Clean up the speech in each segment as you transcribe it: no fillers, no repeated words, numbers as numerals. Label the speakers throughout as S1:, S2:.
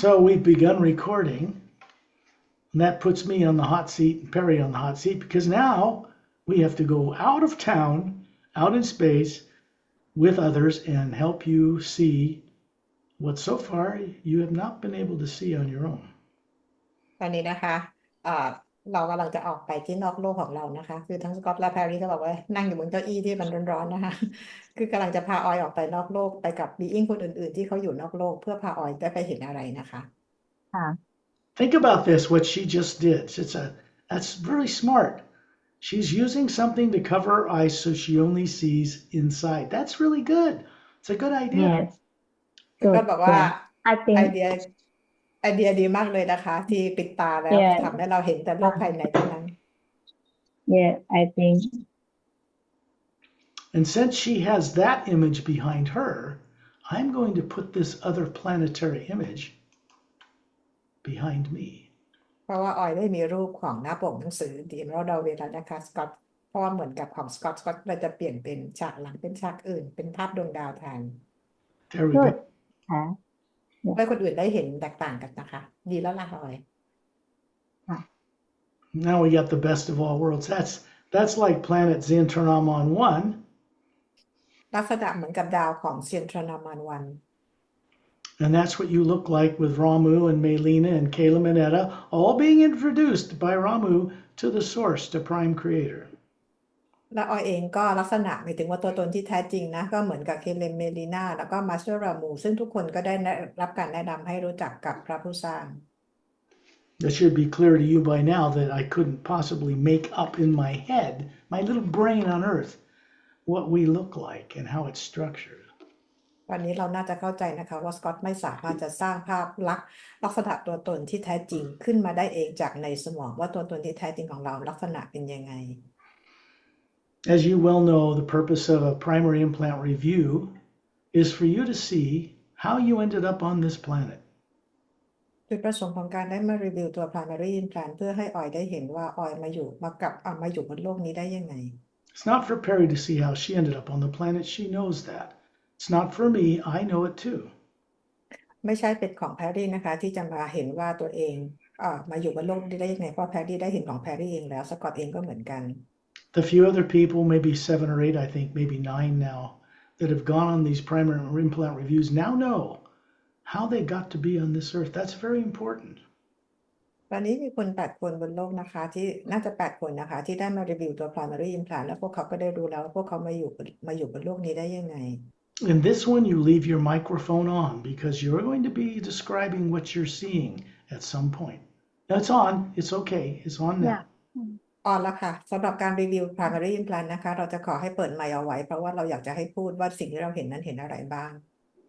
S1: So we've begun recording, and that puts me on the hot seat and Pari on the hot seat because now we have to go out of town, out in space with others and help you see what so far you have not been able to see on your own.
S2: ตอนนี้นะคะเรากำลังจะออกไปที่นอกโลกของเรานะคะคือทั้งสกอตและแพรรี่ก็บอกว่านั่งอยู่บนเก้าอี้ที่มันร้อนๆนะคะคือกำลังจะพาออยออกไปนอกโลกไปกับบีอิงคนอื่นๆที่เขาอยู่นอกโลกเพื่อพาออยได้ไปเห็นอะไรนะคะ
S3: ค่ะ
S1: Think about this, what she just did. That's really smart. She's using something to cover her eyes so she only sees inside. That's really good. It's a good idea.
S3: Yes
S2: ก็
S3: good
S2: บอกว่า
S3: yeah I
S2: ไอ
S3: think
S2: เดียดีมากเลยนะคะ ที่ปิดตาแล้ว
S3: yeah
S2: ทำให้เราเห็นแต่โลกภายในเท่านั้น
S3: yeah I think
S1: And since she has that image behind her, I'm going to put this other planetary image behind me.
S2: เพราะว่าออยได้มีรูปของหน้าปกหนังสือดีเราเดาเวลานะคะสกอตเพราะว่าเหมือนกับของสกอตเราจะเปลี่ยนเป็นฉากหลังเป็นฉากอื่นเป็นภาพดวงดาวแทน
S1: There we
S3: good
S1: go.
S3: ค่ะ
S2: ให้คนอื่นได้เห็นแตกต่างกันนะคะ ดีแล้วล่ะออย
S1: Now we got the best of all worlds. That's like planet Xantramon 1.
S2: ลักษณะเหมือนกับดาวของเซียนทรานามานวัน
S1: And that's what you look like with Ramu and Melina and Caleb and Etta all being introduced by Ramu to the source, to Prime Creator.
S2: และออยเองก็ลักษณะหมายถึงว่าตัวตนที่แท้จริงนะก็เหมือนกับเคเลมเมลีนาแล้วก็มาสเตอร์รามูซึ่งทุกคนก็ได้รับการแนะนำให้รู้จักกับพระผู้สร้าง
S1: That should be clear to you by now that I couldn't possibly make up in my head, my little brain on Earth, what we look like and how it's structured.
S2: วันนี้เราน่าจะเข้าใจนะคะว่าสกอตไม่สามารถจะสร้างภาพลักษณะตัวตนที่แท้จริงขึ้นมาได้เองจากในสมองว่าตัวตนที่แท้จริงของเราลักษณะเป็นยังไง
S1: As you well know, the purpose of a primary implant review is for you to see how you ended up on this planet.
S2: จุดประสงค์ของการได้มารีวิวตัว primary implant เพื่อให้ออยได้เห็นว่าออยมาอยู่บนโลกนี้ได้ยังไง
S1: It's not for Pari to see how she ended up on the planet. She knows that. It's not for me. I know it too.
S2: ไม่ใช่เป็นของแพรรี่นะคะที่จะมาเห็นว่าตัวเองมาอยู่บนโลกนี้ได้ยังไงเพราะแพรรี่ได้เห็นของแพรรี่เองแล้วสกอตเองก็เหมือนกัน
S1: The few other people, maybe 7 or 8, I think, maybe 9 now, that have gone on these primary implant reviews now know how they got to be on this earth. That's very important.
S2: ตอนนี้มีคน8 คนบนโลกนะคะที่น่าจะ8 คนนะคะที่ได้มารีวิวตัว primary implant แล้วพวกเขาก็ได้รู้แล้วว่าพวกเขามาอยู่บนโลกนี้ได้ยังไง
S1: In this one, you leave your microphone on because you're going to be describing what you're seeing at some point. Now it's on. It's okay. It's on now.
S3: yeah
S2: ออนแล้วค่ะสำหรับการรีวิว primary implant นะคะเราจะขอให้เปิดไมค์เอาไว้เพราะว่าเราอยากจะให้พูดว่าสิ่งที่เราเห็นนั้นเห็นอะไรบ้าง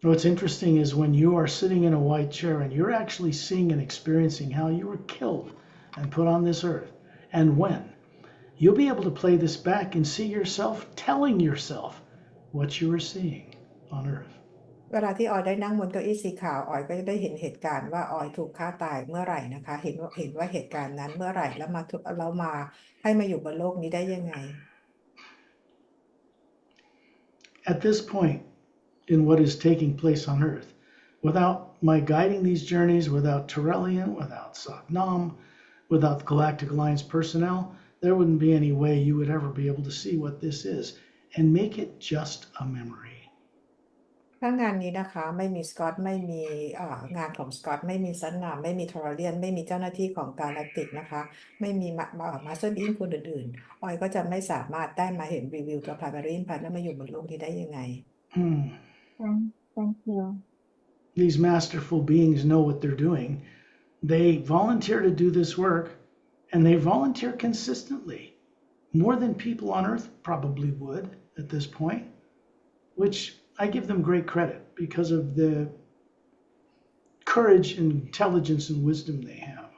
S1: What's interesting is when you are sitting in a white chair and you're actually seeing and experiencing how you were killed and put on this earth and when, you'll be able to play this back and see yourself telling yourself what you were seeing on earth.
S2: เวลาที่ออยได้นั่งบนเก้าอี้สีขาวออยก็จะได้เห็นเหตุการณ์ว่าออยถูกฆ่าตายเมื่อไหร่นะคะเห็นว่าเหตุการณ์นั้นเมื่อไหร่แล้วมาให้มาอยู่บนโลกนี้ได้ยังไง
S1: At this point in what is taking place on earth, without my guiding these journeys, without Torellian, without Satnam, without the Galactic Alliance personnel, there wouldn't be any way you would ever be able to see what this is and make it just a memory.
S2: ถ้างานนี้นะคะไม่มีสกอตไม่มีงานของสกอตไม่มีซันนามไม่มีทอร์เรียนไม่มีเจ้าหน้าที่ของกาแล็กติกนะคะไม่มีมาสเตอร์บีอิงคนอื่นๆออยก็จะไม่สามารถได้มาเห็นรีวิวตัว primary implant แล้วมาอยู่บนโลกนี้ได้ยังไง
S3: thank you
S1: These masterful beings know what they're doing. They volunteer to do this work, and they volunteer consistently, more than people on Earth probably would at this point, which I give them great credit because of the courage and intelligence and wisdom they have.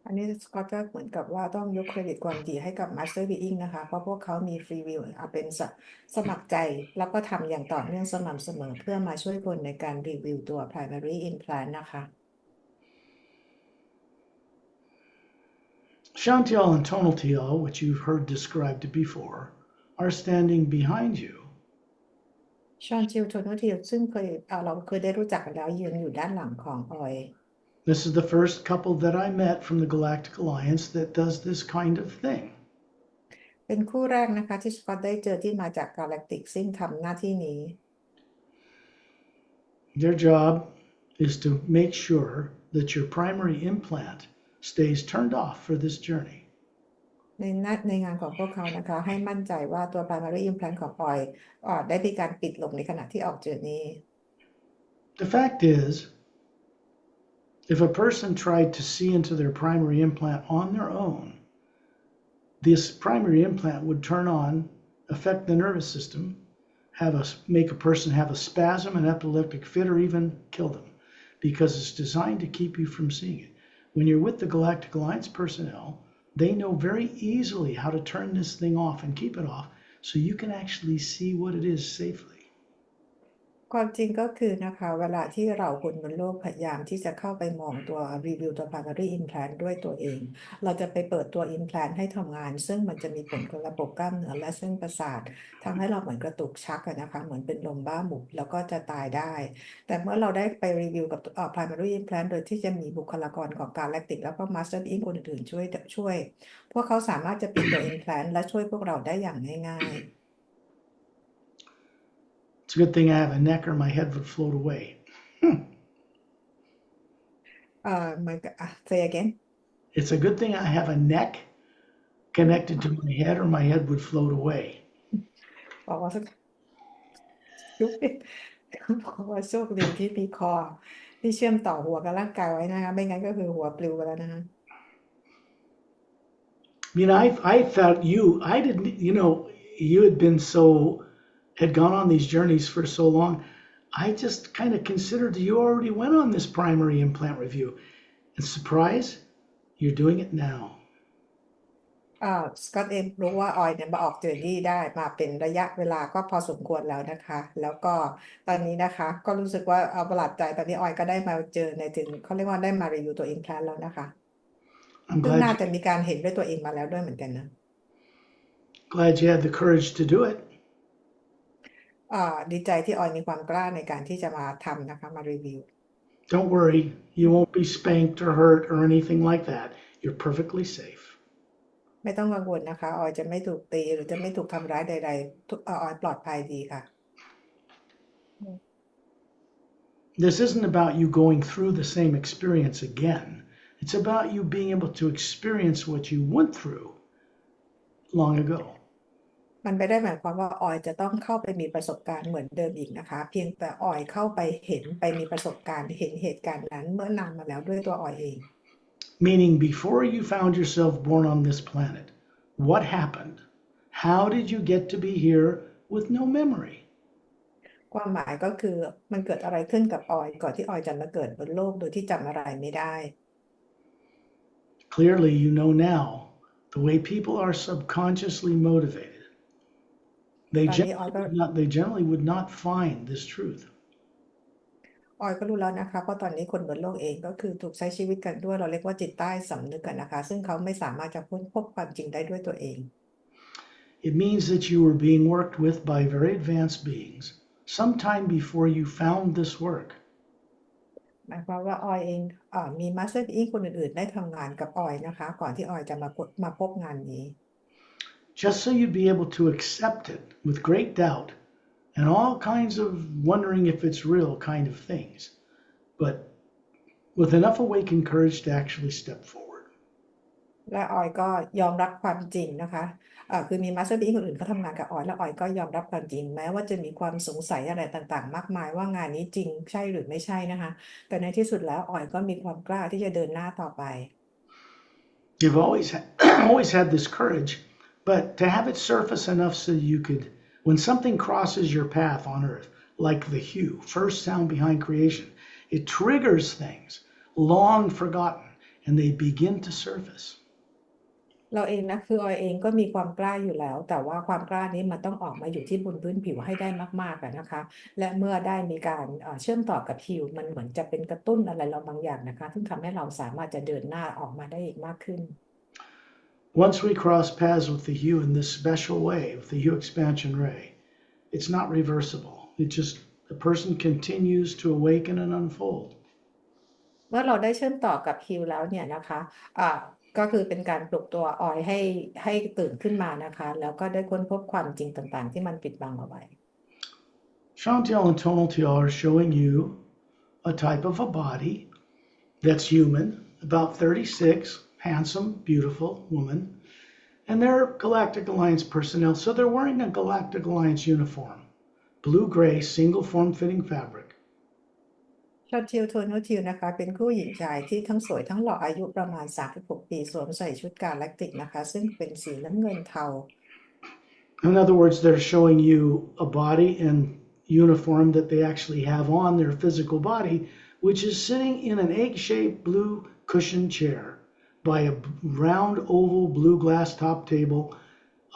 S2: อันนี้สกอตก็เหมือนกับว่าต้องยกเครดิตความดีให้กับ Master Being นะคะเพราะพวกเขามีฟรีวิลเป็นสมัครใจแล้วก็ทำอย่างต่อเนื่องสม่ำเสมอเพื่อมาช่วยคนในการรีวิวตัว primary implant นะคะ
S1: Chantiel and Tonaltiel, which you've heard described before, are standing behind you.
S2: ชอนจิลโทโนทิลซึ่งเราเคยได้รู้จักกันแล้วยืนอยู่ด้านหลังของออย
S1: This is the first couple that I met from the Galactic Alliance that does this kind of thing.
S2: เป็นคู่แรกนะคะที่สกอตได้เจอที่มาจากกาแล็กติกซึ่งทำหน้าที่นี้
S1: Their job is to make sure that your primary implant stays turned off for this journey.
S2: ในงานของพวกเขานะคะให้มั่นใจว่าตัว primary implant ของออยได้มีการปิดลงในขณะที่ออกเจอร์นี้
S1: The fact is, if a person tried to see into their primary implant on their own, this primary implant would turn on, affect the nervous system, make a person have a spasm, an epileptic fit, or even kill them, because it's designed to keep you from seeing it. When you're with the Galactic Alliance personnel, they know very easily how to turn this thing off and keep it off so you can actually see what it is safely.
S2: ความจริงก็คือนะคะเวลาที่เราคนบนโลกพยายามที่จะเข้าไปมองตัวรีวิวตัว primary implant ด้วยตัวเองเราจะไปเปิดตัว implant ให้ทำงานซึ่งมันจะมีผลกับระบบกล้ามเนื้อและเส้นประสาททำให้เราเหมือนกระตุกชักนะคะเหมือนเป็นลมบ้าหมุนแล้วก็จะตายได้แต่เมื่อเราได้ไปรีวิวกับprimary implant โดยที่จะมีบุคลากรของ Galactic แล้วก็ Master Being คนอื่นๆช่วยพวกเขาสามารถจะปิดตัว implant และช่วยพวกเราได้อย่างง่ายๆ
S1: It's a good thing I have a neck or my head would float away.
S2: Say again.
S1: It's a good thing I have a neck connected to my head or my head would float away.
S2: บอกว่าบอกว่าโชคดีที่มีคอที่เชื่อมต่อหัวกับร่างกายไว้นะคะไม่งั้นก็คือหัวปลิวไปแล้วนะคะ
S1: I felt I didn't, you had been had gone on these journeys for so long, I just kind of considered you already went on this primary implant review. And surprise, you're doing it now.
S2: สกอตเองรู้ว่าออยเนี่ยมาออกเจอร์นี่ได้มาเป็นระยะเวลาก็พอสมควรแล้วนะคะแล้วก็ตอนนี้นะคะก็รู้สึกว่าประหลาดใจตอนนี้ออยก็ได้มาเจอในถึงเขาเรียกว่าได้มารีวิวตัว implant แล้วนะคะซึ่งน่าจะมีการเห็นด้วยตัวเองมาแล้วด้วยเหมือนกันนะ
S1: Glad you had the courage to do it.
S2: ดีใจที่ออยมีความกล้าในการที่จะมาทำนะคะมารีวิว
S1: Don't worry, you won't be spanked or hurt or anything like that. You're perfectly safe.
S2: ไม่ต้องกังวลนะคะออยจะไม่ถูกตีหรือจะไม่ถูกทำร้ายใดๆออยปลอดภัยดีค่ะ
S1: This isn't about you going through the same experience again. It's about you being able to experience what you went through long ago.
S2: มันไม่ได้หมายความว่าออยจะต้องเข้าไปมีประสบการณ์เหมือนเดิมอีกนะคะเพียงแต่ออยเข้าไปเห็นไปมีประสบการณ์เห็นเหตุการณ์นั้นเมื่อนานมาแล้วด้วยตัวออยเอง
S1: Meaning before you found yourself born on this planet, what happened? How did you get to be here with no memory?
S2: ความหมายก็คือมันเกิดอะไรขึ้นกับออยก่อนที่ออยจะมาเกิดบนโลกโดยที่จำอะไรไม่ได้
S1: Clearly, you know now the way people are subconsciously motivated. They generally would not find this truth.
S2: ออยก็รู้แล้วนะคะเพราะตอนนี้คนบนโลกเองก็คือถูกใช้ชีวิตกันด้วยเราเรียกว่าจิตใต้สำนึกกันนะคะซึ่งเขาไม่สามารถจะค้นพบความจริงได้ด้วยตัวเอง
S1: It means that you were being worked with by very advanced beings sometime before you found this work.
S2: หมายความว่าออยเองมีมาสเตอร์บีอิงคนอื่นๆได้ทำงานกับออยนะคะก่อนที่ออยจะมาพบงานนี้
S1: Just so you'd be able to accept it with great doubt and all kinds of wondering if it's real kind of things, but with enough awakened courage to actually step forward.
S2: และออยก็ยอมรับความจริงนะคะคือมีมาสเตอร์บีอิงคนอื่นเขาทำงานกับออยและออยก็ยอมรับความจริงแม้ว่าจะมีความสงสัยอะไรต่างๆมากมายว่างานนี้จริงใช่หรือไม่ใช่นะคะแต่ในที่สุดแล้วออยก็มีความกล้าที่จะเดินหน้าต่อไป
S1: You've always had this courage, but to have it surface enough so you could, when something crosses your path on earth, like the hue, first sound behind creation, it triggers things long forgotten and they begin to surface.
S2: เราเองนะคือออยเองก็มีความกล้าอยู่แล้วแต่ว่าความกล้านี้มันต้องออกมาอยู่ที่บนพื้นผิวให้ได้มากๆนะคะและเมื่อได้มีการเชื่อมต่อกับฮิวมันเหมือนจะเป็นกระตุ้นอะไรเราบางอย่างนะคะซึ่งทำให้เราสามารถจะเดินหน้าออกมาได้อีกมากขึ้น
S1: Once we cross paths with the hue in this special way, with the hue expansion ray, it's not reversible. the person continues to awaken and unfold.
S2: เมื่อเราได้เชื่อมต่อกับฮิวแล้วเนี่ยนะคะก็คือเป็นการปลุกตัวออยให้ตื่นขึ้นมานะคะแล้วก็ได้ค้นพบความจริงต่างๆที่มันปิดบังเอาไว้
S1: Chantel and Tonal TL are showing you a type of a body that's human, about 36, handsome, beautiful woman, and they're Galactic Alliance personnel, so they're wearing a Galactic Alliance uniform, blue-gray, single form-fitting fabric.
S2: ชอตทิวโทนูทิวนะคะเป็นคู่หญิงชายที่ทั้งสวยทั้งหล่ออายุประมาณ36ปีสวมใส่ชุดกาแล็กติกนะคะซึ่งเป็นสีน้ำเงินเทา
S1: In other words, they're showing you a body and uniform that they actually have on their physical body, which is sitting in an egg-shaped blue cushion chair by a round oval blue glass top table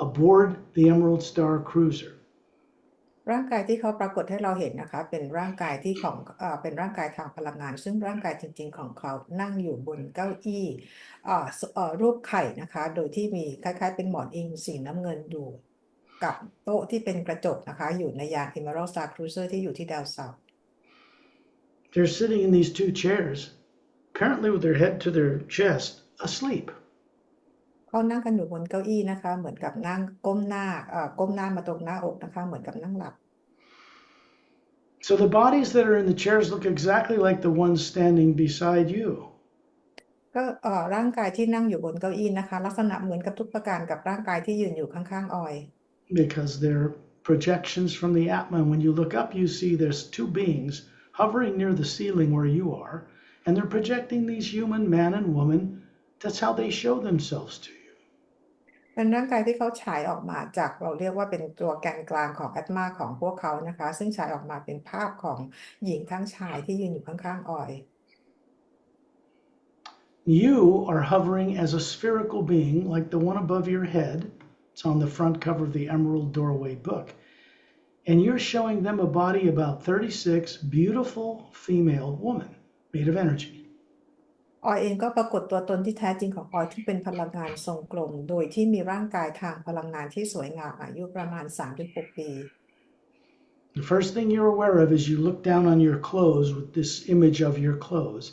S1: aboard the Emerald Star Cruiser.
S2: ร่างกายที่เขาปรากฏให้เราเห็นนะคะเป็นร่างกายที่เป็นร่างกายทางพลังงานซึ่งร่างกายจริงๆของเขานั่งอยู่บนเก้าอี้รูปไข่นะคะโดยที่มีคล้ายๆเป็นหมอนอิงสีน้ำเงินอยู่กับโต๊ะที่เป็นกระจกนะคะอยู่ในยาน Emerald Star Cruiser ที่อยู่ที่ดาวเสาร์
S1: They're sitting in these two chairs, apparently with their head to their chest, asleep.
S2: เขานั่งกันอยู่บนเก้าอี้นะคะเหมือนกับนั่งก้มหน้ามาตรงหน้าอกนะคะเหมือนกับนั่งหลับ
S1: So the bodies that are in the chairs look exactly like the ones standing beside you.
S2: ก็ร่างกายที่นั่งอยู่บนเก้าอี้นะคะลักษณะเหมือนกับทุกประการกับร่างกายที่ยืนอยู่ข้างๆออย
S1: Because they're projections from the Atma. When you look up, you see there's two beings hovering near the ceiling where you are, and they're projecting these human man and woman. That's how they show themselves to you.
S2: เป็นร่างกายที่เขาฉายออกมาจากเราเรียกว่าเป็นตัวแกนกลางของแอตมาของพวกเขานะคะซึ่งฉายออกมาเป็นภาพของหญิงทั้งชายที่ยืนอยู่ข้างๆออย
S1: You are hovering as a spherical being like the one above your head. It's on the front cover of the Emerald Doorway book. And you're showing them a body about 36, beautiful female woman made of energy.
S2: ออยเองก็ปรากฏตัวตนที่แท้จริงของออยที่เป็นพลังงานทรงกลมโดยที่มีร่างกายทางพลังงานที่สวยงามอายุประมาณ 36 ปี
S1: The first thing you're aware of as you look down on your clothes with this image of your clothes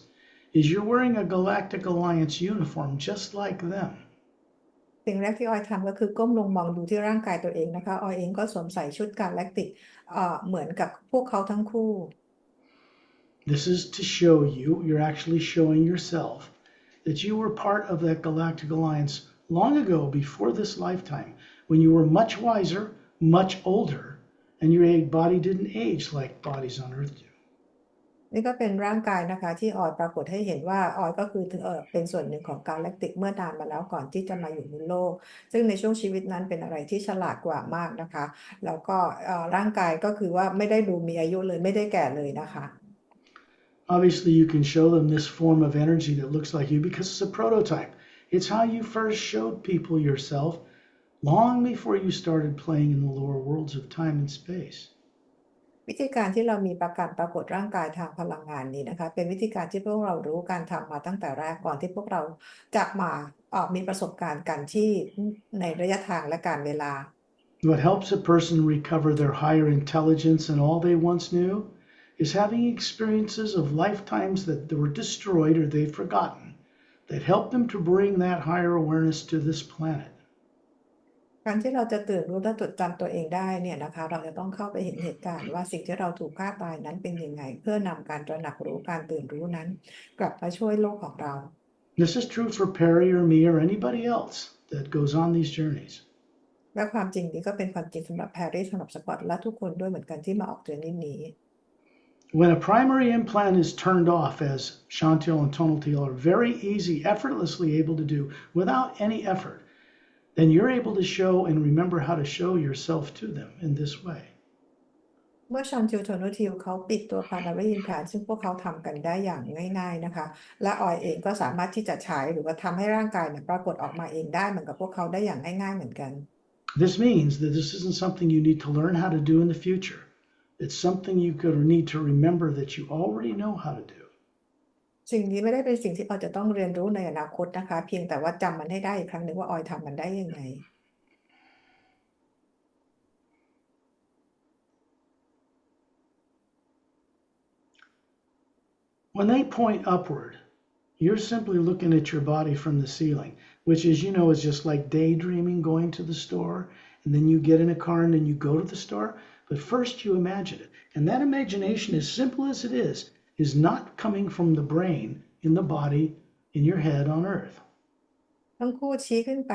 S1: is you're wearing a Galactic Alliance uniform just like them.
S2: สิ่งแรกที่ออยทำก็คือก้มลงมองดูที่ร่างกายตัวเองนะคะออยเองก็สวมใส่ชุดกาแล็กติกเหมือนกับพวกเขาทั้งคู่
S1: This is to show you, you're actually showing yourself, that you were part of that Galactic Alliance long ago before this lifetime, when you were much wiser, much older, and your body didn't age like bodies on Earth do.
S2: นี่ก็เป็นร่างกายนะคะที่ออยปรากฏให้เห็นว่าออยก็คือเป็นส่วนหนึ่งของกาแล็กติกเมื่อนานมาแล้วก่อนที่จะมาอยู่บนโลกซึ่งในช่วงชีวิตนั้นเป็นอะไรที่ฉลาดกว่ามากนะคะแล้วก็ร่างกายก็คือว่าไม่ได้ดูมีอายุเลยไม่ได้แก่เลยนะคะ
S1: Obviously, you can show them this form of energy that looks like you because it's a prototype. It's how you first showed people yourself long before you started playing in the lower worlds of time and space.
S2: วิธีการที่เรามีปรากฏร่างกายทางพลังงานนี้นะคะเป็นวิธีการที่พวกเรารู้การทำมาตั้งแต่แรกก่อนที่พวกเราจะมามีประสบการณ์กันที่ในระยะทางและการเวลา
S1: What helps a person recover their higher intelligence and all they once knew is having experiences of lifetimes that were destroyed or they've forgotten that help them to bring that higher awareness to this planet.
S2: การที่เราจะตื่นรู้และจดจำตัวเองได้เนี่ยนะคะเราจะต้องเข้าไปเห็นเหตุการณ์ว่าสิ่งที่เราถูกฆ่าตายนั้นเป็นยังไงเพื่อนำการตระหนักรู้การตื่นรู้นั้นกลับมาช่วยโลกของเรา
S1: This is true for Pari or me or anybody else that goes on these journeys.
S2: และความจริงนี้ก็เป็นความจริงสำหรับแพรรี่สำหรับสกอตและทุกคนด้วยเหมือนกันที่มาออกเจอร์นี่นี้
S1: When a primary implant is turned off, as Chantel and Tonal TL are very easy, effortlessly able to do without any effort, then you're able to show and remember how to show yourself to them in this way.
S2: เมื่อชอนทิวโทนูทิวเขาปิดตัวพานารีอินแพลนซึ่งพวกเขาทำกันได้อย่างง่ายๆนะคะและออยเองก็สามารถที่จะใช้หรือว่าทำให้ร่างกายปรากฏออกมาเองได้เหมือนกับพวกเขาได้อย่างง่ายๆเหมือนกัน
S1: This means that this isn't something you need to learn how to do in the future. It's something you're going to need to remember that you already know how to do.
S2: สิ่งนี้ไม่ได้เป็นสิ่งที่ออยจะต้องเรียนรู้ในอนาคตนะคะเพียงแต่ว่าจำมันให้ได้อีกครั้งหนึ่งว่าออยทำมันได้ยังไง
S1: When they point upward, you're simply looking at your body from the ceiling, which is, is just like daydreaming going to the store, and then you get in a car and then you go to the store. But first you imagine it. And that imagination, as simple as it is not coming from the brain in the body, in your head on earth.
S2: ทั้งคู่ชี้ขึ้นไป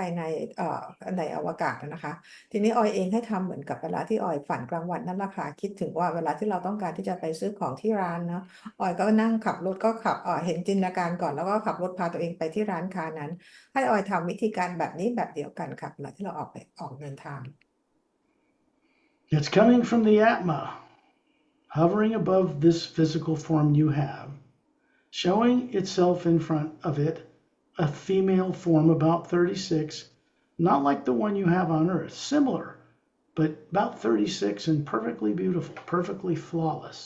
S2: ในอวกาศนะคะ ทีนี้ออยเองให้ทำเหมือนกับเวลาที่ออยฝันกลางวันนั่นแหละค่ะคิดถึงว่าเวลาที่เราต้องการที่จะไปซื้อของที่ร้านเนาะออยก็นั่งขับรถก็ขับเห็นจินตนาการก่อนแล้วก็ขับรถพาตัวเองไปที่ร้านค้านั้น ให้ออยทำวิธีการแบบนี้แบบเดียวกันค่ะเวลาที่เราออกเดินทาง
S1: It's coming from the Atma, hovering above this physical form you have, showing itself in front of it.A female form about 36, not like the one you have on earth, similar, but about 36 and perfectly beautiful, perfectly flawless.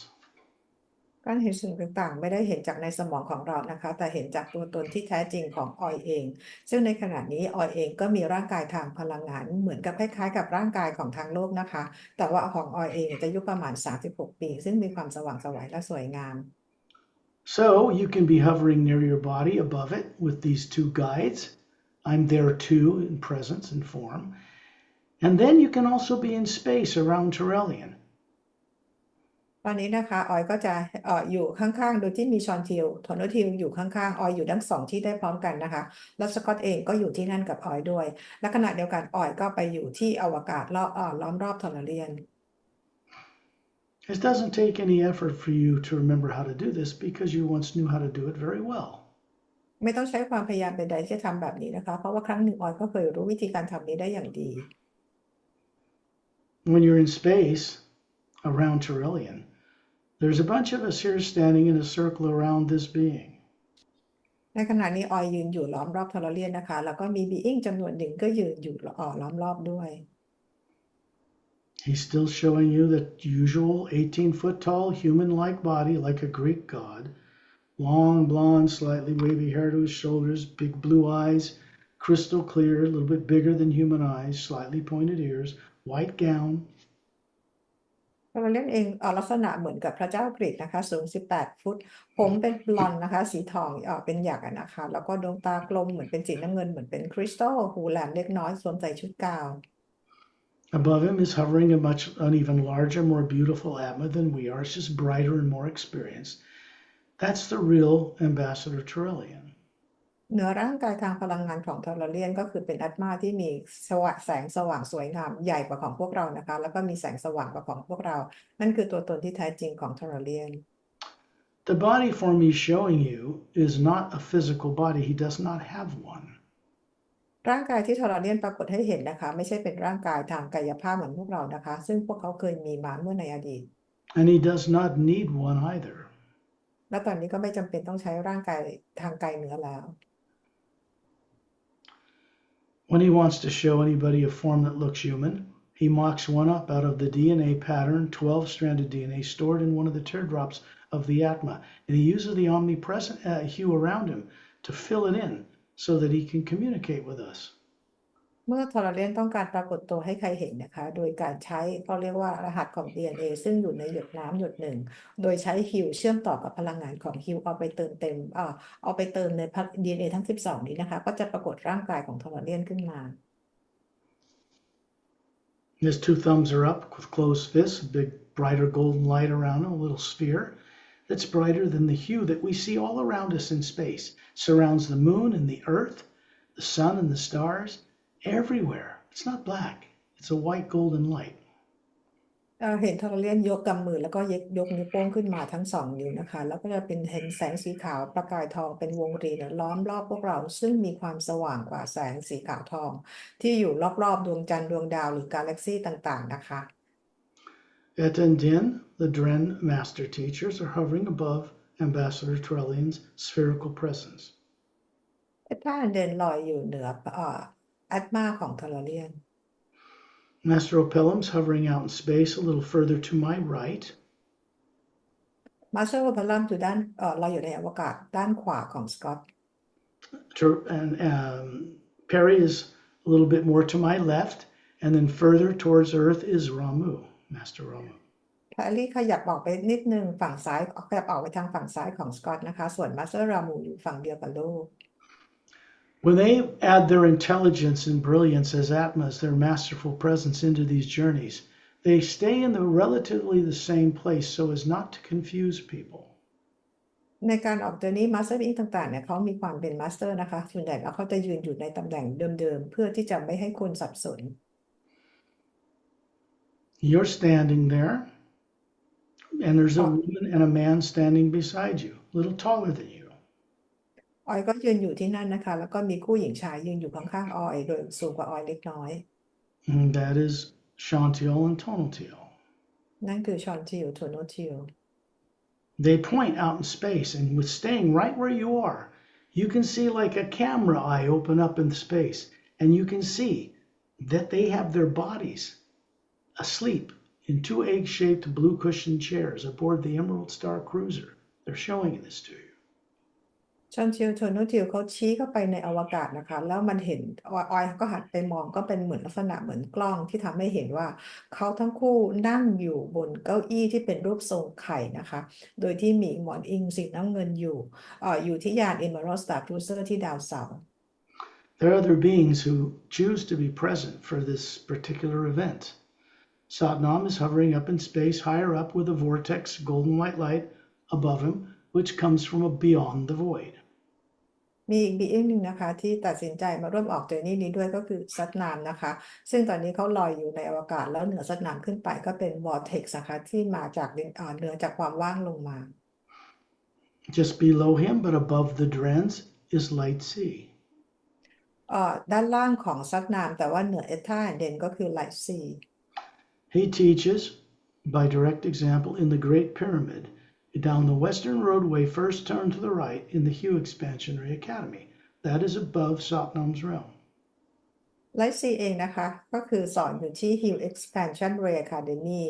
S2: การเห็นสิ่งต่างๆไม่ได้เห็นจากในสมองของเรานะคะแต่เห็นจากตัวตนที่แท้จริงของออยเองซึ่งในขณะนี้ออยเองก็มีร่างกายทางพลังงานเหมือนกับคล้ายๆกับร่างกายของทางโลกนะคะแต่ว่าของออยเองจะอายุประมาณ36ปีซึ่งมีความสว่างไสวและสวยงาม
S1: So you can be hovering near your body above it with these two guides. I'm there too in presence and form. And then you can also be in space around Turelian.
S2: ตอนนี้นะคะออยก็จะอยู่ข้างๆโดยที่มีชอนทิลทอนทิลอยู่ข้างๆออยอยู่ทั้งสองที่ได้พร้อมกันนะคะแล้วสกอตเองก็อยู่ที่นั่นกับออยด้วยและขณะเดียวกันออยก็ไปอยู่ที่อวกาศล้อมรอบทอร์เรียน
S1: It doesn't take any effort for you to remember how to do this because you once knew how to do it very well.
S2: ไม่ต้องใช้ความพยายามใดๆที่จะทำแบบนี้นะคะเพราะว่าครั้งหนึ่งออยก็เคยรู้วิธีการทำนี้ได้อย่างดี
S1: When you're in space around Turelian, there's a bunch of us here standing in a circle around this being.
S2: ในขณะนี้ออยยืนอยู่ล้อมรอบทอร์เรียนนะคะแล้วก็มีบีอิงจำนวนหนึ่งก็ยืนอยู่ล้อมรอบด้วย
S1: He's still showing you the usual 18-foot tall human-like body like a Greek god. Long, blonde, slightly wavy hair to his shoulders, big blue eyes, crystal clear, a little bit bigger than human eyes, slightly pointed ears, white gown.
S2: เราเล่นเองลักษณะเหมือนกับพระเจ้ากรีกนะคะสูง18 ฟุตผมเป็นบลอนด์นะคะสีทองเป็นหยักนะคะแล้วก็ดวงตากลมเหมือนเป็นสีน้ำเงินเหมือนเป็นคริสตัลหูแหลมเล็กน้อยสวมใส่ชุดกาว
S1: Above him is hovering an even larger, more beautiful Atma than we are. It's just brighter and more experienced. That's the real Ambassador Turelian.
S2: เหนือร่างกายทางพลังงานของทอร์เรียนก็คือเป็นอัตมาที่มีแสงสว่างสวยงามใหญ่กว่าของพวกเรานะคะแล้วก็มีแสงสว่างกว่าของพวกเรานั่นคือตัวตนที่แท้จริงของทอร์เรียน
S1: The body form he's showing you is not a physical body. He does not have one.
S2: ร่างกายที่ทอร์เรียนปรากฏให้เห็นนะคะไม่ใช่เป็นร่างกายทางกายภาพเหมือนพวกเรานะคะซึ่งพวกเขาเคยมีมาเมื่อในอดีต
S1: And he does not need one either.
S2: และตอนนี้ก็ไม่จำเป็นต้องใช้ร่างกายทางกายเนื้อแล้ว
S1: When he wants to show anybody a form that looks human, he mocks one up out of the DNA pattern, 12-stranded DNA stored in one of the teardrops of the Atma. And he uses the omnipresent hue around him to fill it in so that he can communicate with us.
S2: เมื่อทอร์เรียนต้องการปรากฏตัวให้ใครเห็นนะคะโดยการใช้เขาเรียกว่ารหัสของ DNA ซึ่งอยู่ในหยดน้ำหยดหนึ่งโดยใช้ฮิวเชื่อมต่อกับพลังงานของฮิวเอาไปเติมใน DNA ทั้ง12นี้นะคะก็จะปรากฏร่างกายของทอร์เรียนขึ้นมา
S1: His two thumbs are up with closed fists, a big brighter golden light around him, a little sphere that's brighter than the hue that we see all around us in space. Surrounds the moon and the earth, the sun and the stars, everywhere. It's not black. It's a white golden light.
S2: เห็นทอร์เรียนยกกำมือแล้วก็ยกนิ้วโป้งขึ้นมาทั้ง2 นิ้วนะคะแล้วก็จะเป็นเห็นแสงสีขาวประกายทองเป็นวงรีล้อมรอบพวกเราซึ่งมีความสว่างกว่าแสงสีขาวทองที่อยู่รอบๆดวงจันทร์ดวงดาวหรือกาแล็กซี่ต่างๆนะคะ
S1: Et and Din, the Dren master teachers, are hovering above Ambassador Turelian's spherical presence.
S2: ถ้าเดินลอยอยู่เหนืออัตมาของทอร์เรียน
S1: Master Opelum's hovering out in space a little further to my right.
S2: มาสเตอร์โอเพลัมอยู่ด้านเราอยู่ในอวกาศด้านขวาของสกอต
S1: And Pari is a little bit more to my left, and then further towards Earth is Ramu, Master Ramu.
S2: แพรรี่ขยับออกไปนิดนึงฝั่งซ้ายขยับออกไปทางฝั่งซ้ายของสกอตนะคะส่วนมาสเตอร์รามูอยู่ฝั่งเดียวกับลูก
S1: When they add their intelligence and brilliance as Atmas, their masterful presence into these journeys, they stay in the relatively the same place so as not to confuse people.
S2: ในการออกเจอร์นี่มาสเตอร์อิงต่างๆเนี่ยเขามีความเป็นมาสเตอร์นะคะส่วนใหญ่แล้วเขาจะยืนอยู่ในตำแหน่งเดิมๆเพื่อที่จะไม่ให้คนสับสน
S1: You're standing there, and there's a woman and a man standing beside you, a little taller than you.
S2: ออยก็ยืนอยู่ที่นั่นนะคะแล้วก็มีคู่หญิงชายยืนอยู่ข้างๆออยโดยสูงกว่าออยเล็กน้อย
S1: And that is Chantiel and Tonatiel.
S2: นั่นคือชอนทิลโทโนทิล
S1: They point out in space, and with staying right where you are, you can see like a camera eye open up in space, and you can see that they have their bodies asleep in two egg-shaped blue cushioned chairs aboard the Emerald Star Cruiser. They're showing this to you.
S2: ชอนทิลโทโนทิลเขาชี้เข้าไปในอวกาศนะคะแล้วมันเห็นออยก็หันไปมองก็เป็นเหมือนลักษณะเหมือนกล้องที่ทำให้เห็นว่าเขาทั้งคู่นั่งอยู่บนเก้าอี้ที่เป็นรูปทรงไข่นะคะโดยที่มีหมอนอิงสีน้ำเงินอยู่ที่ยาน Emerald Star Cruiser ที่ดาวเสาร์
S1: There are other beings who choose to be present for this particular event. Satnam is hovering up in space higher up with a vortex golden white light above him, which comes from beyond the void.
S2: มีอีกบีอิงหนึ่งนะคะที่ตัดสินใจมาร่วมออกเจอร์นี่นี้ด้วยก็คือซัตนามนะคะซึ่งตอนนี้เขาลอยอยู่ในอวกาศแล้วเหนือซัตนามขึ้นไปก็เป็นวอร์เท็กซ์นะคะที่มาจากเหนือจากความว่างลงมา
S1: Just below him, but above the Drens, is light sea.
S2: ด้านล่างของซัตนามแต่ว่าเหนือเอธาแอนเดนก็คือไลท์ซี
S1: He teaches, by direct example, in the Great Pyramid, down the western roadway, first turn to the right in the Hugh Expansionary Academy. That is above Satnam's realm.
S2: ไลท์ซีเองนะคะก็คือสอนอยู่ที่ Hill Expansion Ray Academy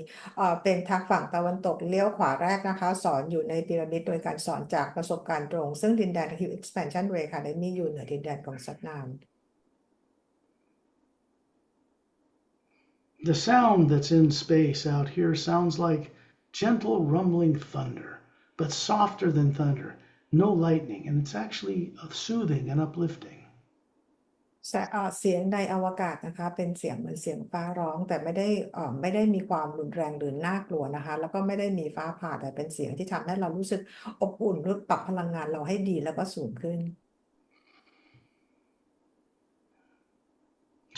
S2: เป็นทางฝั่งตะวันตกเลี้ยวขวาแรกนะคะสอนอยู่ในพีระมิดโดยการสอนจากประสบการณ์ตรงซึ่งดินแดน Hill Expansion Ray Academy อยู่เหนือดินแดนของซัตนาม
S1: The sound that's in space out here sounds like gentle rumbling thunder, but softer than thunder, no lightning, and it's actually soothing and uplifting.
S2: เสียงในอวกาศนะคะเป็นเสียงเหมือนเสียงฟ้าร้องแต่ไม่ได้มีความรุนแรงหรือน่ากลัวนะคะแล้วก็ไม่ได้มีฟ้าผ่าแต่เป็นเสียงที่ทำให้เรารู้สึกอบอุ่นหรือปรับพลังงานเราให้ดีแล้วก็สูงขึ้น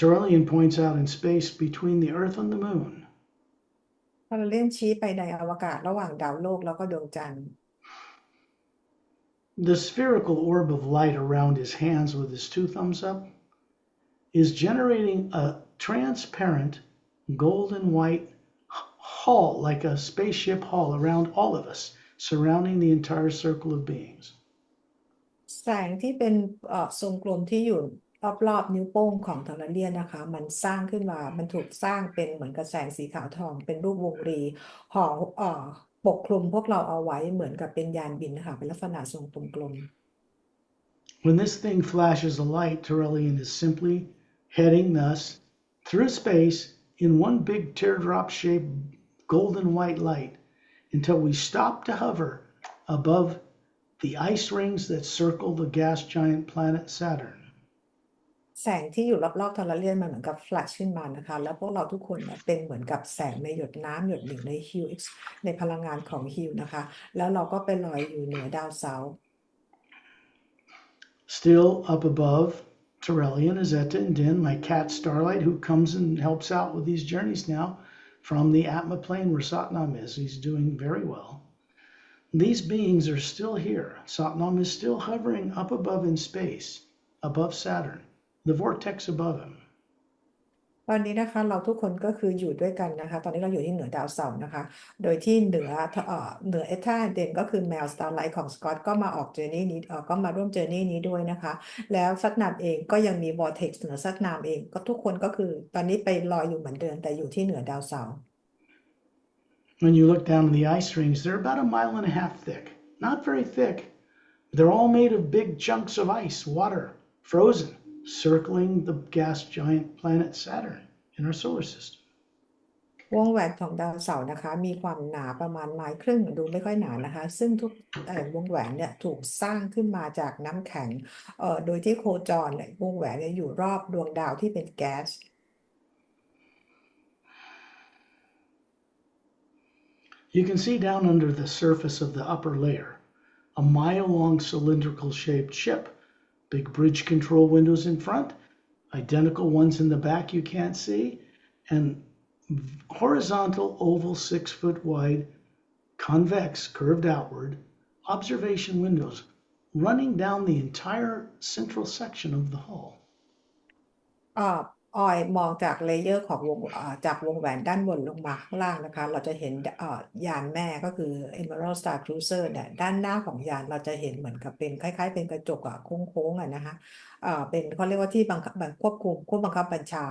S1: Terrellian points out in space between the Earth and the Moon.
S2: พาราเลียนชี้ไปในอวกาศระหว่างดาวโลกแล้วก็ดวงจันทร์
S1: The spherical orb of light around his hands with his two thumbs up is generating a transparent golden white hall, like a spaceship hall around all of us, surrounding the entire circle of beings.
S2: แสงที่เป็นทรงกลมที่อยู่รอบๆนิ้วโป้งของทาราเลียนนะคะมันสร้างขึ้นมามันถูกสร้างเป็นเหมือนกับแสงสีขาวทองเป็นรูปวงรีห่อปกคลุมพวกเราเอาไว้เหมือนกับเป็นยานบินนะคะเป็นลักษณะทรงกลม
S1: When this thing flashes a light, Terrellian is simply heading us through space in one big teardrop-shaped golden white light until we stop to hover above the ice rings that circle the gas giant planet Saturn.
S2: แสงที่อยู่รอบๆทาราเลียนมันเหมือนกับแฟลชขึ้นมานะคะแล้วพวกเราทุกคนเนี่ยเป็นเหมือนกับแสงในหยดน้ำหยดหนึ่งในฮิลในพลังงานของฮิลนะคะแล้วเราก็ไปลอยอยู่เหนือดาวเสาร์
S1: Still up above, Terrellian is Etta and Din, my cat Starlight, who comes and helps out with these journeys now from the Atma plane where Satnam is. He's doing very well. These beings are still here. Satnam is still hovering up above in space, above Saturn, the vortex above him.
S2: ตอนนี้นะคะเราทุกคนก็คืออยู่ด้วยกันนะคะตอนนี้เราอยู่ที่เหนือดาวเสาร์นะคะโดยที่เหนือเอธาเดนก็คือแมวสตาร์ไลท์ของสกอตก็มาออกเจอร์นี่นี้ก็มาร่วมเจอร์นี่นี้ด้วยนะคะแล้วซัตนามเองก็ยังมีวอร์เท็กซ์เหนือซัตนามเองก็ทุกคนก็คือตอนนี้ไปลอยอยู่เหมือนเดิมแต่อยู่ที่เหนือดาวเสาร์
S1: When you look down in the ice rings, they're about 1.5 miles thick. Not very thick. They're all made of big chunks of ice, water, frozen, circling the gas giant planet Saturn in our solar system.
S2: วงแหวนของดาวเสาร์นะคะมีความหนาประมาณไมล์ครึ่งดูไม่ค่อยหนานะคะซึ่งทุกวงแหวนเนี่ยถูกสร้างขึ้นมาจากน้ำแข็งโดยที่โคจรเนี่ยวงแหวนเนี่ยอยู่รอบดวงดาวที่เป็นแก๊ส
S1: You can see down under the surface of the upper layer a mile-long cylindrical shaped ship, big bridge control windows in front, identical ones in the back you can't see, and horizontal oval 6-foot wide convex curved outward observation windows running down the entire central section of the hull.
S2: ออยมองจากเลเยอร์ของจากวงแหวนด้านบนลงมาข้างล่างนะคะเราจะเห็นยานแม่ก็คือ Emerald Star Cruiser เนี่ยด้านหน้าของยานเราจะเห็นเหมือนกับเป็นคล้ายๆเป็นกระจกโค้งๆนะคะเป็นเขาเรียกว่าที่บังคับควบคุมผู้บังคับบัญชา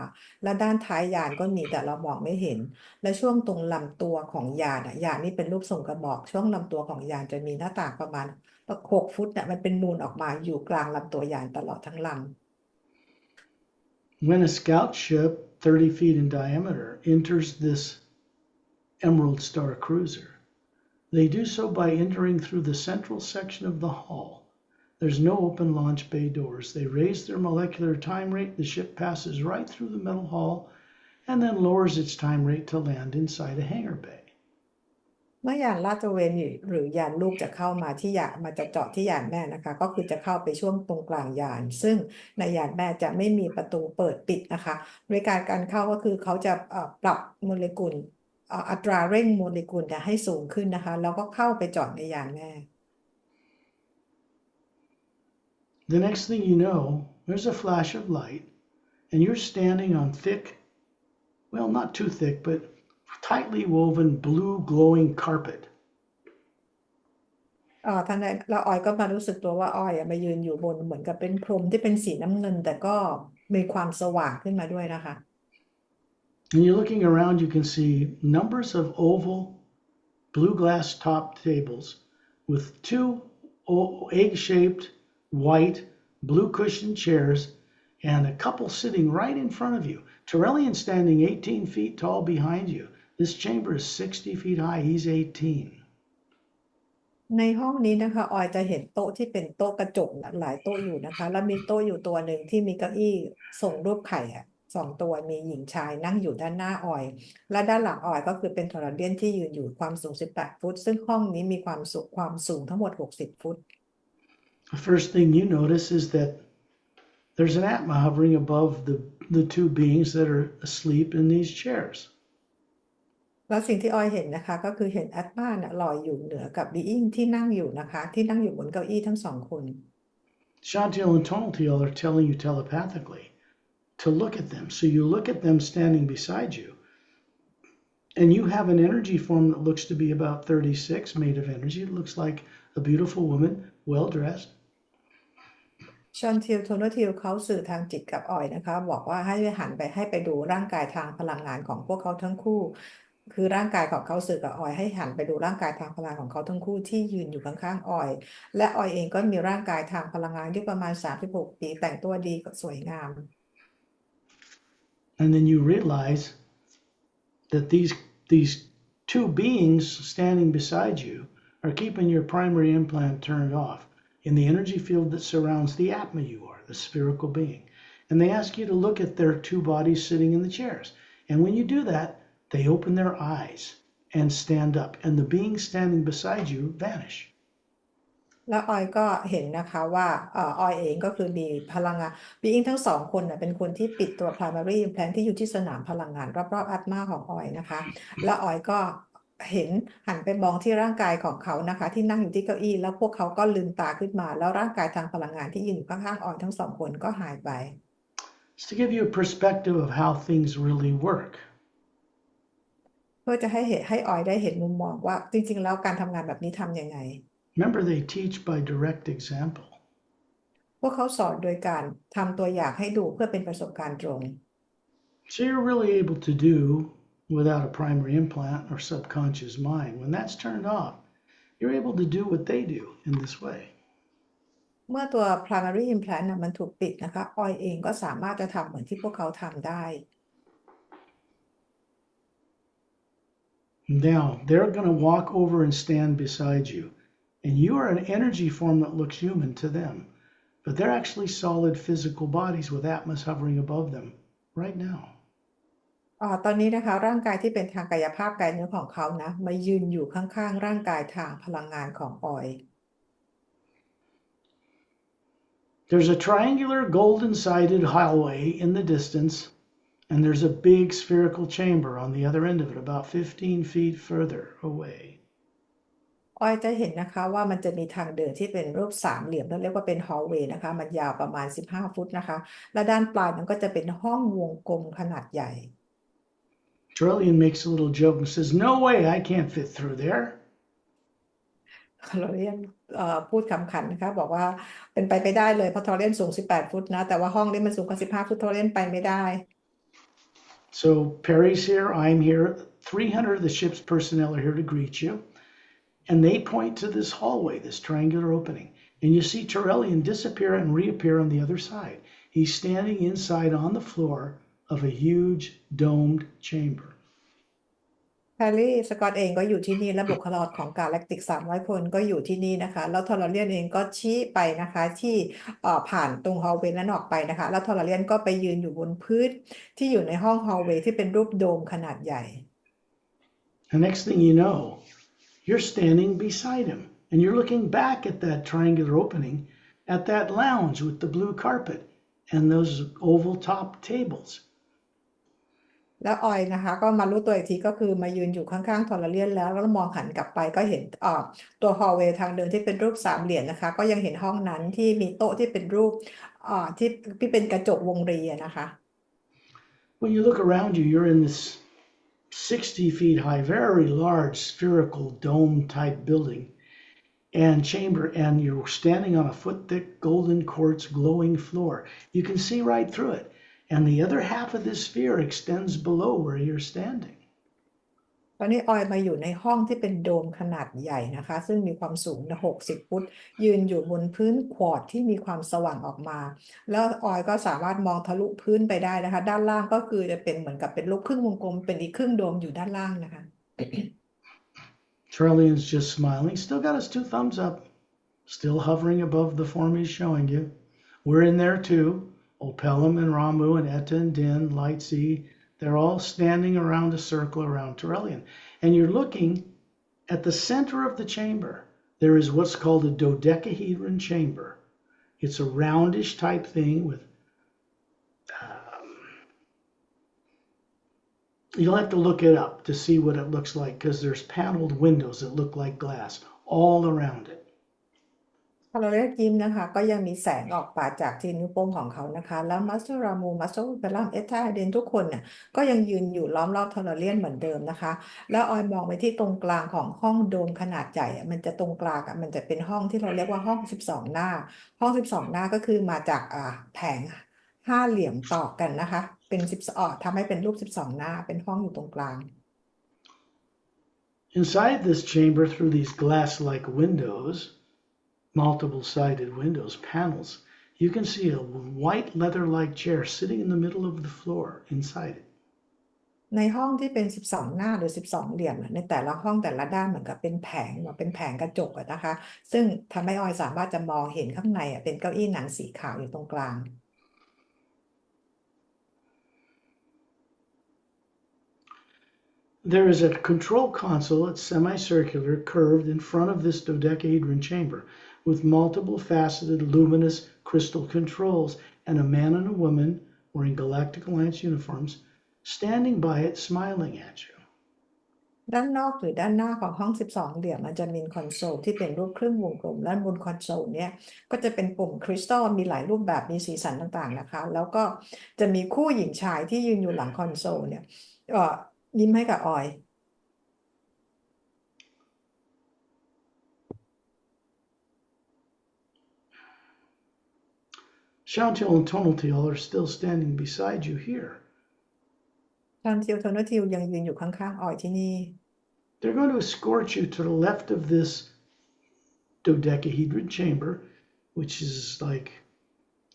S2: และด้านท้ายยานก็มีแต่เรามองไม่เห็นและช่วงตรงลำตัวของยานยานนี่เป็นรูปทรงกระบอกช่วงลำตัวของยานจะมีหน้าต่างประมาณ6 ฟุตเนี่ยมันเป็นนูนออกมาอยู่กลางลำตัวยานตลอดทั้งลำ
S1: When a scout ship 30 feet in diameter enters this Emerald Star Cruiser, they do so by entering through the central section of the hull. There's no open launch bay doors. They raise their molecular time rate. The ship passes right through the metal hull and then lowers its time rate to land inside a hangar bay.
S2: เมื่อยานลาดตระเวนหรือยานลูกจะเข้ามาที่ยานมาจะเจาะที่ยานแม่นะคะก็คือจะเข้าไปช่วงตรงกลางยานซึ่งในยานแม่จะไม่มีประตูเปิดปิดนะคะโดยการเข้าก็คือเขาจะปรับโมเลกุลอัตราเร่งโมเลกุลให้สูงขึ้นนะคะแล้วก็เข้าไปเจาะในยานแม่
S1: The next thing you know, there's a flash of light and you're standing on thick, well, not too thick, but tightly woven blue glowing carpet.
S2: ทันใดแล้วออยก็มารู้สึกตัวว่าออยมายืนอยู่บนเหมือนกับเป็นพรมที่เป็นสีน้ำเงินแต่ก็มีความสว่างขึ้นมาด้วยนะคะ
S1: And you're looking around, you can see numbers of oval blue glass top tables with two egg-shaped white blue cushioned chairs and a couple sitting right in front of you. Terrellian standing 18 feet tall behind you. This chamber is 60 feet high. He's 18.
S2: ในห้องนี้นะคะออยจะเห็นโต๊ะที่เป็นโต๊ะกระจกหลายโต๊ะอยู่นะคะแล้วมีโต๊ะอยู่ตัวหนึ่งที่มีเก้าอี้ทรงรูปไข่2 ตัวมีหญิงชายนั่งอยู่ด้านหน้าออยและด้านหลังออยก็คือเป็นทอร์เรียนที่ยืนอยู่ความสูง18 ฟุตซึ่งห้องนี้มีความสูงทั้งหมด60 ฟุต
S1: The first thing you notice is that there's an Atma hovering above the two beings that are asleep in these chairs.
S2: แล้วสิ่งที่ออยเห็นนะคะก็คือเห็นแอตมาลอยอยู่เหนือกับบีอิงที่นั่งอยู่นะคะที่นั่งอยู่บนเก้าอี้ทั้ง2 คน
S1: Chantil and Tonaltiel are telling you telepathically to look at them. So you look at them standing beside you, and you have an energy form that looks to be about 36, made of energy. It looks like a beautiful woman, well dressed.
S2: ชอนทิลโทนทิลเขาสื่อทางจิตกับออยนะคะบอกว่าให้หันไปให้ไปดูร่างกายทางพลังงานของพวกเขาทั้งคู่คือร่างกายของเขาสื่อกับออยให้หันไปดูร่างกายทางพลังของเขาทั้งคู่ที่ยืนอยู่ข้างๆออยและออยเองก็มีร่างกายทางพลังงานที่ประมาณ36 ปีแต่งตัวดีสวยงาม
S1: And then you realize that these two beings standing beside you are keeping your primary implant turned off in the energy field that surrounds the Atma you are, the spherical being. And they ask you to look at their two bodies sitting in the chairs. And when you do that, they open their eyes and stand up, and the beings standing beside you vanish.
S2: แล้วออยก็เห็นนะคะว่าออยเองก็คือมีพลังงานบีอิงทั้ง2 คนเป็นคนที่ปิดตัว primary implant ที่อยู่ที่สนามพลังงานรอบๆอัตมาของออยนะคะแล้วออยก็เห็นหันไปมองที่ร่างกายของเขานะคะที่นั่งอยู่ที่เก้าอี้แล้วพวกเขาก็ลืมตาขึ้นมาแล้วร่างกายทางพลังงานที่ยืนอยู่ข้างๆออยทั้ง2 คนก็หายไป
S1: It's to give you a perspective of how things really work.
S2: เพื่อจะให้ออยได้เห็นมุมมองว่าจริงๆแล้วการทำงานแบบนี้ทำยังไง
S1: Remember, they teach by direct example.
S2: พวกเขาสอนโดยการทำตัวอย่างให้ดูเพื่อเป็นประสบการณ์ตรง
S1: So you're really able to do without a primary implant or subconscious mind. When that's turned off, you're able to do what they do in this way.
S2: เมื่อตัว primary implant มันถูกปิดนะคะออยเองก็สามารถจะทำเหมือนที่พวกเขาทำได้
S1: Now, they're going to walk over and stand beside you. And you are an energy form that looks human to them. But they're actually solid physical bodies with atmas hovering above them right now.
S2: ตอนนี้นะคะร่างกายที่เป็นทางกายภาพกายเนื้อของเขานะมายืนอยู่ข้างๆร่างกายทางพลังงานของออย
S1: There's a triangular golden-sided hallway in the distance, and there's a big spherical chamber on the other end of it, about 15 feet further away.
S2: ออยจะเห็นนะคะว่ามันจะมีทางเดินที่เป็นรูปสามเหลี่ยมเราเรียกว่าเป็นฮอลเวย์นะคะมันยาวประมาณ15ฟุตนะคะและด้านปลายมันก็จะเป็นห้องวงกลมขนาดใหญ่
S1: Trillian makes a little joke and says, "No way, I can't fit through there."
S2: เราเรียนพูดคำขันนะคะบอกว่าเป็นไปไม่ได้เลยเพราะทอเรนสูง18ฟุตนะแต่ว่าห้องนี้มันสูงกว่า15ฟุตทอเรนไปไม่ได้
S1: So Pari's here, I'm here, 300 of the ship's personnel are here to greet you. And they point to this hallway, this triangular opening. And you see Trillian disappear and reappear on the other side. He's standing inside on the floor of a huge domed chamber.
S2: แฮร์รี่สกอตเองก็อยู่ที่นี่และบุคลากรของกาแล็กติก300 คนก็อยู่ที่นี่นะคะแล้วทอร์เรียนเองก็ชี้ไปนะคะที่ผ่านตรงฮอลเวย์นั้นออกไปนะคะแล้วทอร์เรียนก็ไปยืนอยู่บนพื้นที่อยู่ในห้องฮอลเวย์ที่เป็นรูปโดมขนาดใหญ่
S1: The next thing you know, you're standing beside him and you're looking back at that triangular opening at that lounge with the blue carpet and those oval top tables.
S2: แล้วออยนะคะก็มารู้ตัวอีกทีก็คือมายืนอยู่ข้างๆทอร์เรียนแล้วมองหันกลับไปก็เห็นตัวฮอลเวย์ทางเดินที่เป็นรูปสามเหลี่ยมนะคะก็ยังเห็นห้องนั้นที่มีโต๊ะที่เป็นรูปที่เป็นกระจกวงรีนะคะ
S1: When you look around you, you're in this 60 feet high, very large spherical dome type building and chamber, and you're standing on a foot thick golden quartz glowing floor. You can see right through it. And the other half of this sphere extends below where you're standing.
S2: ตอนนี้ออยมาอยู่ในห้องที่เป็นโดมขนาดใหญ่นะคะซึ่งมีความสูง60 ฟุตยืนอยู่บนพื้นควอร์ตที่มีความสว่างออกมาแล้วออยก็สามารถมองทะลุพื้นไปได้นะคะด้านล่างก็คือจะเป็นเหมือนกับเป็นรูปครึ่งวงกลมเป็นอีกครึ่งโดมอยู่ด้านล่างนะคะ
S1: Trillian's just smiling, still got his 2 thumbs up, still hovering above the form he's showing you. We're in there too. Opelum and Ramu and Etta and Din, Lightsea, they're all standing around a circle around Trillian. And you're looking at the center of the chamber. There is what's called a dodecahedron chamber. It's a roundish type thing with, you'll have to look it up to see what it looks like because there's paneled windows that look like glass all around it.
S2: พอเราเรียกยิ้มนะคะก็ยังมีแสงออกมาจากที่นิ้วโป้งของเขานะคะแล้วมัสเตอร์รามูมัสเตอร์เบลลัมเอตตาเดนทุกคนเนี่ยก็ยังยืนอยู่ล้อมรอบทอร์เรียนเหมือนเดิมนะคะแล้วออยมองไปที่ตรงกลางของห้องโดมขนาดใหญ่มันจะตรงกลางมันจะเป็นห้องที่เราเรียกว่าห้อง12 หน้าห้อง12 หน้าก็คือมาจากแผง5 เหลี่ยมต่อกันนะคะเป็น10ทำให้เป็นรูป12 หน้าเป็นห้องอยู่ตรงกลาง
S1: Inside this chamber, through these glass-like windows, multiple-sided windows, panels, you can see a white leather-like chair sitting in the middle of the floor inside it.
S2: ในห้องที่เป็น12 หน้าหรือ12 เหลี่ยมในแต่ละห้องแต่ละด้านเหมือนกับเป็นแผงกระจกนะคะซึ่งทำให้ออยสามารถจะมองเห็นข้างในเป็นเก้าอี้หนังสีขาวอยู่ตรงกลาง
S1: There is a control console. It's semicircular, curved in front of this dodecahedron chamber with multiple faceted luminous crystal controls and a man and a woman wearing Galactic Alliance uniforms standing by it smiling at you.
S2: ด้านนอกหรือด้านหน้าของห้อง12 เหลี่ยมมันจะมีคอนโซลที่เป็นรูปครึ่งวงกลมและบนคอนโซลเนี่ยก็จะเป็นปุ่มคริสตัลมีหลายรูปแบบมีสีสันต่างๆนะคะแล้วก็จะมีคู่หญิงชายที่ยืนอยู่หลังคอนโซลเนี่ยยิ้มให้กับออย
S1: Chantil and Tonaltil are still standing beside you here.
S2: ชานทิลโทนทิลยังยืนอยู่ข้างๆออยที่นี่
S1: They're going to escort you to the left of this dodecahedron chamber, which is like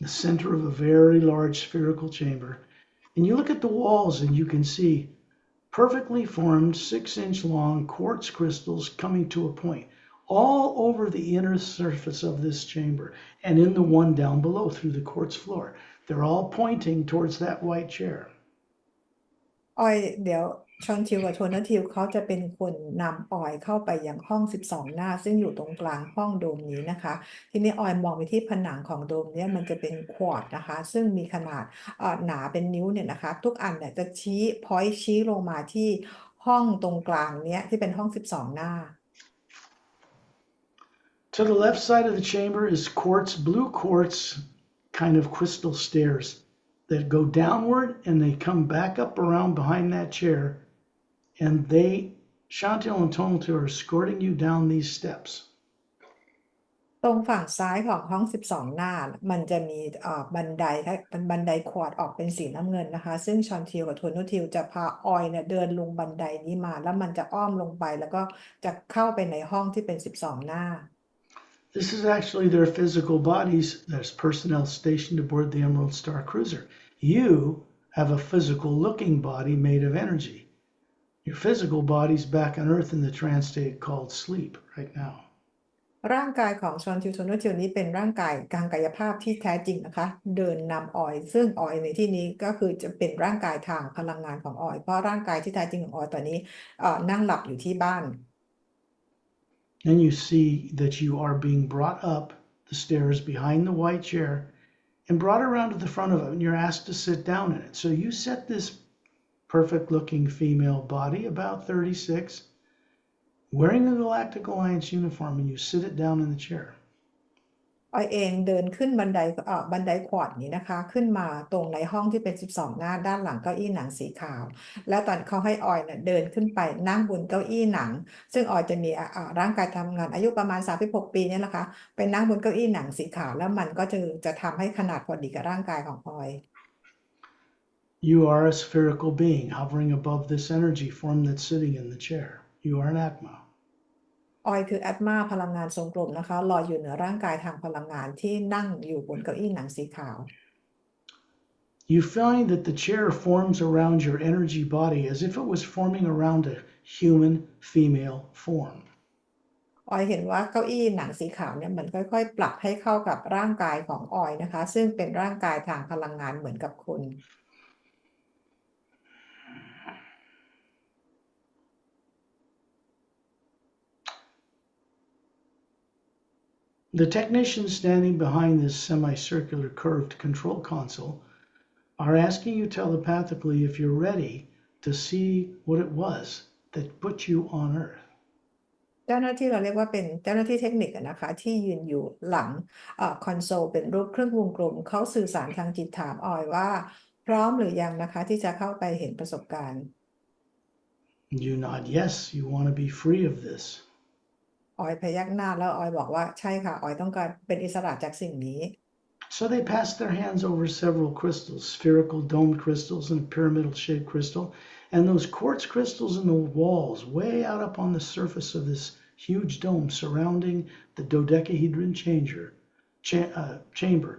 S1: the center of a very large spherical chamber. And you look at the walls and you can see perfectly formed 6-inch long quartz crystals coming to a point all over the inner surface of this chamber and in the one down below through the quartz floor. They're all pointing towards that white chair.
S2: ออยเดี๋ยวชอนทิวกับโทนทิวเขาจะเป็นคนนำออยเข้าไปยังห้อง12หน้าซึ่งอยู่ตรงกลางห้องโดมนี้นะคะทีนี้ออยมองไปที่ผนังของโดมเนี้ยมันจะเป็นควอร์ตนะคะซึ่งมีขนาดหนาเป็นนิ้วเนี่ยนะคะทุกอันเนี่ยจะชี้พอยต์ชี้ลงมาที่ห้องตรงกลางเนี้ยที่เป็นห้อง12หน้า
S1: To the left side of the chamber is blue quartz kind of crystal stairs that go downward and they come back up around behind that chair, and Chantal and Tonalty are escorting you down these steps.
S2: ตรงฝั่งซ้ายของห้อง12หน้ามันจะมีบันไดเป็นบันไดควอร์ตออกเป็นสีน้ำเงินนะคะซึ่งชอนทิวกับโทนูทิวจะพาออยเนี่ยเดินลงบันไดนี้มาแล้วมันจะอ้อมลงไปแล้วก็จะเข้าไปในห้องที่เป็น12หน้า
S1: This is actually their physical bodies. There's personnel stationed aboard the Emerald Star Cruiser. You have a physical looking body made of energy. Your physical body's back on Earth in the trance state called sleep right now.
S2: ร่างกายของชอนทิวโทนูทิวนี้เป็นร่างกายทางกายภาพที่แท้จริงนะคะเดินนำออยซึ่งออยในที่นี้ก็คือจะเป็นร่างกายทางพลังงานของออยเพราะร่างกายที่แท้จริงของออยตอนนี้นั่งหลับอยู่ที่บ้าน
S1: And you see that you are being brought up the stairs behind the white chair and brought around to the front of it, and you're asked to sit down in it. So you set this perfect-looking female body, about 36, wearing a Galactic Alliance uniform, and you sit it down in the chair.
S2: ออยเองเดินขึ้นบันไดควอร์ตนี้นะคะขึ้นมาตรงในห้องที่เป็น12หน้าด้านหลังเก้าอี้หนังสีขาวแล้วตอนเขาให้ออยเนี่ยเดินขึ้นไปนั่งบนเก้าอี้หนังซึ่งออยจะมีร่างกายทำงานอายุประมาณ36ปีเนี่ยนะคะไปนั่งบนเก้าอี้หนังสีขาวแล้วมันก็จะทำให้ขนาดพอดีกับร่างกายของออย
S1: You are a spherical being hovering above this energy form that's sitting in the chair. You are an Atma.
S2: ออยคือแอตมาพลังงานทรงกลมนะคะลอยอยู่เหนือร่างกายทางพลังงานที่นั่งอยู่บนเก้าอี้หนังสีขาว
S1: You find that the chair forms around your energy body as if it was forming around a human female form.
S2: ออยเห็นว่าเก้าอี้หนังสีขาวเนี่ยมันค่อยๆปรับให้เข้ากับร่างกายของออยนะคะซึ่งเป็นร่างกายทางพลังงานเหมือนกับคน
S1: The technicians standing behind this semicircular curved control console are asking you telepathically if you're ready to see what it was that put you on Earth.
S2: เจ้าหน้าที่เราเรียกว่าเป็นเจ้าหน้าที่เทคนิคนะคะที่ยืนอยู่หลังคอนโซลเป็นรูปเครื่องวงกลมเขาสื่อสารทางจิตถามออยว่าพร้อมหรือยังนะคะที่จะเข้าไปเห็นประสบการณ์
S1: You nod yes, you want to be free of this.
S2: ออยพยักหน้าแล้วออยบอกว่าใช่ค่ะออยต้องการเป็นอิสระจากสิ่งนี้
S1: So they pass their hands over several crystals, spherical domed crystals and a pyramidal shaped crystal, and those quartz crystals in the walls way out up on the surface of this huge dome surrounding the dodecahedron chamber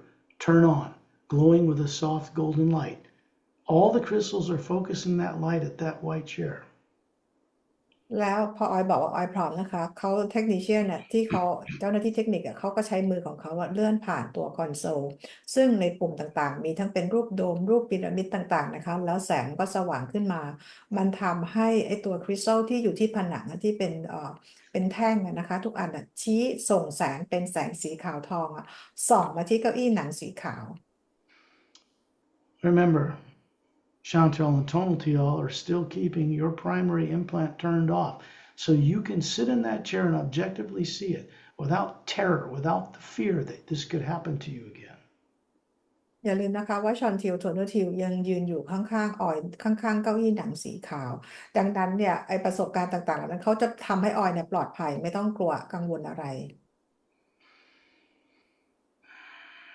S1: turn on, glowing with a soft golden light. All the crystals are focusing that light at that white chair.
S2: แล้วพอออยบอกว่าออยพร้อมนะคะเขาเทคนิชเชียนเนี่ยที่เขาเจ้าหน้าที่เทคนิคเขาก็ใช้มือของเขาเลื่อนผ่านตัวคอนโซลซึ่งในปุ่มต่างๆมีทั้งเป็นรูปโดมรูปพีระมิดต่างๆนะคะแล้วแสงก็สว่างขึ้นมามันทำให้ไอตัวคริสตัลที่อยู่ที่ผนังที่เป็นแท่งนะคะทุกอันชี้ส่งแสงเป็นแสงสีขาวทองส่องมาที่เก้าอี้หนังสีขาว
S1: Remember, Chantal and Tonaltial are still keeping your primary implant turned off, so you can sit in that chair and objectively see it without terror, without the fear that this could happen to you again.
S2: อย่าลืมนะคะว่าชอนทิวโทนูทิวยังยืนอยู่ข้างๆออยข้างๆเก้าอี้หนังสีขาวดังนั้นเนี่ยไอประสบการณ์ต่างๆเหล่านั้นเขาจะทำให้ออยเนี่ยปลอดภัยไม่ต้องกลัวกังวลอะไร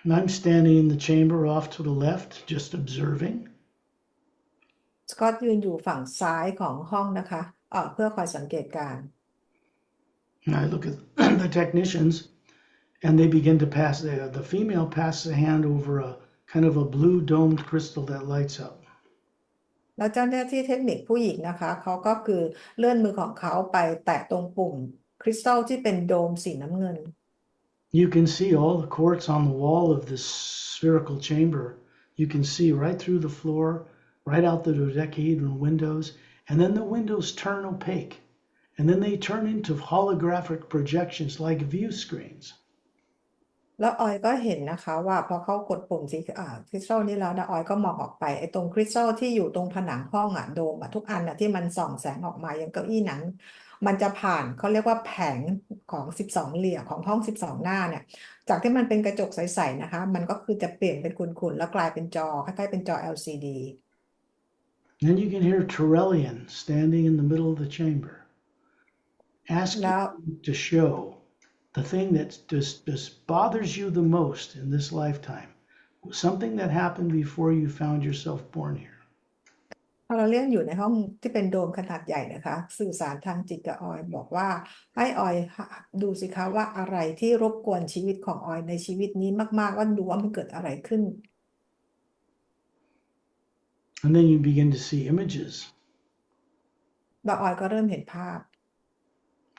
S1: And I'm standing in the chamber off to the left, just observing.
S2: สกอตยืนอยู่ฝั่งซ้ายของห้องนะคะเพื่อคอยสังเกตการณ์
S1: And I look at the technicians, and they begin to pass. The female passes a hand over a kind of a blue domed crystal that lights up.
S2: แล้วเจ้าหน้าที่เทคนิคผู้หญิงนะคะเขาก็คือเลื่อนมือของเขาไปแตะตรงปุ่มคริสตัลที่เป็นโดมสีน้ำเงิน
S1: You can see all the quartz on the wall of this spherical chamber. You can see right through the floor, right out the dodecahedron windows, and then the windows turn opaque. And then they turn into holographic projections like view screens.
S2: แล้วออยก็เห็นนะคะว่าพอเขากดปุ่มสีคริสตัลนี้แล้วนะออยก็มองออกไปไอ้ตรงคริสตัลที่อยู่ตรงผนังห้องโดมทุกอันที่มันส่องแสงออกมาอย่างเก้าอี้หนังมันจะผ่านเขาเรียกว่าแผงของ12เหลี่ยมของห้อง12หน้าเนี่ยจากที่มันเป็นกระจกใสๆนะคะมันก็คือจะเปลี่ยนเป็นขุ่นๆแล้วกลายเป็นจอคล้ายๆเป็นจอ LCD.
S1: Then you can hear Torellian standing in the middle of the chamber, asking
S2: แล้ว
S1: you to show the thing that just bothers you the most in this lifetime, something that happened before you found yourself born here.
S2: พอเราเรียนอยู่ในห้องที่เป็นโดมขนาดใหญ่นะคะสื่อสารทางจิตกับออยบอกว่าให้ออยดูสิคะว่าอะไรที่รบกวนชีวิตของออยในชีวิตนี้มากๆว่าดูว่ามันเกิดอะไรขึ้น
S1: And then you begin to see images.
S2: แล้วออยก็เริ่มเห็นภาพ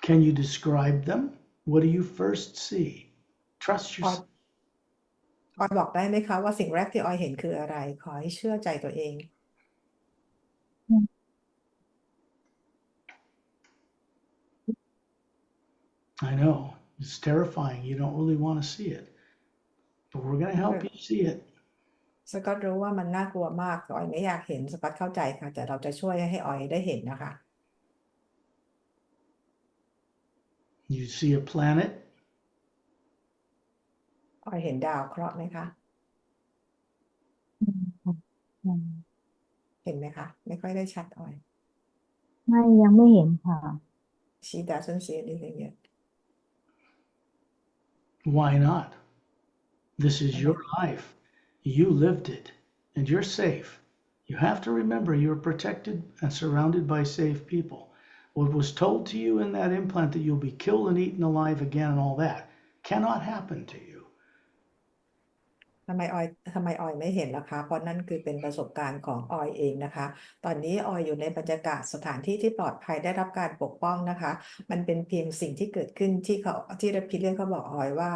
S1: Can you describe them? What do you first see? Trust
S2: ออย
S1: yourself.
S2: ออยบอกได้ไหมคะว่าสิ่งแรกที่ออยเห็นคืออะไรขอให้เชื่อใจตัวเอง
S1: I know it's terrifying. You don't really want to see it, but we're going to help you see it.
S2: สกอตรู้ว่ามันน่ากลัวมากออยไม่อยากเห็นสกอตเข้าใจค่ะแต่เราจะช่วยให้ออยได้เห็นนะคะ
S1: You see a planet.
S2: ออยเห็นดาวเคราะห์ไหมคะ
S3: อืม
S2: เห็นไหมคะไม่ค่อยได้ชัดออย
S3: ไม่ยังไม่เห็นค่ะ
S2: She doesn't see anything yet.
S1: Why not? This is your life. You lived it, and you're safe. You have to remember you're protected and surrounded by safe people. What was told to you in that implant that you'll be killed and eaten alive again and all that cannot happen to you.
S2: ทำไมออยไม่เห็นล่ะคะเพราะนั่นคือเป็นประสบการณ์ของออยเองนะคะ ตอนนี้ออยอยู่ในบรรยากาศสถานที่ที่ปลอดภัยได้รับการปกป้องนะคะ มันเป็นเพียงสิ่งที่เกิดขึ้นที่พิเรียนเขาบอกออยว่า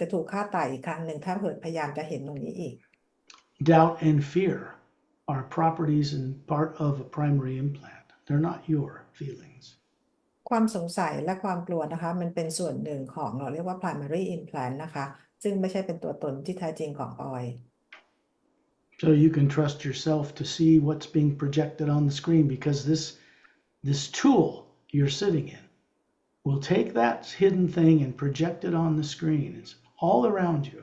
S2: จะถูกฆ่าตายอีกครั้งหนึ่งถ้าเกิดพยายามจะเห็นตรงนี้อีก
S1: Doubt and fear are properties and part of a primary implant. They're not your feelings.
S2: ความสงสัยและความกลัวนะคะมันเป็นส่วนหนึ่งของเราเรียกว่า primary implant นะคะซึ่งไม่ใช่เป็นตัวตนที่แท้จริงของออย
S1: So you can trust yourself to see what's being projected on the screen because this tool you're sitting in will take that hidden thing and project it on the screen. It's all around you.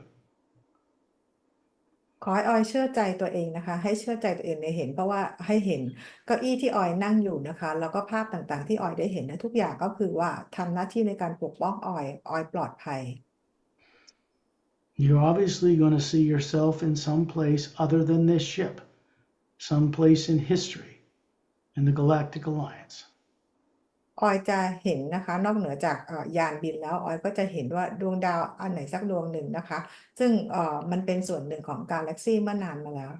S2: ขอให้ออยเชื่อใจตัวเองนะคะให้เชื่อใจตัวเองในเห็นเพราะว่าให้เห็นเก้าอี้ที่ออยนั่งอยู่นะคะแล้วก็ภาพต่างๆที่ออยได้เห็นนะทุกอย่างก็คือว่าทำหน้าที่ในการปกป้องออยปลอดภัย
S1: You're obviously going to see yourself in some place other than this ship, some place in history, in the Galactic Alliance.
S2: ออยจะเห็นนะคะนอกเหนือจากยานบินแล้วออยก็จะเห็นว่าดวงดาวอันไหนสักดวงหนึ่งนะคะซึ่งมันเป็นส่วนหนึ่งของกาแล็กซี่เมื่อนานมาแล้ว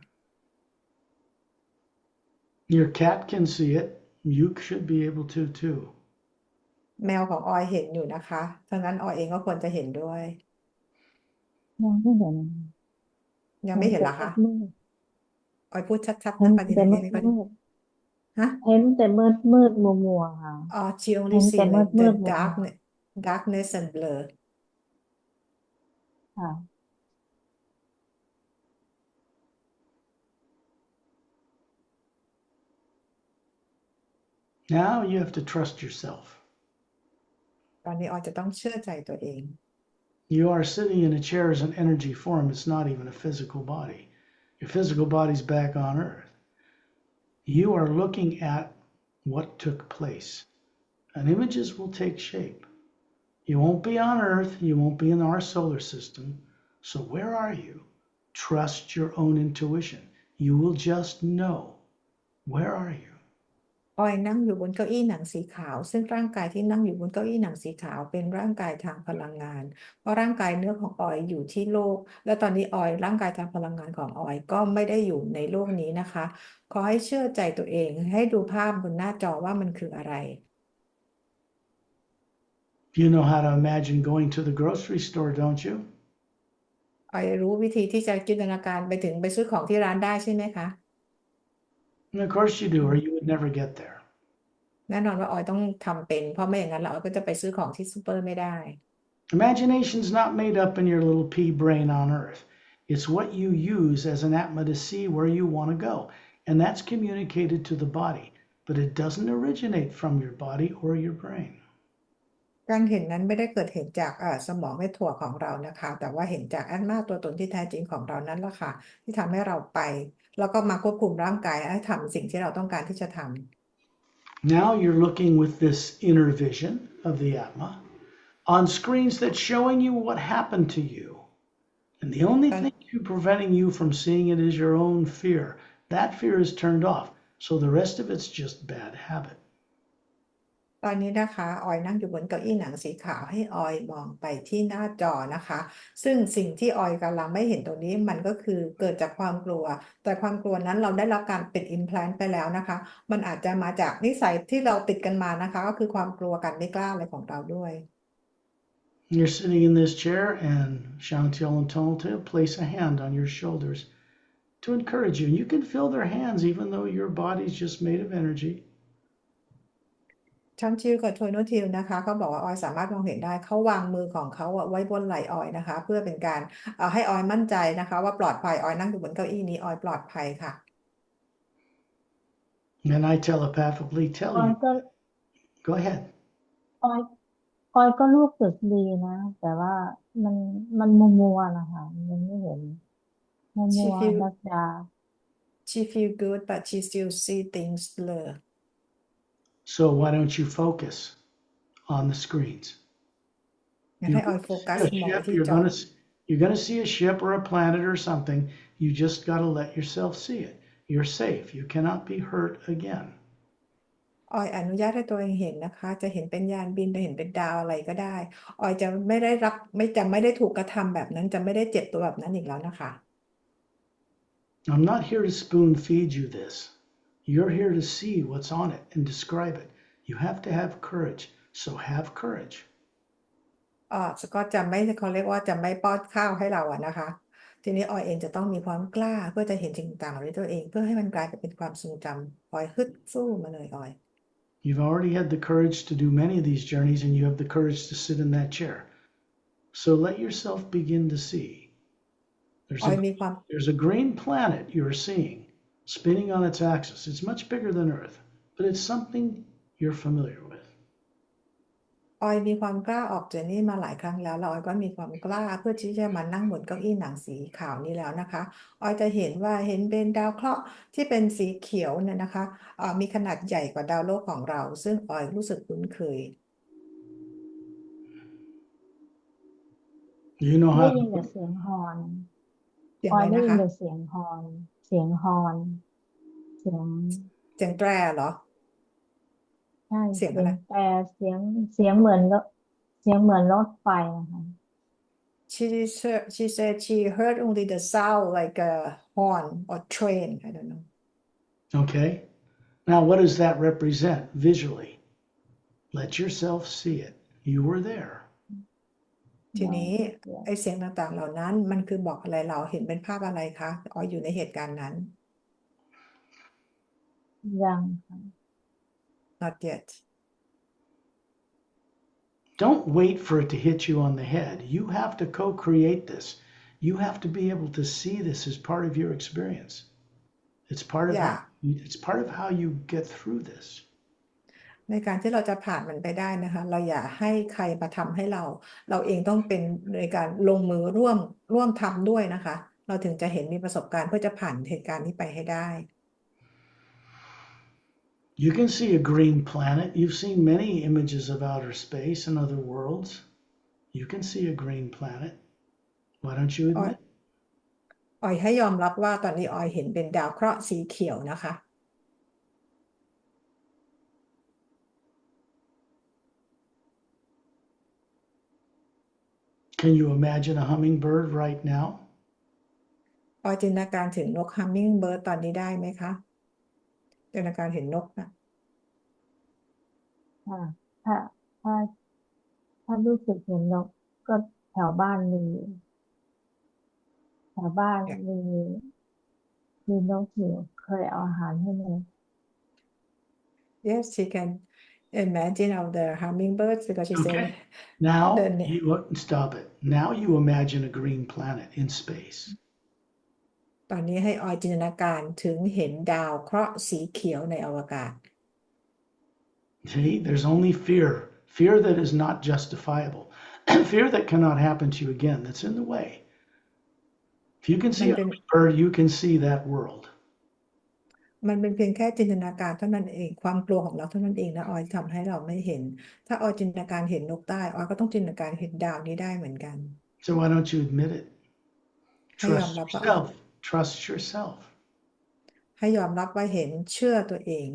S1: Your cat can see it. You should be able to too.
S2: แมวของออยเห็นอยู่นะคะดังนั้นออยเองก็ควรจะเห็นด้วย
S3: ยังไม่เห็น
S2: ยังไม่เห็นเหรอคะ
S3: มืด
S2: ออยพูดชัดๆ
S3: เห็
S2: นะ
S3: น
S2: ปฏิ
S3: แต่
S2: ทิน
S3: มืด
S2: นี้ก็
S3: มืด
S2: ฮะ
S3: เห็นแต่มืดมัวค่ะ
S2: she only
S3: เห็น
S2: see
S3: แต่
S2: like
S3: มื
S2: the
S3: ดมัว
S2: darkness and blur
S3: ค่ะ
S1: Now you have to trust yourself.
S2: ตอนนี้ออยจะต้องเชื่อใจตัวเอง
S1: You are sitting in a chair as an energy form. It's not even a physical body. Your physical body's back on Earth. You are looking at what took place. And images will take shape. You won't be on Earth. You won't be in our solar system. So where are you? Trust your own intuition. You will just know. Where are you?
S2: ออยนั่งอยู่บนเก้าอี้หนังสีขาวซึ่งร่างกายที่นั่งอยู่บนเก้าอี้หนังสีขาวเป็นร่างกายทางพลังงานเพราะร่างกายเนื้อของออยอยู่ที่โลกและตอนนี้ออยร่างกายทางพลังงานของออยก็ไม่ได้อยู่ในโลกนี้นะคะขอให้เชื่อใจตัวเองให้ดูภาพบนหน้าจอว่ามันคืออะไร
S1: You know how to imagine going to the grocery store, don't you?
S2: ออยรู้วิธีที่จะจินตนาการไปซื้อของที่ร้านได้ใช่ไหมคะ
S1: And of course you do, or you would never get there.
S2: แน่นอนว่าออยต้องทำเป็นเพราะไม่อย่างนั้นเราออยก็จะไปซื้อของที่ซูเปอร์ไม่ได้
S1: Imagination's not made up in your little pea brain on earth. It's what you use as an atma to see where you want to go. And that's communicated to the body. But it doesn't originate from your body or your brain.
S2: การเห็นนั้นไม่ได้เกิดเห็นจากสมองเม็ดถั่วของเรานะคะแต่ว่าเห็นจากอัตมาตัวตนที่แท้จริงของเรานั้นแหละค่ะที่ทำให้เราไปแล้วก็มาควบคุมร่างกายให้ทำสิ่งที่เราต้องการที่จะทำ
S1: Now you're looking with this inner vision of the atma on screens that's showing you what happened to you. And the only thing preventing you from seeing it is your own fear. That fear is turned off. So the rest of it's just bad habit.
S2: ตอนนี้นะคะออยนั่งอยู่บนเก้าอี้หนังสีขาวให้ออยมองไปที่หน้าจอนะคะซึ่งสิ่งที่ออยกำลังไม่เห็นตรงนี้มันก็คือเกิดจากความกลัวแต่ความกลัวนั้นเราได้รับการเป็น implant ไปแล้วนะคะมันอาจจะมาจากนิสัยที่เราติดกันมานะคะก็คือความกลัวกันไม่กล้าอะไรของเราด้วย
S1: You're sitting in this chair and Shantiel and Tonalta place a hand on your shoulders to encourage you. And you can feel their hands even though your body's just made of energy.
S2: ช่างชิวกับโทยโนทิวนะคะเขาบอกว่าออยสามารถมองเห็นได้เขาวางมือของเขาไว้บนไหล่ออยนะคะเพื่อเป็นการให้ออยมั่นใจนะคะว่าปลอดภัยออยนั่งอยู่บนเก้าอี้นี้ออยปลอดภัยค่ะ
S1: And I telepathically tell
S3: ออย
S1: you,
S3: ก็
S1: go ahead.
S3: ออยออยก็รู้สึกดีนะ แต่ว่ามันมัวๆนะคะมันไม่เห็นมั
S2: she
S3: ว
S2: feel
S3: ๆดักดา
S2: she feel good but she still see things blur
S1: So why don't you focus on the screens?
S2: งั้นให้ออยโฟกัส
S1: See a
S2: มองไป
S1: ship,
S2: ที่
S1: you're
S2: จอ
S1: gonna see a ship or a planet or something. You just gotta let yourself see it. You're safe. You cannot be hurt again.
S2: ออยอนุญาตให้ตัวเองเห็นนะคะจะเห็นเป็นยานบินจะเห็นเป็นดาวอะไรก็ได้ออยจะไม่ได้ถูกกระทำแบบนั้นจะไม่ได้เจ็บตัวแบบนั้นอีกแล้วนะคะ
S1: I'm not here to spoon feed you this. You're here to see what's on it and describe it. You have to have courage. So have courage.
S2: ก็จะไม่เขาเรียกว่าจะไม่ป้อนข้าวให้เราอะนะคะทีนี้ออยเองจะต้องมีความกล้าเพื่อจะเห็นสิ่งต่างๆเหล่านี้ตัวเองเพื่อให้มันกลายเป็นความทรงจำออยฮึดสู้มาเลยออย
S1: You've already had the courage to do many of these journeys and you have the courage to sit in that chair. So let yourself begin to see.
S2: ออยมีความ
S1: There's a green planet you're seeing spinning on its axis. It's much bigger than Earth, but it's something you're familiar with.
S2: ออยมีความกล้าออกเจอร์นี่มาหลายครั้งแล้วแล้วออยก็มีความกล้าเพื่อที่จะมานั่งบนเก้าอี้หนังสีขาวนี้แล้วนะคะออยจะเห็นว่าเห็นเป็นดาวเคราะห์ที่เป็นสีเขียวเนี่ยนะคะมีขนาดใหญ่กว่าดาวโลกของเราซึ่งออยรู้สึกคุ้นเคย
S1: You know
S3: ได้
S1: how
S3: ยิน
S1: to
S3: แต่เสียงฮอร์น
S2: เสียง
S3: ออ
S2: อะ
S3: ย
S2: ไร
S3: ได้
S2: นะ
S3: ยิน
S2: คะ
S3: แต่เสียงฮอร์นเสียงฮอร์นเสียง
S2: เสียงแตรเหรอ
S3: ใช่
S2: เสียง
S3: เสี
S2: อะ
S3: ย
S2: ไร
S3: งแต่เสียงเหมือนรถเสียงเหมือนรถไฟนะคะ
S2: she said she heard only the sound like a horn or train I don't know
S1: Okay. Now, what does that represent visually? Let yourself see it. You were there.
S2: ทีนี้ไอเสียงต่างๆเหล่านั้นมันคือบอกอะไรเราเห็นเป็นภาพอะไรคะอ๋ออยู่ในเหตุการณ์นั้น
S3: ยังค่ะ
S2: not yet
S1: Don't wait for it to hit you on the head. You have to co-create this. You have to be able to see this as part of your experience. It's part of how you get through this.
S2: ในการที่เราจะผ่านมันไปได้นะคะเราอย่าให้ใครมาทำให้เราเองต้องเป็นในการลงมือร่วมทำด้วยนะคะ เราถึงจะเห็นมีประสบการณ์เพื่อจะผ่านเหตุการณ์นี้ไปให้ได้
S1: You can see a green planet. You've seen many images of outer space and other worlds. You can see a green planet. Why don't you admit?
S2: ออยให้ยอมรับว่าตอนนี้ออยเห็นเป็นดาวเคราะห์สีเขียวนะคะ
S1: Can you imagine a hummingbird right now?
S2: ออยจินตนาการถึงนก hummingbird ตอนนี้ได้ไหมคะจินตนาการเห็นนกนะ
S3: ค่ะถ้าถ้าถ้ารู้สึกเห็นนกก็แถวบ้านมีนกอยู่เคยเอาอาหารให้นก
S2: Yes she can imagine of the hummingbirds because she said
S1: Okay. Now
S2: the
S1: you stop it. Now you imagine a green planet in space.
S2: ตอนนี้ให้ออยจินตนาการถึงเห็นดาวเคราะห์สีเขียวในอวกาศ
S1: See, there's only fear that is not justifiable, fear that cannot happen to you again, that's in the way. If you can see a hummingbird, you can see that world.
S2: มันเป็นเพียงแค่จินตนาการเท่านั้นเองความกลัวของเราเท่านั้นเองนะออยทำให้เราไม่เห็นถ้าออยจินตนาการเห็นนกได้ออยก็ต้องจินตนาการเห็นดาวนี้ได้เหมือนกัน
S1: So why don't you admit it?
S2: ให้ยอม
S1: Trust
S2: รับว่า
S1: yourself. Trust yourself.
S2: ให้ยอมรับว่าเห็นเชื่อตัวเอง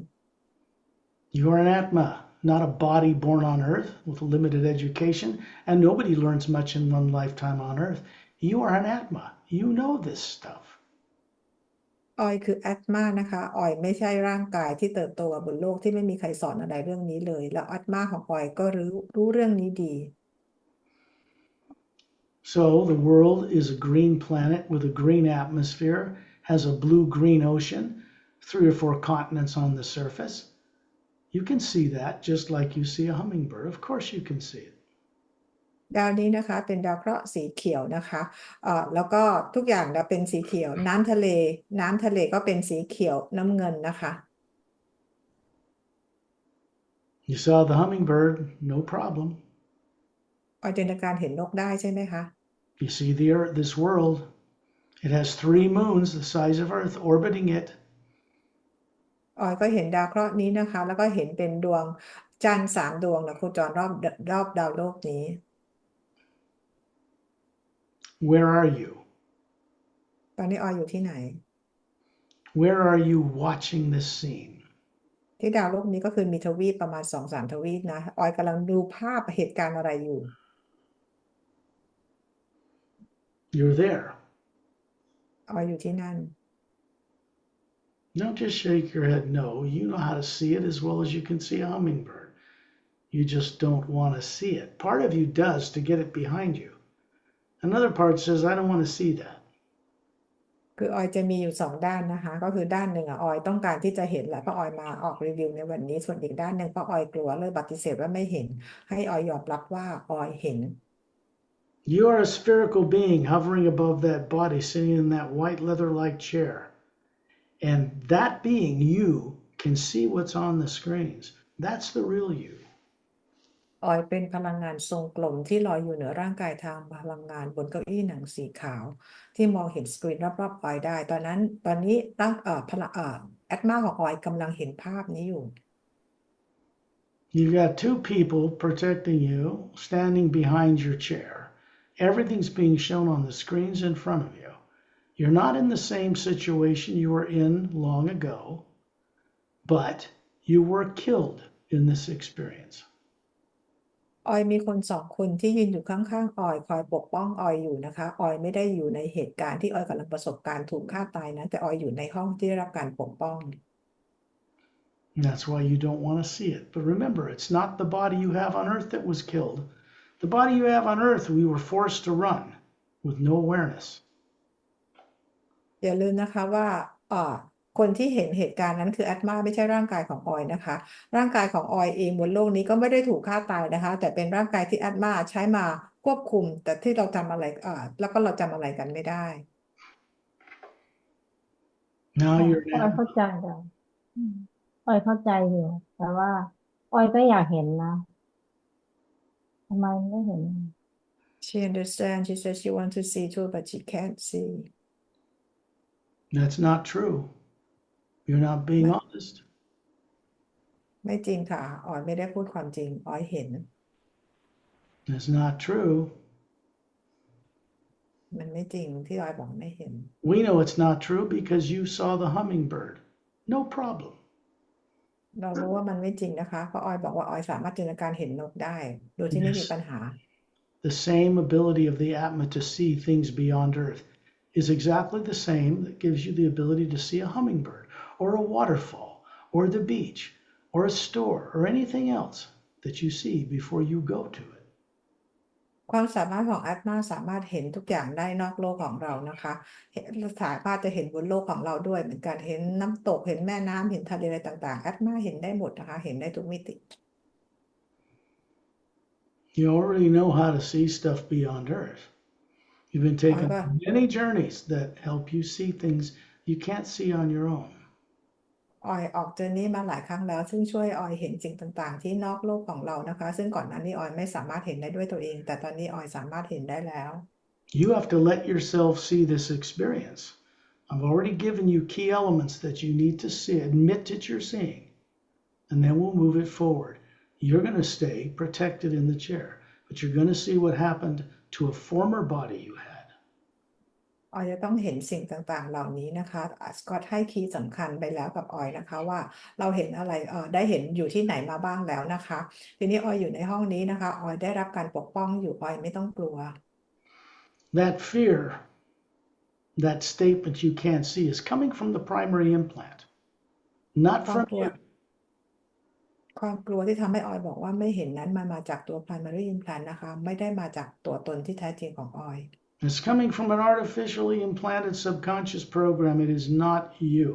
S1: You are an Atma, not a body born on earth with a limited education, and nobody learns much in one lifetime on earth. You are an Atma. You know this stuff.
S2: ออยคือแอตมานะคะออยไม่ใช่ร่างกายที่เติบโตบนโลกที่ไม่มีใครสอนอะไรเรื่องนี้เลยแล้วแอตมาของออยก็รู้เรื่องนี้ดี
S1: So the world is a green planet with a green atmosphere, has a blue-green ocean, 3 or 4 continents on the surface. You can see that just like you see a hummingbird. Of course you can see it.
S2: ดาวนี้นะคะเป็นดาวเคราะห์สีเขียวนะคะแล้วก็ทุกอย่างจะเป็นสีเขียวน้ำทะเลก็เป็นสีเขียวน้ำเงินนะคะ
S1: You saw the hummingbird, no problem.
S2: ออยจินตนาการเห็นนกได้ใช่ไหมคะ
S1: You see the Earth, this world. It has 3 moons the size of Earth orbiting it.
S2: ออยก็เห็นดาวเคราะห์นี้นะคะ แล้วก็เห็นเป็นดวงจันทร์3 ดวงนะโคจรรอบดาวโลกนี้
S1: Where are you?
S2: ตอนนี้ออยอยู่ที่ไหน
S1: Where are you watching this scene?
S2: ที่ดาวโลกนี้ก็คือมีทวีปประมาณ 2-3 ทวีปนะออยกำลังดูภาพเหตุการณ์อะไรอยู่
S1: You're there.
S2: ออยอยู่ที่นั่น
S1: Don't just shake your head no. You know how to see it as well as you can see a hummingbird. You just don't want to see it. Part of you does to get it behind you. Another part says, I don't want to see that.
S2: คือออยจะมีอยู่2 ด้านนะคะก็คือด้านหนึ่งออยต้องการที่จะเห็นแหละเพราะออยมาออกรีวิวในวันนี้ส่วนอีกด้านหนึ่งเพราะออยกลัวเลยปฏิเสธว่าไม่เห็นให้ออยยอมรับว่าออยเห็น
S1: You are a spherical being hovering above that body, sitting in that white leather-like chair. And that being, you, can see what's on the screens. That's the real you.
S2: ออยเป็นพลังงานทรงกลมที่ลอยอยู่เหนือร่างกายทางพลังงานบนเก้าอี้หนังสีขาวที่มองเห็นสกรีนรอบๆออยได้ตอนนี้ตั้งพลังแอตมาของออยกำลังเห็นภาพนี้อยู่
S1: You've got 2 people protecting you, standing behind your chair. Everything's being shown on the screens in front of you. You're not in the same situation you were in long ago, but you were killed in this experience.
S2: ออยมีคน2 คนที่ยืนอยู่ข้างๆออยคอยปกป้องออยอยู่นะคะออยไม่ได้อยู่ในเหตุการณ์ที่ออยกำลังประสบการณ์ถูกฆ่าตายนะแต่ออยอยู่ในห้องที่ได้รับการปกป้อง
S1: And that's why you don't want to see it. But remember, it's not the body you have on earth that was killed. The body you have on earth, we were forced to run with no awareness.
S2: อย่าลืมนะคะว่าคนที่เห็นเหตุการณ์นั้นคือแอตมาไม่ใช่ร่างกายของออยนะคะร่างกายของออยเองบนโลกนี้ก็ไม่ได้ถูกฆ่าตายนะคะแต่เป็นร่างกายที่แอตมาใช้มาควบคุมแต่ที่เราจำอะไรแล้วก็เราจำอะไรกันไม่ได้
S1: Now you're
S3: ออย
S1: an
S3: เข้าใจแล้วออยเข้าใจอยู่แต่ว่าออยก็อยากเห็นนะทำไมไม่เห็น
S2: She understands she says she wants to see too but she can't see
S1: That's not true. You're not being honest.
S2: ไม่จริงค่ะออยไม่ได้พูดความจริงออยเห็น
S1: That's not true.
S2: มันไม่จริงที่ออยบอกไม่เห็น
S1: We know it's not true because you saw the hummingbird. No problem.
S2: เรารู้ว่ามันไม่จริงนะคะเพราะออยบอกว่าออยสามารถจินตนาการเห็นนกได้โดยที่ไม่มีปัญหา
S1: the same ability of the Atma to see things beyond Earth is exactly the same that gives you the ability to see a hummingbird or a waterfall or the beach or a store or anything else that you see before you go to it.
S2: ความสามารถของอาตมาสามารถเห็นทุกอย่างได้นอกโลกของเรานะคะสามารถจะเห็นบนโลกของเราด้วยเหมือนกันเห็นน้ำตกเห็นแม่น้ำเห็นทะเลอะไรต่างๆอาตมาเห็นได้หมดนะคะเห็นได้ทุกมิติ
S1: You already know how to see stuff beyond Earth. You've been taking many journeys that help you see things you can't see on your own.
S2: ออยออกเจอร์นี่มาหลายครั้งแล้วซึ่งช่วยออยเห็นสิ่งต่างๆที่นอกโลกของเรานะคะซึ่งก่อนหน้านี้ออยไม่สามารถเห็นได้ด้วยตัวเองแต่ตอนนี้ออยสามารถเห็นได้แล้ว
S1: You have to let yourself see this experience. I've already given you key elements that you need to see, admit that you're seeing, and then we'll move it forward. You're going to stay protected in the chair, but you're going to see what happened to a former body you had.
S2: ออยจะต้องเห็นสิ่งต่างๆเหล่านี้นะคะสกอตให้คีย์สำคัญไปแล้วกับออยนะคะว่าเราเห็นอะไรได้เห็นอยู่ที่ไหนมาบ้างแล้วนะคะทีนี้ออยอยู่ในห้องนี้นะคะออยได้รับการปกป้องอยู่ออยไม่ต้องกลัว
S1: That fear, that statement you can't see is coming from the primary implant, not
S2: ความ
S1: from
S2: กลัว
S1: you.
S2: ความกลัวที่ทำให้ออยบอกว่าไม่เห็นนั้นมันมาจากตัว primary implant นะคะไม่ได้มาจากตัวตนที่แท้จริงของออย
S1: It's coming from an artificially implanted subconscious program. It is not you.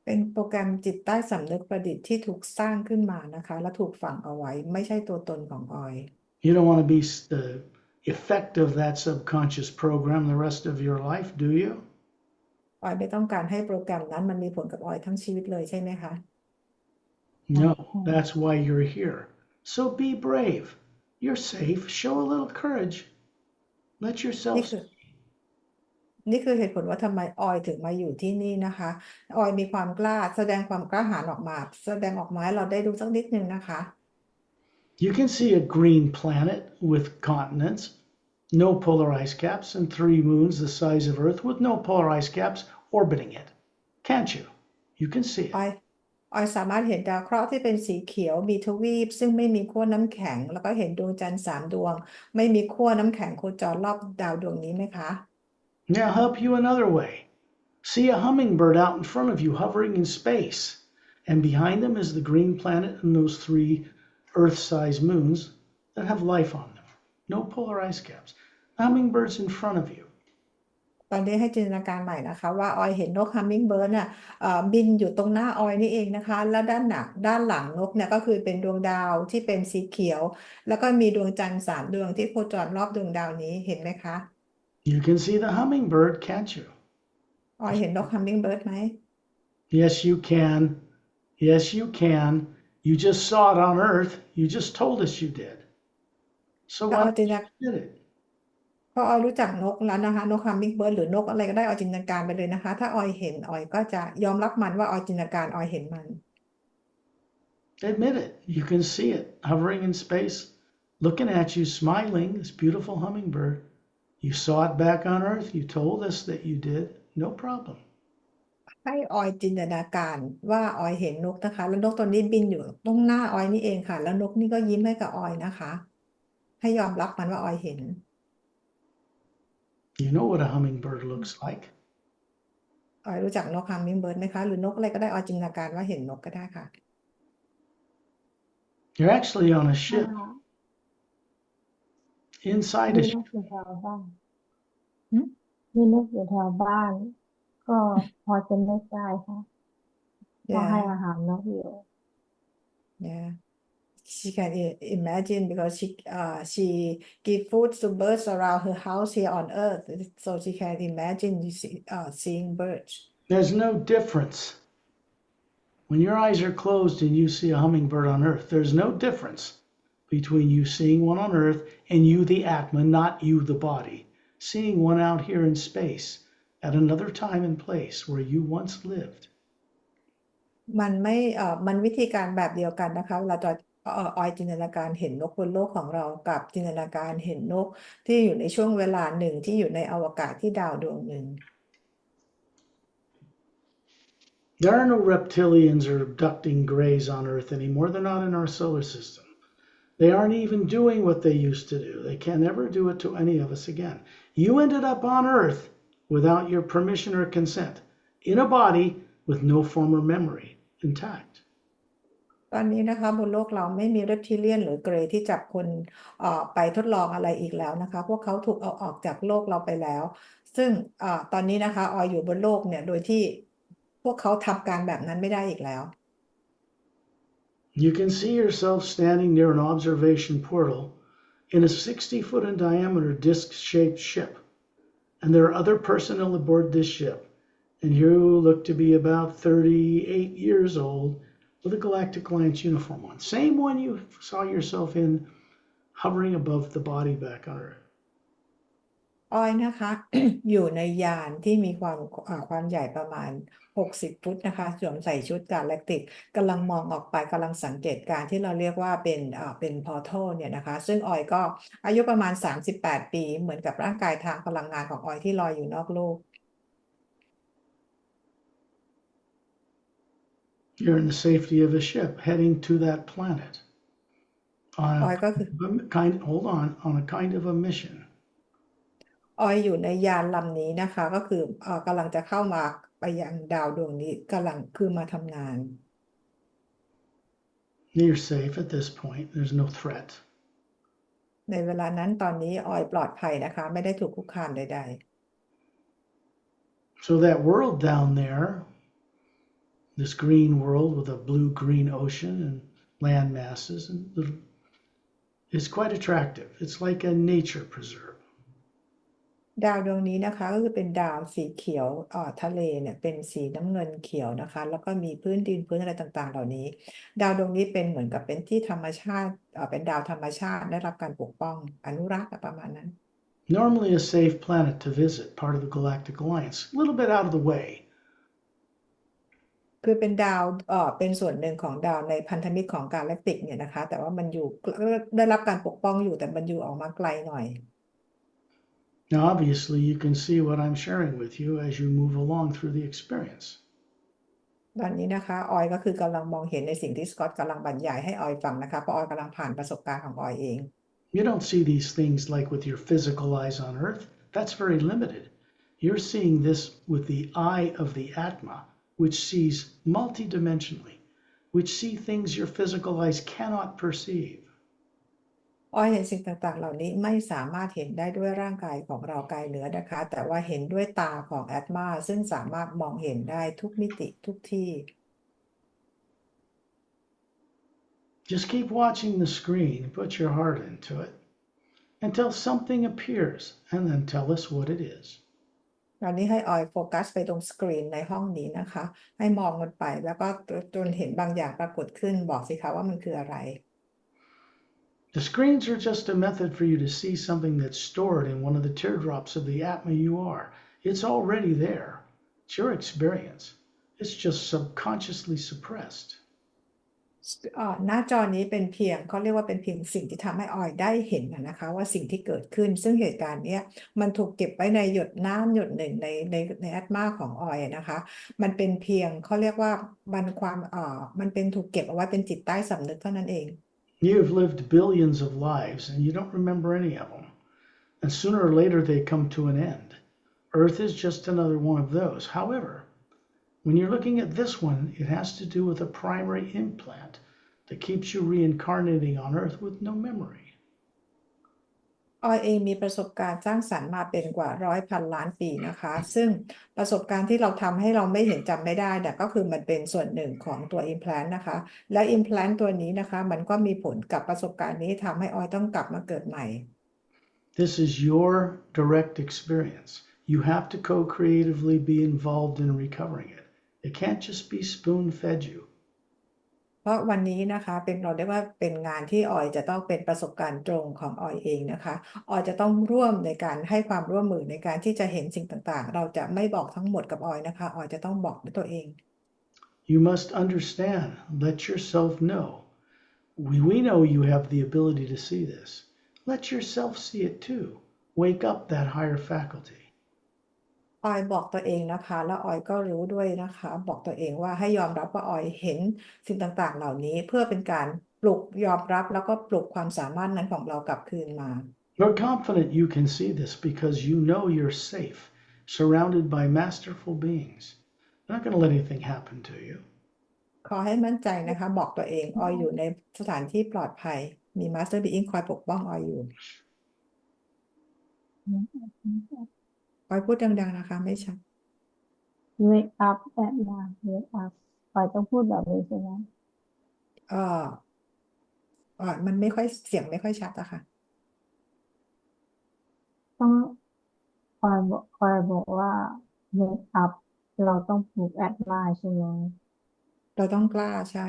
S2: เป็นโปรแกรมจิตใต้สำนึกประดิษฐ์ที่ถูกสร้างขึ้นมานะคะและถูกฝังเอาไว้ไม่ใช่ตัวตนของออย
S1: You don't want to be the effect of that subconscious program the rest of your life, do you?
S2: ออยไม่ต้องการให้โปรแกรมนั้นมันมีผลกับออยทั้งชีวิตเลยใช่ไหมคะ
S1: No, that's why you're here. So be brave. You're safe. Show a little courage. Let
S2: นี่
S1: yourself
S2: คือเหตุผลว่าทำไมออยถึงมาอยู่ที่นี่นะคะออยมีความกล้าแสดงความกล้าหาญออกมาแสดงออกมาให้เราได้ดูสักนิดนึงนะคะ
S1: You can see a green planet with continents, no polarized caps, and 3 moons the size of Earth with no polarized caps orbiting it. Can't you? You can see
S2: อ
S1: it.
S2: อยสามารถเห็นดาวเคราะห์ที่เป็นสีเขียวมีทวีปซึ่งไม่มีขั้วน้ำแข็งแล้วก็เห็นดวงจันทร์3 ดวงไม่มีขั้วน้ำแข็งโคจรรอบดาวดวงนี้ไหมคะ
S1: Now I'll help you another way. See a hummingbird out in front of you hovering in space, and behind them is the green planet and those 3 Earth-sized moons that have life on them. No polarized caps. The hummingbird's in front of you.
S2: ตอนนี้ให้จินตนาการใหม่นะคะว่าออยเห็นนกฮัมมิงเบิร์ดน่ะบินอยู่ตรงหน้าออยนี่เองนะคะแล้วด้านหลังนกเนี่ยก็คือเป็นดวงดาวที่เป็นสีเขียวแล้วก็มีดวงจันทร์3 ดวงที่โคจรรอบดวงดาวนี้เห็นไหมคะ
S1: You can see the hummingbird, can't you?
S2: ออยเห็นนกฮัมมิงเบิร์ดไหม
S1: Yes, you can. Yes, you can. You just saw it on Earth. You just told us you did. So
S2: ก็
S1: why
S2: ออยจินตนา
S1: did it?
S2: เพราะออยรู้จักนกแล้วนะคะนกฮัมมิงเบิร์ดหรือนกอะไรก็ได้ออยจินตนาการไปเลยนะคะถ้าออยเห็นออยก็จะยอมรับมันว่าออยจินตนาการออยเห็นมัน
S1: Admit it. You can see it hovering in space, looking at you, smiling, this beautiful hummingbird. You saw it back on Earth. You told us that you did. No problem.
S2: ให้ออยจินตนาการว่าออยเห็นนกนะคะแล้วนกตัวนี้บินอยู่ตรงหน้าออยนี่เองค่ะแล้วนกนี่ก็ยิ้มให้กับออยนะคะให้ยอมรับมันว่าออยเห็น
S1: You know what a hummingbird looks like.
S2: ออยรู้จักนกฮัมมิงเบิร์ดไหมคะหรือนกอะไรก็ได้ออยจินตนาการว่าเห็นนกก็ได้ค่ะ
S1: You're actually on a ship
S3: ค่ะ
S1: inside
S3: มี
S1: a
S3: น
S1: ship.
S3: กอยู่แถวบ้าน
S2: หึ
S3: มีนกอยู่แถวบ้าน ก็พอจะนึกได้ค่ะพอให้
S2: yeah
S3: อาหารนกอยู่
S2: yeah she can imagine because she give food to birds around her house here on earth so she can imagine seeing birds
S1: There's no difference. When your eyes are closed and you see a hummingbird on Earth, there's no difference between you seeing one on Earth and you, the Atma, not you, the body, seeing one out here in space at another time and place where you once lived.
S2: มันไม่มันวิธีการแบบเดียวกันนะคะเราจะออยจินตนาการเห็นนกบนโลกของเรากับจินตนาการเห็นนกที่อยู่ในช่วงเวลาหนึ่งที่อยู่ในอวกาศที่ดาวดวงหนึ่ง
S1: There are no reptilians or abducting grays on Earth anymore. They're not in our solar system. They aren't even doing what they used to do. They can never do it to any of us again. You ended up on earth without your permission or consent, in a body with no former memory intact.
S2: ตอนนี้นะคะบนโลกเราไม่มีเรปทิเลียนหรือเกรย์ที่จับคนไปทดลองอะไรอีกแล้วนะคะพวกเขาถูกเอาออกจากโลกเราไปแล้ว ซึ่งตอนนี้นะคะออยอยู่บนโลกเนี่ยโดยที่พวกเขาทำการแบบนั้นไม่ได้อีกแล้ว
S1: You can see yourself standing near an observation portal in a 60-foot in diameter disc-shaped ship. And there are other personnel aboard this ship. And you look to be about 38 years old with a Galactic Alliance uniform on. Same one you saw yourself in, hovering above the body back on Earth.
S2: ออยนะคะ อยู่ในยานที่มีความใหญ่ประมาณ60 ฟุตนะคะสวมใส่ชุดกาแล็กติกกำลังมองออกไปกำลังสังเกตการที่เราเรียกว่าเป็นพอร์ทัลเนี่ยนะคะซึ่งออยก็อายุประมาณ38 ปีเหมือนกับร่างกายทางพลังงานของออยที่ลอยอยู่นอกโลก
S1: You're in the safety of a ship heading to that planet on a kind of a mission.
S2: ออยอยู่ในยานลำนี้นะคะก็คือกำลังจะเข้ามาไปยังดาวดวงนี้กำลังคือมาทำงาน
S1: You're safe at this point. There's no threat.
S2: ในเวลานั้นตอนนี้ออยปลอดภัยนะคะไม่ได้ถูกคุกคามใด
S1: So that world down there, this green world with a blue-green ocean and land masses, is quite attractive. It's like a nature preserve.
S2: ๆดาวดวงนี้นะคะก็คือเป็นดาวสีเขียวทะเลเนี่ยเป็นสีน้ำเงินเขียวนะคะแล้วก็มีพื้นดินพื้นอะไรต่างๆเหล่านี้ดาวดวงนี้เป็นเหมือนกับเป็นที่ธรรมชาติเป็นดาวธรรมชาติได้รับการปกป้องอนุรักษ์ประมาณนั้น
S1: Normally a safe planet to visit, part of the Galactic Alliance, a little bit out of the way.
S2: คือเป็นดาวเป็นส่วนหนึ่งของดาวในพันธมิตรของกาแล็กติกเนี่ยนะคะแต่ว่ามันอยู่ได้รับการปกป้องอยู่แต่มันอยู่ออกมาไกลหน่อย
S1: Now, obviously, you can see what I'm sharing with you as you move along through the experience.
S2: ตอนนี้นะคะออยก็คือกำลังมองเห็นในสิ่งที่สกอตกำลังบรรยายให้ออยฟังนะคะเพราะออยกำลังผ่านประสบการณ์ของออยเอง
S1: You don't see these things like with your physical eyes on Earth. That's very limited. You're seeing this with the eye of the Atma, which sees multidimensionally, which see things your physical eyes cannot perceive.
S2: ออยเห็นสิ่งต่างๆเหล่านี้ไม่สามารถเห็นได้ด้วยร่างกายของเรากายเนื้อนะคะแต่ว่าเห็นด้วยตาของแอตมาซึ่งสามารถมองเห็นได้ทุกมิติทุกที่
S1: Just keep watching the screen and put your heart into it until something appears and then tell us what it is.
S2: ตอนนี้ให้ออยโฟกัสไปตรงสกรีนในห้องนี้นะคะให้มองมันไปแล้วก็จนเห็นบางอย่างปรากฏขึ้นบอกสิคะว่ามันคืออะไร
S1: The screens are just a method for you to see something that's stored in one of the teardrops of the Atma you are. It's already there. It's your experience. It's just subconsciously suppressed.
S2: หน้าจอนี้เป็นเพียงเขาเรียกว่าเป็นเพียงสิ่งที่ทำให้ออยได้เห็นนะคะว่าสิ่งที่เกิดขึ้นซึ่งเหตุการณ์นี้มันถูกเก็บไว้ในหยดน้ำหยดหนึ่งในแอตมาของออยนะคะมันเป็นเพียงเขาเรียกว่ามันเป็นถูกเก็บเอาไว้เป็นจิตใต้สำนึกเท่านั้นเอง
S1: You've lived billions of lives and you don't remember any of them. And sooner or later they come to an end. Earth is just another one of those. However, when you're looking at this one, it has to do with a primary implant that keeps you reincarnating on Earth with no memory.
S2: ออยเองมีประสบการณ์สร้างสรรค์มาเป็นกว่า100,000 ล้านปีนะคะซึ่งประสบการณ์ที่เราทำให้เราไม่เห็นจำไม่ได้แต่ก็คือมันเป็นส่วนหนึ่งของตัว implant นะคะและ implant ตัวนี้นะคะมันก็มีผลกับประสบการณ์นี้ทำให้ออยต้องกลับมาเกิดใหม่
S1: This is your direct experience. You have to co-creatively be involved in recovering it. It can't just be spoon-fed you.
S2: เพราะวันนี้นะคะเราเรียกว่าเป็นงานที่ออยจะต้องเป็นประสบการณ์ตรงของออยเองนะคะออยจะต้องร่วมในการให้ความร่วมมือในการที่จะเห็นสิ่งต่างๆเราจะไม่บอกทั้งหมดกับออยนะคะออยจะต้องบอกด้วยตัวเอง
S1: You must understand. Let yourself know. We know you have the ability to see this. Let yourself see it too. Wake up that higher faculty.
S2: ออยบอกตัวเองนะคะแล้วออยก็รู้ด้วยนะคะบอกตัวเองว่าให้ยอมรับว่าออยเห็นสิ่งต่างๆเหล่านี้เพื่อเป็นการ ปลุกยอมรับแล้วก็ปลุกความสามารถนั้นของเรากลับคืนมา
S1: You're confident you can see this because you know you're safe, surrounded by masterful beings. They're not going to let anything happen to you.
S2: ขอให้มั่นใจนะคะบอกตัวเองออยอยู่ในสถานที่ปลอดภัยมี Master Being คอยปกป้องออยอยู่ออยพูดดังๆนะคะไม่ชัด
S3: wake up at night wake up ปอยต้องพูดแบบนี้ใช่ไหม
S2: เออมันไม่ค่อยเสียงไม่ค่อยชัดอะค่ะ
S3: ต้องปอยบอกว่า wake up เราต้องปลุก at night ใช่ไหม
S2: เราต้องกล้าใช่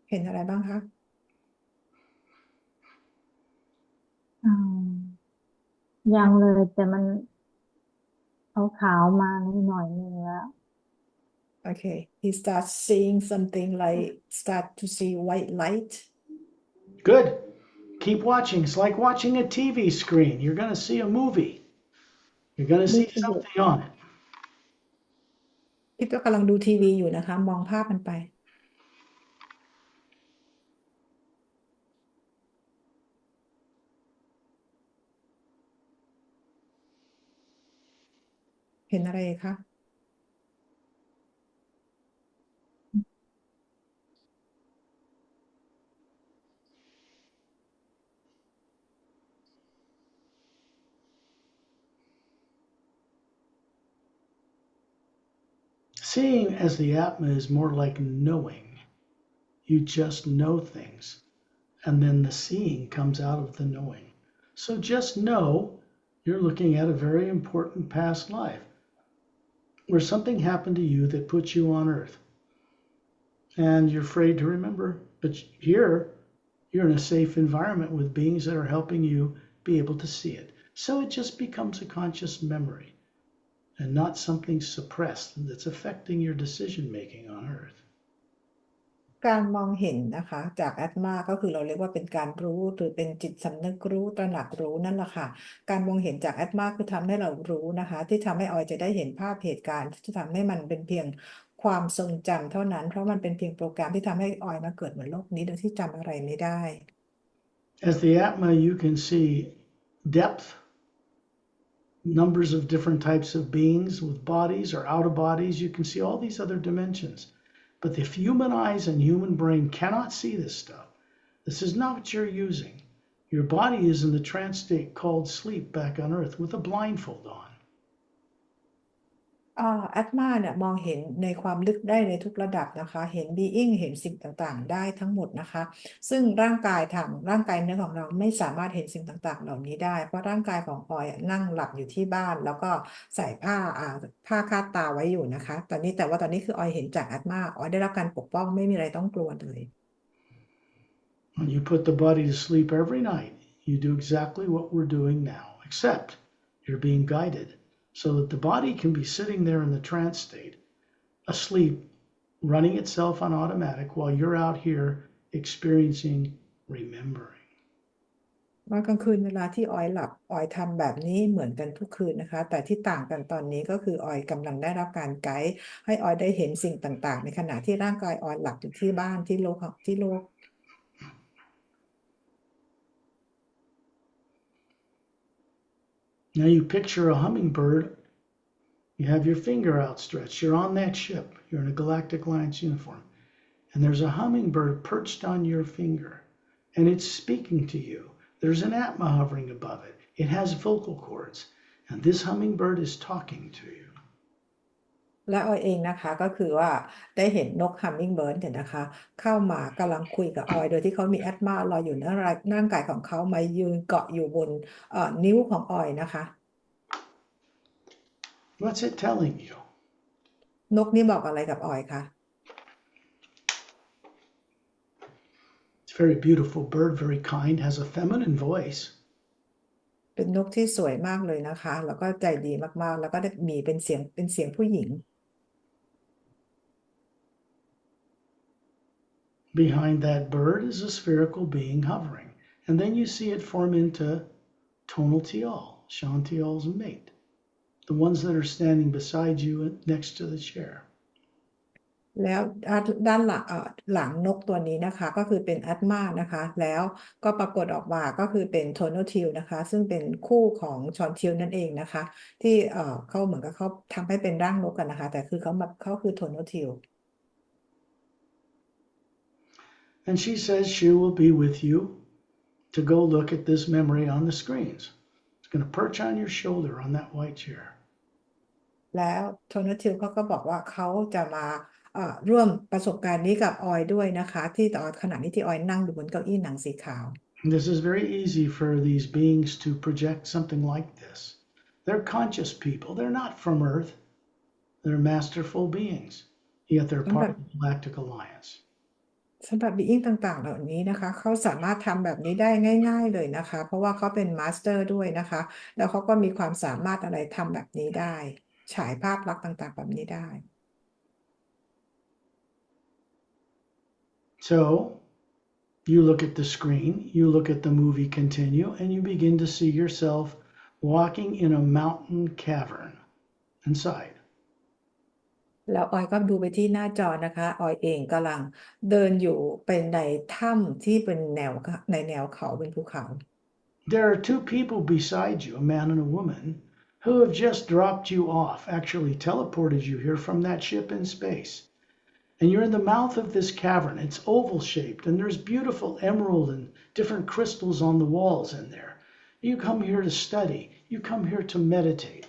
S2: เห็นอะไรบ้างคะ
S3: อืมยังเลยแต่มันขาวๆมาหน่อยนึงแล้ว
S2: Okay he starts seeing something like start to see white light
S1: Good. Keep watching. It's like watching a TV screen. You're going to see a movie. You're going to see something on it.
S2: คิดว่ากำลังดูทีวีอยู่นะคะมองภาพมันไปเห็นอะไรคะ
S1: Seeing as the Atma is more like knowing. You just know things. And then the seeing comes out of the knowing. So just know you're looking at a very important past life where something happened to you that put you on earth. And you're afraid to remember. But here, you're in a safe environment with beings that are helping you be able to see it. So it just becomes a conscious memory and not something suppressed that's affecting your decision making on earth.
S2: การมองเห็นนะคะจากแอตมาก็คือเราเรียกว่าเป็นการรู้หรือเป็นจิตสำนึกรู้ตระหนักรู้นั่นแหละค่ะการมองเห็นจากแอตมาคือทำให้เรารู้นะคะที่ทำให้ออยจะได้เห็นภาพเหตุการณ์ที่ทำให้มันเป็นเพียงความทรงจำเท่านั้นเพราะมันเป็นเพียงโปรแกรมที่ทำให้ออยมาเกิดบนโลกนี้โดยที่จำอะไรไม่ได้
S1: As the Atma, you can see depth, numbers of different types of beings with bodies or out of bodies. You can see all these other dimensions. But if human eyes and human brain cannot see this stuff, this is not what you're using. Your body is in the trance state called sleep back on earth with a blindfold on.
S2: แอตมาเนี่ยมองเห็นในความลึกได้ในทุกระดับนะคะเห็นบีอิงเห็นสิ่งต่างๆได้ทั้งหมดนะคะซึ่งร่างกายเนื้อของเราไม่สามารถเห็นสิ่งต่างๆเหล่านี้ได้เพราะร่างกายของออยนั่งหลับอยู่ที่บ้านแล้วก็ใส่ผ้าคาดตาไว้อยู่นะคะแต่ว่าตอนนี้คือออยเห็นจากแอตมาออยได้รับการปกป้องไม่มีอะไรต้องกลัวเลย
S1: When you put the body to sleep every night, you do exactly what we're doing now, except you're being guided. So that the body can be sitting there in the trance state, asleep, running itself on automatic while you're out here experiencing remembering.
S2: ว่ากลางคืนเวลาที่ออยหลับออยทำแบบนี้เหมือนกันทุกคืนนะคะแต่ที่ต่างกันตอนนี้ก็คือออยกำลังได้รับการไกด์ให้ออยได้เห็นสิ่งต่างๆในขณะที่ร่างกายออยหลับอยู่ที่บ้านที่โลก
S1: Now you picture a hummingbird. You have your finger outstretched. You're on that ship. You're in a Galactic Alliance uniform. And there's a hummingbird perched on your finger. And it's speaking to you. There's an Atma hovering above it. It has vocal cords. And this hummingbird is talking to you.
S2: และออยเองนะคะก็คือว่าได้เห็นนกฮัมมิงเบิร์ดเนี่ยนะคะเข้ามากำลังคุยกับออยโดยที่เขามีแอตมาลอยอยู่ในร่างกายของเขามายืนเกาะอยู่บนนิ้วของออยนะคะ
S1: What's it telling you?
S2: นกนี่บอกอะไรกับออยคะ
S1: It's a very beautiful bird, very kind, has a feminine voice.
S2: เป็นนกที่สวยมากเลยนะคะแล้วก็ใจดีมากๆแล้วก็ได้มีเป็นเสียงผู้หญิง
S1: Behind that bird is a spherical being hovering. And then you see it form into tonal tial, Shantial's mate. the ones that are standing beside you next to the chair.
S2: แล้วด้านหลังนกตัวนี้นะคะก็คือเป็นอัตมานะคะแล้วก็ปรากฏออกมาก็คือเป็นโทโนทิลนะคะซึ่งเป็นคู่ของชอนทิลนั่นเองนะคะที่เขาเหมือนกับเขาทำให้เป็นร่างนกกันนะคะแต่คือเขาคือโทโนทิล
S1: And she says she will be with you to go look at this memory on the screens. It's going to perch on your shoulder on that white chair.
S2: แล้วโทนทิลเขาก็บอกว่าเขาจะมาร่วมประสบการณ์นี้กับออยด้วยนะคะที่ตอนขณะนี้ที่ออยนั่งอยู่บนเก้าอี้หนังสีขาว
S1: This is very easy for these beings to project something like this. They're conscious people. They're not from Earth. They're masterful beings. Yet they're part of the Galactic Alliance.
S2: สำหรับบีอิงต่างๆเหล่านี้นะคะเขาสามารถทำแบบนี้ได้ง่ายๆเลยนะคะเพราะว่าเขาเป็นมาสเตอร์ด้วยนะคะแล้วเขาก็มีความสามารถอะไรทำแบบนี้ได้ฉายภาพลักษณ์ต่างๆแบบนี้ได้
S1: So you look at the screen, you look at the movie continue, and you begin to see yourself walking in a mountain cavern inside.
S2: แล้วออยก็ดูไปที่หน้าจอนะคะออยเองกำลังเดินอยู่เป็นในถ้ำที่เป็นในแนวเขาเป็นภูเขา
S1: There are two people beside you, a man and a woman, who have just dropped you off, actually teleported you here from that ship in space. And you're in the mouth of this cavern. It's oval shaped, and there's beautiful emerald and different crystals on the walls in there. You come here to study, you come here to meditate.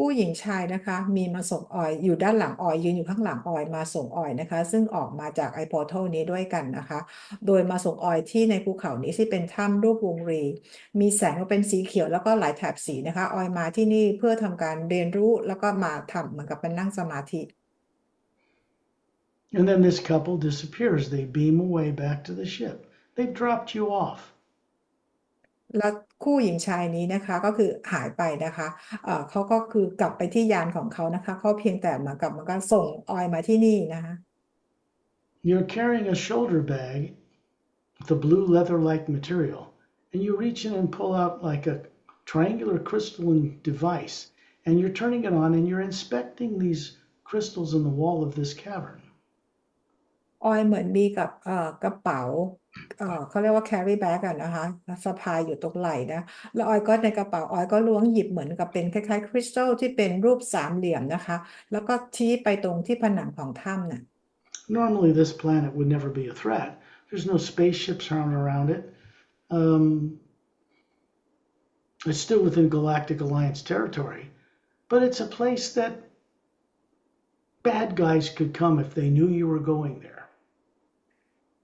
S2: คู่หญิงชายนะคะมีมาส่งออยอยู่ด้านหลังออยยืนอยู่ข้างหลังออยมาส่งออยนะคะซึ่งออกมาจากไอพอร์ทัลนี้ด้วยกันนะคะโดยมาส่งออยที่ในภูเขานี้ที่เป็นถ้ำรูปวงรีมีแสงเป็นสีเขียวแล้วก็หลายแถบสีนะคะออยมาที่นี่เพื่อทำการเรียนรู้แล้วก็มาทำเหมือนกับเป็นนั่งสมาธิ
S1: And then this couple disappears. They beam away back to the ship. They've dropped you off.
S2: แล้วคู่หญิงชายนี้นะคะก็คือหายไปนะคะเขาก็คือกลับไปที่ยานของเขานะคะเขาเพียงแต่มันก็ส่งออยมาที่นี่นะคะ
S1: You're carrying a shoulder bag with a blue leather-like material, and you reach in and pull out like a triangular crystalline device, and you're turning it on and you're inspecting these crystals in the wall of this cavern.
S2: ออยเหมือนมีกับกระเป๋าเขาเรียกว่า carry bag อะนะคะสะพายอยู่ตรงไหล่นะแล้วออยก็ในกระเป๋าออยก็ล้วงหยิบเหมือนกับเป็นคล้ายๆคริสตัลที่เป็นรูปสามเหลี่ยมนะคะแล้วก็ชี้ไปตรงที่ผนังของถ้ำน่ะ
S1: Normally, this planet would never be a threat. There's no spaceships around it. It's still within Galactic Alliance territory, but it's a place that bad guys could come if they knew you were going there.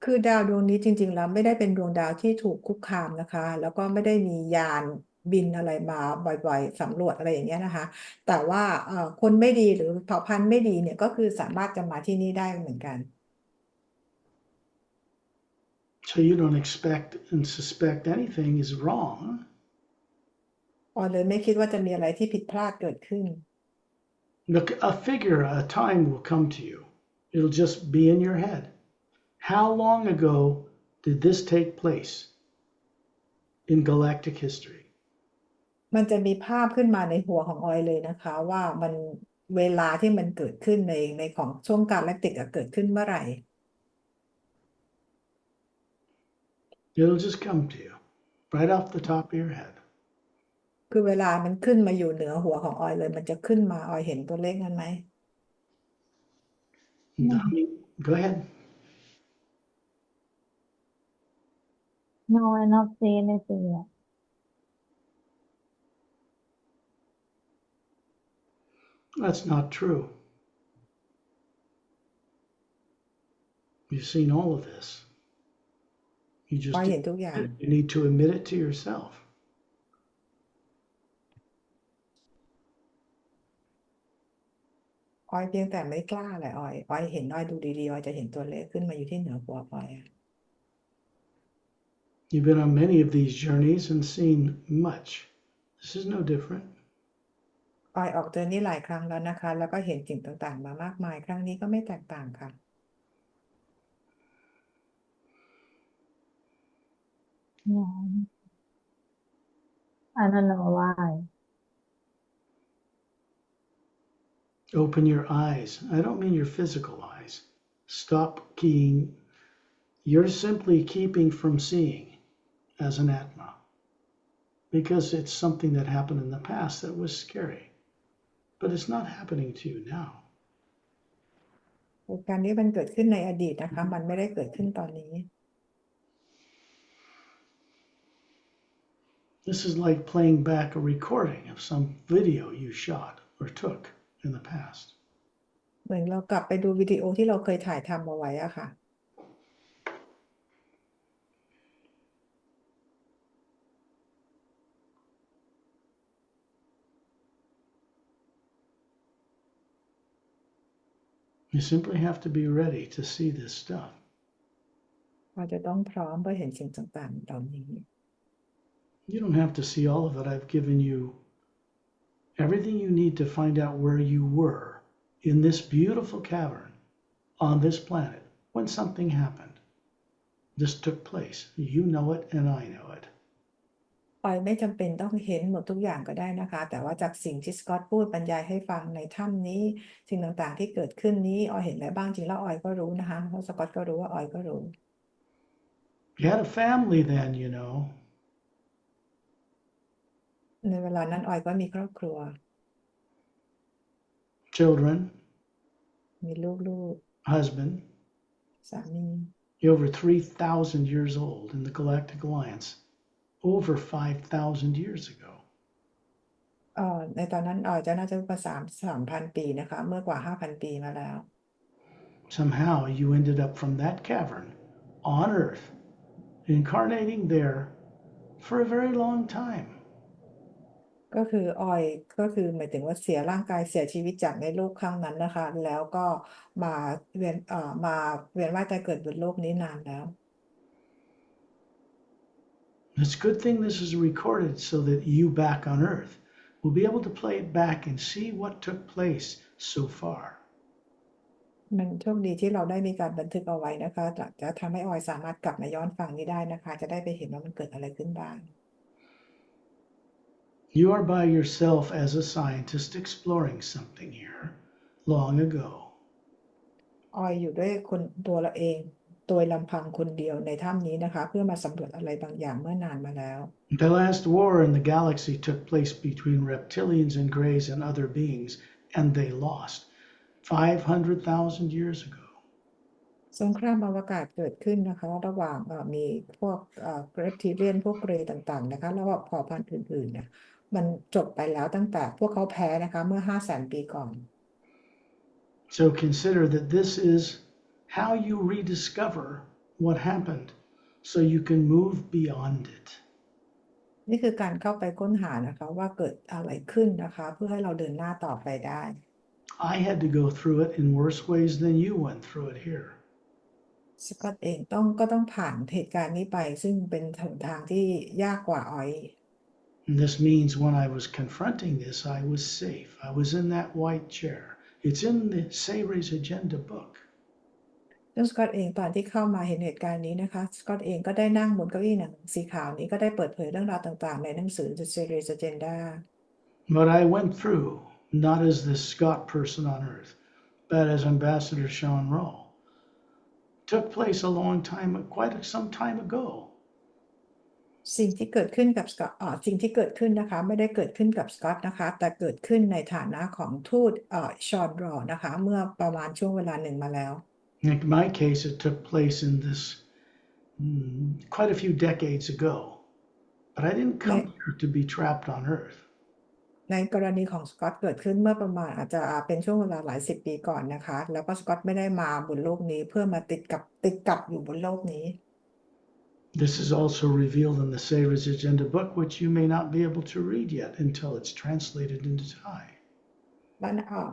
S2: คือดาวดวงนี้จริงๆแล้วไม่ได้เป็นดวงดาวที่ถูกคุกคามนะคะแล้วก็ไม่ได้มียานบินอะไรมาบ่อยๆสำรวจอะไรอย่างเงี้ยนะคะแต่ว่าคนไม่ดีหรือเผ่าพันธุ์ไม่ดีเนี่ยก็คือสามารถจะมาที่นี่ได้เหมือนกัน
S1: So you don't expect and suspect anything is wrong.
S2: ออยเลยไม่คิดว่าจะมีอะไรที่ผิดพลาดเกิดขึ้น
S1: Look, a figure, a time will come to you. It'll just be in your head. How long ago did this take place in galactic history?
S2: มันจะมีภาพขึ้นมาในหัวของออยเลยนะคะว่ามันเวลาที่มันเกิดขึ้นในของช่วงกาแล็กติกเกิดขึ้นเมื่อไหร่
S1: It'll just come to you right off the top of your head.
S2: คือเวลามันขึ้นมาอยู่เหนือหัวของออยเลยมันจะขึ้นมาออยเห็นตัวเลขนั้นไหม
S1: Go ahead.
S3: No, I not say anything yet.
S1: That's not true. You've seen all of this. You
S2: ออย
S1: just
S2: เห็นทุกอย่าง
S1: you need to admit it to yourself.
S2: ออยเพียงแต่ไม่กล้าแหละออยเห็นออยดูดีๆออยจะเห็นตัวเลขขึ้นมาอยู่ที่เหนือหัวออย
S1: You've been on many of these journeys and seen much. This is no different.
S2: ออยออกเจอนี่หลายครั้งแล้วนะคะแล้วก็เห็นสิ่งต่างๆมามากมายครั้งนี้ก็ไม่แตกต่างค่ะ
S3: Yeah. I don't know why.
S1: Open your eyes. I don't mean your physical eyes. Stop keying. You're simply keeping from seeing as an Atma because it's something that happened in the past that was scary. But it's not happening to you now.
S2: เหตุการณ์นี้มันเกิดขึ้นในอดีตนะคะมันไม่ได้เกิดขึ้นตอนนี้
S1: This is like playing back a recording of some video you shot or took in the past.
S2: เหมือนเรากลับไปดูวิดีโอที่เราเคยถ่ายทำเอาไว้อะค่ะ
S1: You simply have to be ready to see this stuff.
S2: เราจะต้องพร้อมเพื่อเห็นสิ่งต่างๆเหล่านี้
S1: You don't have to see all of it. I've given you everything you need to find out where you were in this beautiful cavern on this planet when something happened. This took place. You know it and I know it.
S2: ออยไม่จำเป็นต้องเห็นหมดทุกอย่างก็ได้นะคะแต่ว่าจากสิ่งที่สกอตพูดบรรยายให้ฟังในถ้ำนี้สิ่งต่างๆที่เกิดขึ้นนี้ออยเห็นอะไรบ้างจริงแล้วออยก็รู้นะคะเพราะสกอตก็รู้ว่าออยก็รู้
S1: You had a family then, you know.
S2: ในเวลานั้นออยก็มีครอบครัว
S1: Children,
S2: มีลูก
S1: husband.
S2: ๆสามี
S1: You're over 3,000 years old in the Galactic Alliance. Over 5,000 years ago.
S2: ในตอนนั้นออยจะน่าจะประมาณ3,000 ปีนะคะเมื่อกว่า 5,000 ปีมาแล้ว
S1: Somehow you ended up from that cavern on Earth, incarnating there for a very long time.
S2: ก็คือออยก็คือหมายถึงว่าเสียร่างกายเสียชีวิตจากในโลกครั้งนั้นนะคะแล้วก็มามาเวียนว่ายตายเกิดบนโลกนี้นานแล้ว
S1: It's a good thing this is recorded so that you back on Earth will be able to play it back and see what took place so far.
S2: มันโชคดีที่เราได้มีการบันทึกเอาไว้นะคะจะทำให้ออยสามารถกลับมาย้อนฟังนี้ได้นะคะจะได้ไปเห็นว่ามันเกิดอะไรขึ้นบ้าง
S1: You are by yourself as a scientist exploring something here long ago.
S2: ออยอยู่ด้วยคนตัวเราเองโดยลำพังคนเดียวในถ้ำนี้นะคะเพื่อมาสำรวจอะไรบางอย่างเมื่อนานมาแล้ว
S1: The last war in the galaxy took place between reptilians and greys and other beings, and they lost 500,000 years ago.
S2: สงครามอวกาศเกิดขึ้นนะคะระหว่างมีพวกเรปทิเลียนพวกเกรย์ต่างๆนะคะแล้วก็เผ่าพันธุ์อื่นๆเนี่ยมันจบไปแล้วตั้งแต่พวกเขาแพ้นะคะเมื่อ 500,000 ปีก่อน
S1: So consider that this is how you rediscover what happened so you can move beyond it.
S2: นี่คือการเข้าไปค้นหานะคะว่าเกิดอะไรขึ้นนะคะเพื่อให้เราเดินหน้าต่อไปได้
S1: I had to go through it in worse ways than you went through it here.
S2: สกอตเองก็ต้องผ่านเหตุการณ์นี้ไปซึ่งเป็นหนทางที่ยากกว่าออย
S1: And this means when I was confronting this, I was safe. I was in that white chair. It's in the Sayre's Agenda book.
S2: ซึ่งสกอตเองตอนที่เข้ามาเห็นเหตุการณ์นี้นะคะสกอตเองก็ได้นั่งบนเก้าอี้หนังสีขาวนี้ก็ได้เปิดเผยเรื่องราวต่างๆในหนังสือ The Series Agenda
S1: But I went through, not as this Scott person on Earth, but as Ambassador Sean Rowe. Took place a long time, quite some time ago.
S2: สิ่งที่เกิดขึ้นกับสกอตสิ่งที่เกิดขึ้นนะคะไม่ได้เกิดขึ้นกับสกอตนะคะแต่เกิดขึ้นในฐานะของทูตชอนรอนะคะเมื่อประมาณช่วงเวลาหนึ่งมาแล้ว
S1: In my case, it took place in this quite a few decades ago. But I didn't come here to be trapped on Earth.
S2: ในกรณีของสกอตเกิดขึ้นเมื่อประมาณอาจจะเป็นช่วงเวลาหลายสิบปีก่อนนะคะแล้วก็สกอตไม่ได้มาบนโลกนี้เพื่อมาติดกับอยู่บนโลกนี้
S1: This is also revealed in the Sayre's Agenda book, which you may not be able to read yet until it's translated into Thai.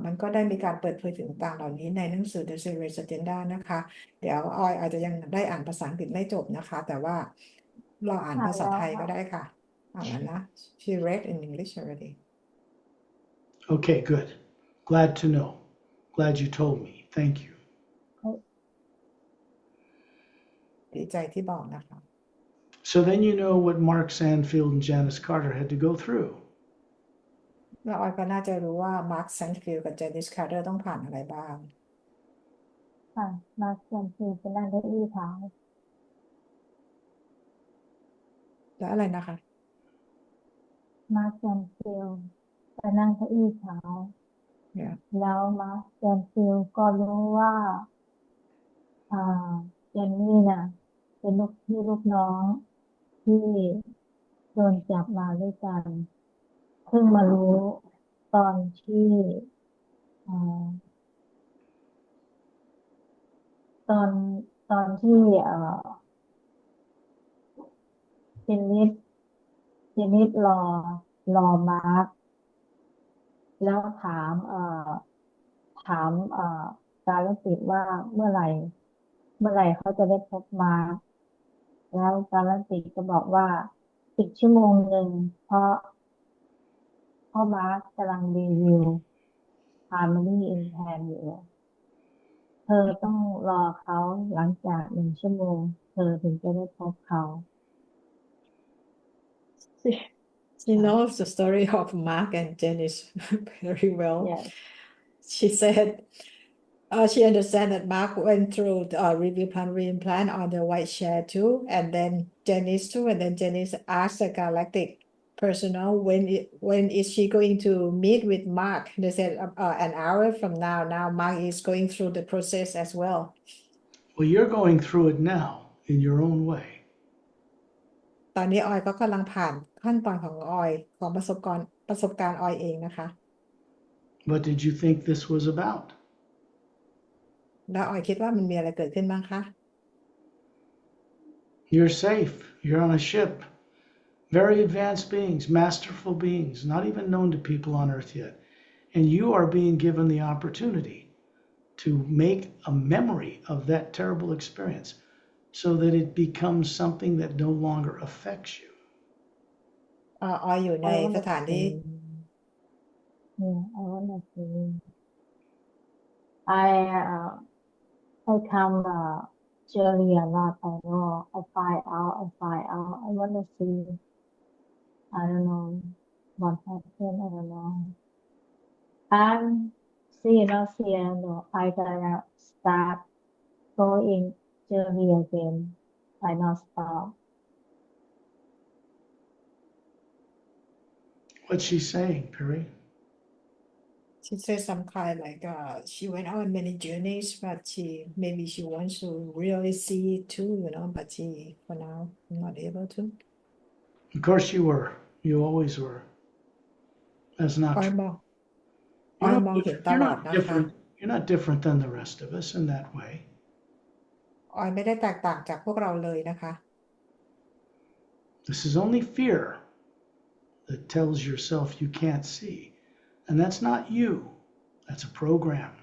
S2: มันก็ได้มีการเปิดเผยถึงต่างเหล่านี้ในหนังสือ The Series Agenda นะคะเดี๋ยวออยอาจจะยังได้อ่านภาษาอังกฤษไม่จบนะคะแต่ว่าเราอ่านภาษาไทยก็ได้ค่ะอ่านแล้วนะ She read in English already.
S1: Okay, good. Glad to know. Glad you told me. Thank you.
S2: ดีใจที่บอกนะคะ
S1: So then you know what Mark Sandfield and Janice Carter had to go through.
S2: แล้วออยก็น่าจะรู้ว่ามาร์คแซนฟิลด์กับเจนนิสคาร์เตอร์ต้องผ่านอะไรบ้าง
S3: ค่ะมาเซียนคือไปนั่งเก้าอี้เท้า
S2: แล้วอะไรนะคะ
S3: มาเซียนฟิลไปนั่งเก้าอี้เท้า
S2: เนี่ย
S3: แล้วมาเซียนฟิลก็รู้ว่าอ่าเจนนี่น่ะเป็นลูกพี่ลูกน้องที่โดนจับมาด้วยกันเพิ่งมารู้ตอนที่อ่าตอนตอนที่เจนนิสเจนนิสรอมาร์คแล้วถามการละติดว่าเมื่อไหร่เขาจะได้พบมาร์คแล้วการละติดก็บอกว่าอีก1 ชั่วโมงเพราะมาร์คกำลังรีวิว Pari in Pan อยู่เธอต้องรอเขาหลังจาก1 ชั่วโมงเธอถึงจะได้พบเขา
S2: She knows the story of Mark and Janice very well.
S3: Yes.
S2: She said she understands that Mark went through the review plan reimplant on the white chair too, and then Janice too, and then Janice asked the galactic personnel when is she going to meet with Mark. They said an hour from now. Now Mark is going through the process as well.
S1: Well, you're going through it now in your own way.
S2: ตอนนี้ออยก็กำลังผ่านขั้นตอนของออยของประสบการณ์ออยเองนะคะ
S1: What did you think this was about?
S2: แล้วออยคิดว่ามันมีอะไรเกิดขึ้นบ้างคะ
S1: You're safe. You're on a ship. Very advanced beings, masterful beings, not even known to people on Earth yet. And you are being given the opportunity to make a memory of that terrible experience so that it becomes something that no longer affects you.
S2: ออยอยู่ใน
S3: I
S2: ส
S3: wanna
S2: ถานที่
S3: see. Yeah, I wanna see. I come Jerry a lot. I know. I find out. I wanna see. I don't know what happened. I don't know. And see, no. I gonna start going Jerry again. I not stop.
S1: What's she saying, Pari?
S2: She said some kind like she went on many journeys, but maybe she wants to really see it too, but she for now not able to.
S1: Of course you were. You always were. That's
S2: อ
S1: not
S2: อย
S1: true.
S2: มองอ
S1: You're
S2: อย
S1: not
S2: มองเห็น
S1: different.
S2: ต
S1: You're
S2: ลอด
S1: not
S2: นะคะ
S1: different. You're not different than the rest of us in that way.
S2: ออยไม่ได้แตกต่างจากพวกเราเลยนะคะ
S1: This is only fear that tells yourself you can't see. And that's not you. That's a program.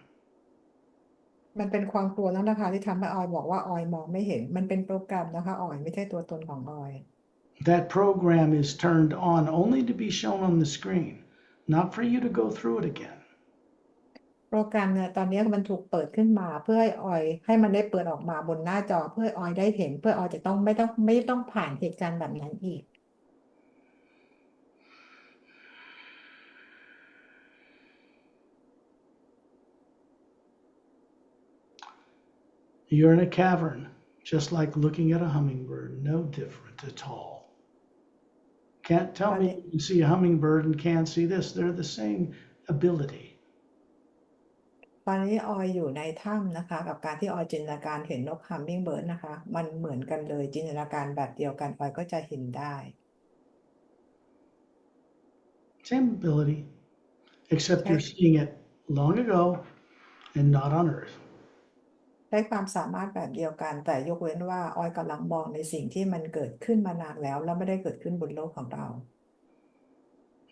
S2: มันเป็นความกลัวแล้วนะคะที่ทำให้ออยบอกว่าออยมองไม่เห็นมันเป็นโปรแกรมนะคะออยไม่ใช่ตัวตนของออย
S1: That program is turned on only to be shown on the screen, not for you to go through it again.
S2: โปรแกรมเนี่ยตอนนี้มันถูกเปิดขึ้นมาเพื่อให้ออยให้มันได้เปิดออกมาบนหน้าจอเพื่อออยได้เห็นเพื่อออยจะต้องไม่ต้องผ่านเหตุการณ์แบบนั้นอีก
S1: You're in a cavern, just like looking at a hummingbird, no different at all. Can't tell me you can see a hummingbird and can't see this. They're the same ability.
S2: ตอนนี้ออยอยู่ในถ้ำนะคะกับการที่ออยจินตนาการเห็นนกฮัมมิงเบิร์ดนะคะมันเหมือนกันเลยจินตนาการแบบเดียวกันออยก็จะเห็นได้
S1: Same ability, except you're seeing it long ago and not on Earth.
S2: ใช้ความสามารถแบบเดียวกันแต่ยกเว้นว่าออยกำลังมองในสิ่งที่มันเกิดขึ้นมานานแล้วแล้วไม่ได้เกิดขึ้นบนโลกของเรา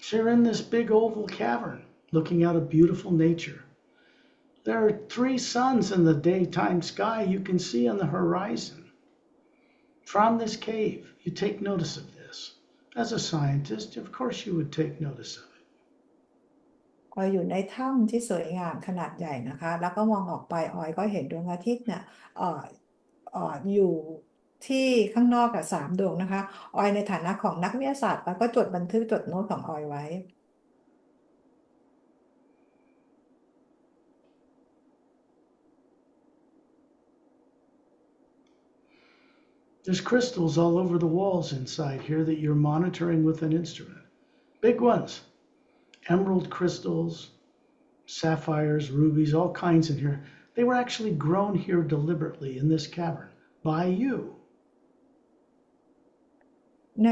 S1: So you're in this big oval cavern, looking out at beautiful nature. There are 3 suns in the daytime sky you can see on the horizon. From this cave, you take notice of this. As a scientist, of course you would take notice of it.
S2: ออยอยู่ในถ้ำที่สวยงามขนาดใหญ่นะคะแล้วก็มองออกไปออยก็เห็นดวงอาทิตย์เนี่ยอยู่ที่ข้างนอก3 ดวงนะคะออยในฐานะของนักวิทยาศาสตร์ออยก็จดบันทึกจดโน้ตของออยไว้
S1: There's crystals all over the walls inside here that you're monitoring with an instrument. Big ones. Emerald crystals, sapphires, rubies, all kinds in here. They were actually grown here deliberately in this cavern by you.
S2: ใน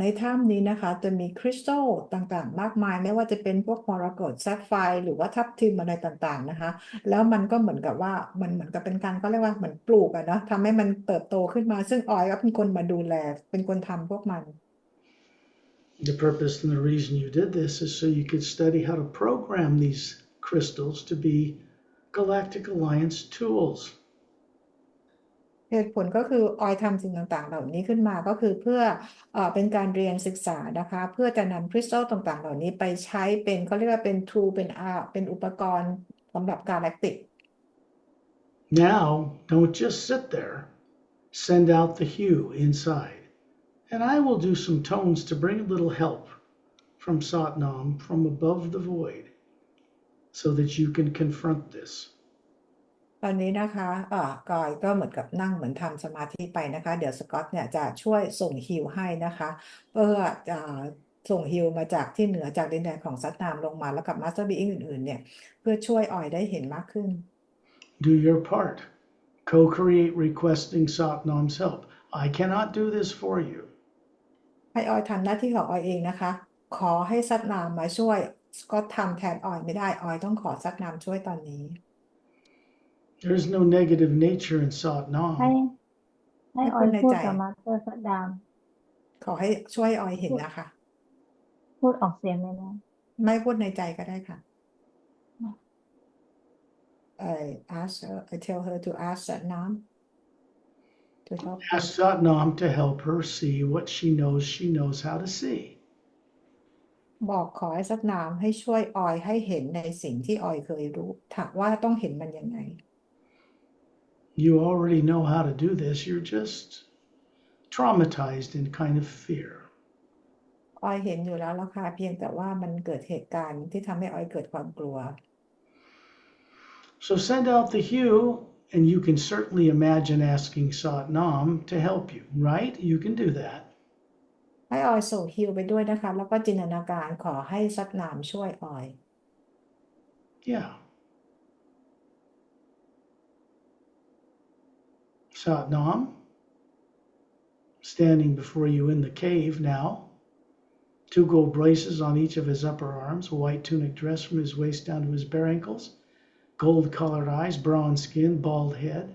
S2: ในถ้ำนี้นะคะจะมีคริสตัลต่างๆมากมายไม่ว่าจะเป็นพวกมรกตแซฟไฟร์หรือว่าทับทิมอะไรต่างๆนะคะแล้วมันก็เหมือนกับว่ามันเหมือนกับเป็นการก็เรียกว่าเหมือนปลูกอะนะทำให้มันเติบโตขึ้นมาซึ่งออยก็เป็นคนมาดูแลเป็นคนทำพวกมัน
S1: The purpose and the reason you did this is so you could study how to program these crystals to be Galactic Alliance tools.
S2: เหตุผลก็คือออยทำสิ่งต่างๆเหล่านี้ขึ้นมาก็คือเพื่อเป็นการเรียนศึกษานะคะเพื่อจะนำคริสตัลต่างๆเหล่านี้ไปใช้เป็นเขาเรียกว่าเป็น tool เป็นอุปกรณ์สำหรับกาแล็กติก
S1: Now, don't just sit there. Send out the hue inside. And I will do some tones to bring a little help from Satnam from above the void so that you can confront this.
S2: ตอนนี้นะคะกอยก็เหมือนกับนั่งเหมือนทำสมาธิไปนะคะเดี๋ยวสกอตเนี่ยจะช่วยส่งฮิวให้นะคะเพื่อจะส่งฮิวมาจากที่เหนือจากดินแดนของซัตนามลงมาแล้วกับมาสเตอร์บีอิงอื่นๆเนี่ยเพื่อช่วยออยได้เห็นมากขึ้น
S1: Do your part. Co-create requesting Satnam's help. I cannot do this for you.
S2: ให้ออยทำหน้าที่ของออยเองนะคะขอให้ซัตนามมาช่วยสกอตทำแทนออยไม่ได้ออยต้องขอซัตนามช่วยตอนนี้
S1: There is no negative nature in
S3: ให้
S1: Satnam.
S3: ให้ออยพูดกับมาสเตอร์สัดดาม
S2: ขอให้ช่วยออยเห็นนะคะ
S3: พูดออกเสียงเลยนะ
S2: ไม่พูดในใจก็ได้ค่ะ I tell her to ask Satnam to help her.
S1: Ask Satnam to help her see what she knows how to see.
S2: บอกขอให้ซัตนามให้ช่วยออยให้เห็นในสิ่งที่ออยเคยรู้ถามว่าต้องเห็นมันยังไง
S1: You already know how to do this. You're just traumatized in kind of fear.
S2: ออยเห็นอยู่แล้วค่ะเพียงแต่ว่ามันเกิดเหตุการณ์ที่ทำให้ออยเกิดความกลัว
S1: So send out the hue, and you can certainly imagine asking Satnam to help you, right? You can do that.
S2: ให้ออยส่งฮิวไปด้วยนะคะแล้วก็จินตนาการขอให้ซัตนามช่วยออย
S1: Yeah. Satnam, standing before you in the cave now, 2 gold braces on each of his upper arms, a white tunic dress from his waist down to his bare ankles, gold-colored eyes, bronze skin, bald head.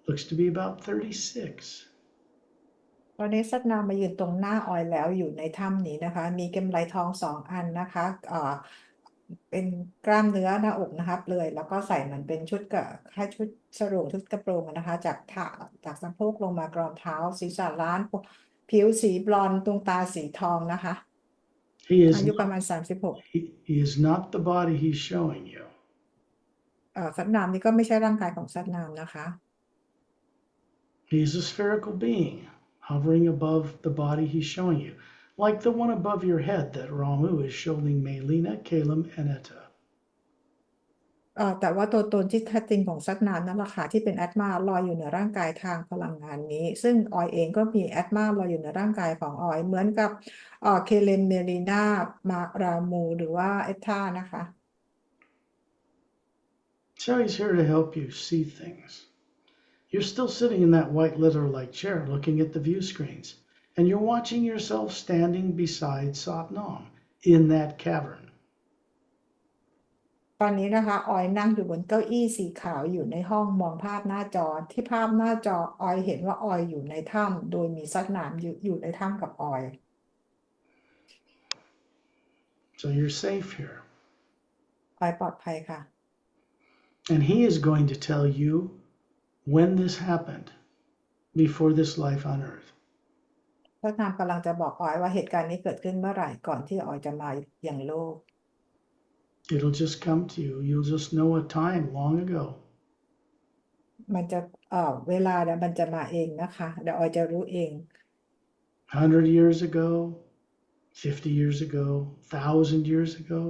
S1: Looks to be about 36.
S2: ตอนนี้ซัตนามมายืนตรงหน้าออยแล้วอยู่ในถ้ำนี้นะคะมีกำไลทอง2 อันนะคะเป็นกล้ามเนื้อหน้าอกนะคะเลยแล้วก็ใส่เหมือนเป็นชุดชุดสรุงชุดกระโปรงนะคะจากสะโพกลงมากรอมเท้าศีรษะล้านผิวสีบลอนด์ดวงตาสีทองนะคะ อายุประมาณ36
S1: he is not the body he's showing you.
S2: ซัตนามนี่ก็ไม่ใช่ร่างกายของซัตนามนะคะ
S1: He is a spherical being hovering above the body he's showing you, like the one above your head that Ramu is showing Melina, Caleb, and Etta.
S2: แต่ว่าตัวตนที่แท้จริงของซัตนามนั่นแหละค่ะที่เป็นแอตมาลอยอยู่เหนือร่างกายทางพลังงานนี้ซึ่งออยเองก็มีแอตมาลอยอยู่เหนือร่างกายของออยเหมือนกับเคเลมเมลิน่ามารามูหรือว่าเอตตานะคะ
S1: So he's here to help you see things. You're still sitting in that white leather-like chair looking at the view screens, and you're watching yourself standing beside Satnam in that cavern.
S2: ตอนนี้นะคะออยนั่งอยู่บนเก้าอี้สีขาวอยู่ในห้องมองภาพหน้าจอที่ภาพหน้าจอออยเห็นว่าออยอยู่ในถ้ำโดยมีซัตนามอยู่ในถ้ำกับออย
S1: So you're safe here.
S2: ออยปลอดภัยค่ะ
S1: And he is going to tell you when this happened before this life on earth.
S2: ซัตนามกำลังจะบอกออยว่าเหตุการณ์นี้เกิดขึ้นเมื่อไหร่ก่อนที่ออยจะมาอย่างโลก
S1: It'll just come to you. You'll just know a time long ago.
S2: มันจะเวลาเนี่ยมันจะมาเองนะคะเดี๋ยวออยจะรู้เอง
S1: 100 years ago, 50 years ago, 1,000 years ago,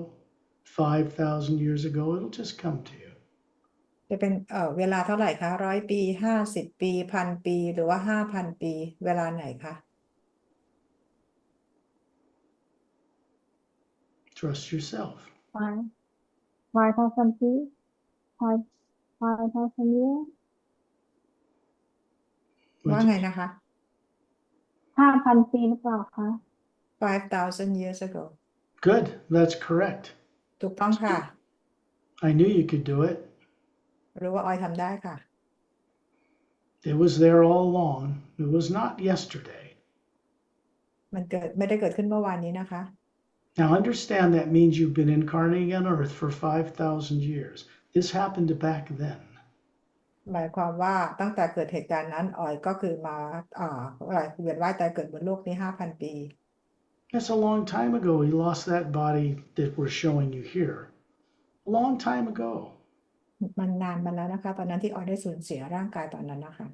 S1: 5,000 years ago, it'll just come to you.
S2: จะเป็นเวลาเท่าไหร่คะ100 ปี50 ปี1,000 ปีหรือว่า5,000 ปีเวลาไหนคะ
S1: Trust yourself.
S3: 5,000 feet 5,000 years
S2: ว่า
S1: Would
S2: ไง
S1: you-
S2: นะคะ
S3: 5,000 ปีหรือเปล่าคะ
S2: 5,000 years ago
S1: Good. That's correct.
S2: ถูกต้องค่ะ
S1: I knew you could do it.
S2: รู้ว่าออยทำได้ค่ะ
S1: It was there all along. It was not yesterday.
S2: มันไม่ได้เกิดขึ้นเมื่อวานนี้นะคะ
S1: Now understand that means you've been incarnating on Earth for 5,000 years. This happened back then.
S2: หมายความว่าตั้งแต่เกิดเหตุการณ์นั้นออยก็คือมาเวียนว่ายตายเกิดบนโลกนี้ 5,000 ปี
S1: That's a long time ago. He lost that body that we're showing you here. A long time ago.
S2: มันนานมาแล้วนะคะ ตอนนั้นที่ออยได้สูญเสียร่างกายตอนนั้นนะคะ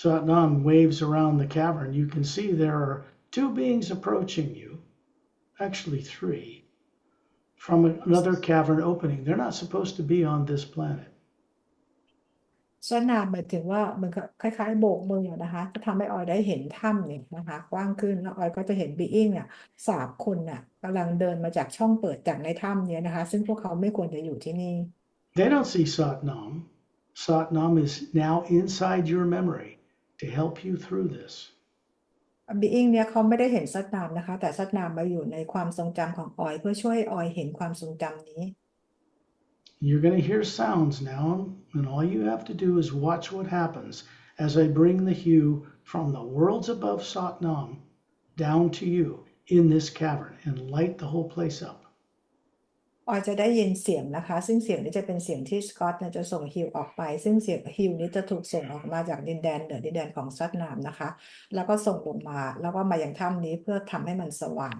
S1: Satnam waves around the cavern. You can see there are two beings approaching you. Actually, three. From another cavern opening. They're not supposed to be on this planet.
S2: สวนน้ำหมายถึงว่ามันก็คล้ายๆโบกมือนะคะจะทำให้ออยได้เห็นถ้ำเนี่ยนะคะกว้างขึ้นแล้วออยก็จะเห็นบีอิงเนี่ย3 คนน่ะกำลังเดินมาจากช่องเปิดจากในถ้ำเนี่ยนะคะซึ่งพวกเขาไม่ควรจะอยู่ที่นี่
S1: They don't see Satnam. Satnam is now inside your memory to help you through this.
S2: บีอิงเนี่ยเขาไม่ได้เห็นสัตนามนะคะแต่สัตนามมาอยู่ในความทรงจำของออยเพื่อช่วยออยเห็นความทรงจำนี้
S1: You're going to hear sounds now, and all you have to do is watch what happens as I bring the hue from the worlds above Satnam down to you in this cavern and light the whole place up.
S2: ออยจะได้ยินเสียงนะคะซึ่งเสียงนี้จะเป็นเสียงที่สกอตเนี่ยจะส่งฮิวออกไปซึ่งเสียงฮิวนี้จะถูกส่งออกมาจากดินแดนเหนือดินแดนของซัตนามนะคะแล้วก็ส่งลงมาแล้วก็มาอย่างถ้ำนี้เพื่อทำให้มันสว่าง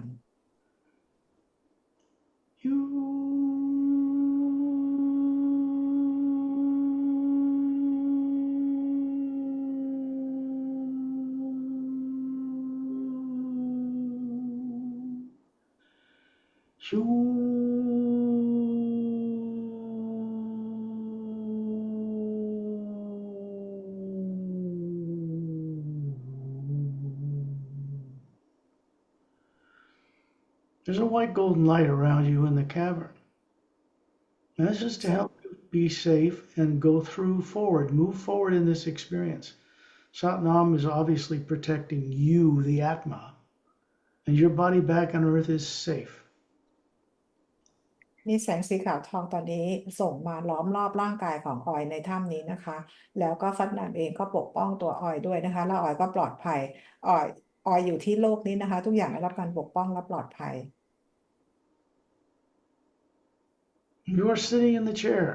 S1: There's a white golden light around you in the cavern. And that's just to help you be safe and go move forward in this experience. Satnam is obviously protecting you, the Atma, and your body back on earth is safe.
S2: มีแสงสีขาวทองตอนนี้ส่งมาล้อมรอบร่างกายของออยในถ้ำนี้นะคะแล้วก็ซัตนามเองก็ปกป้องตัวออยด้วยนะคะแล้วออยก็ปลอดภัยออยอยู่ที่โลกนี้นะคะทุกอย่างได้รับการปกป้องและปลอดภัย
S1: You are sitting in the chair.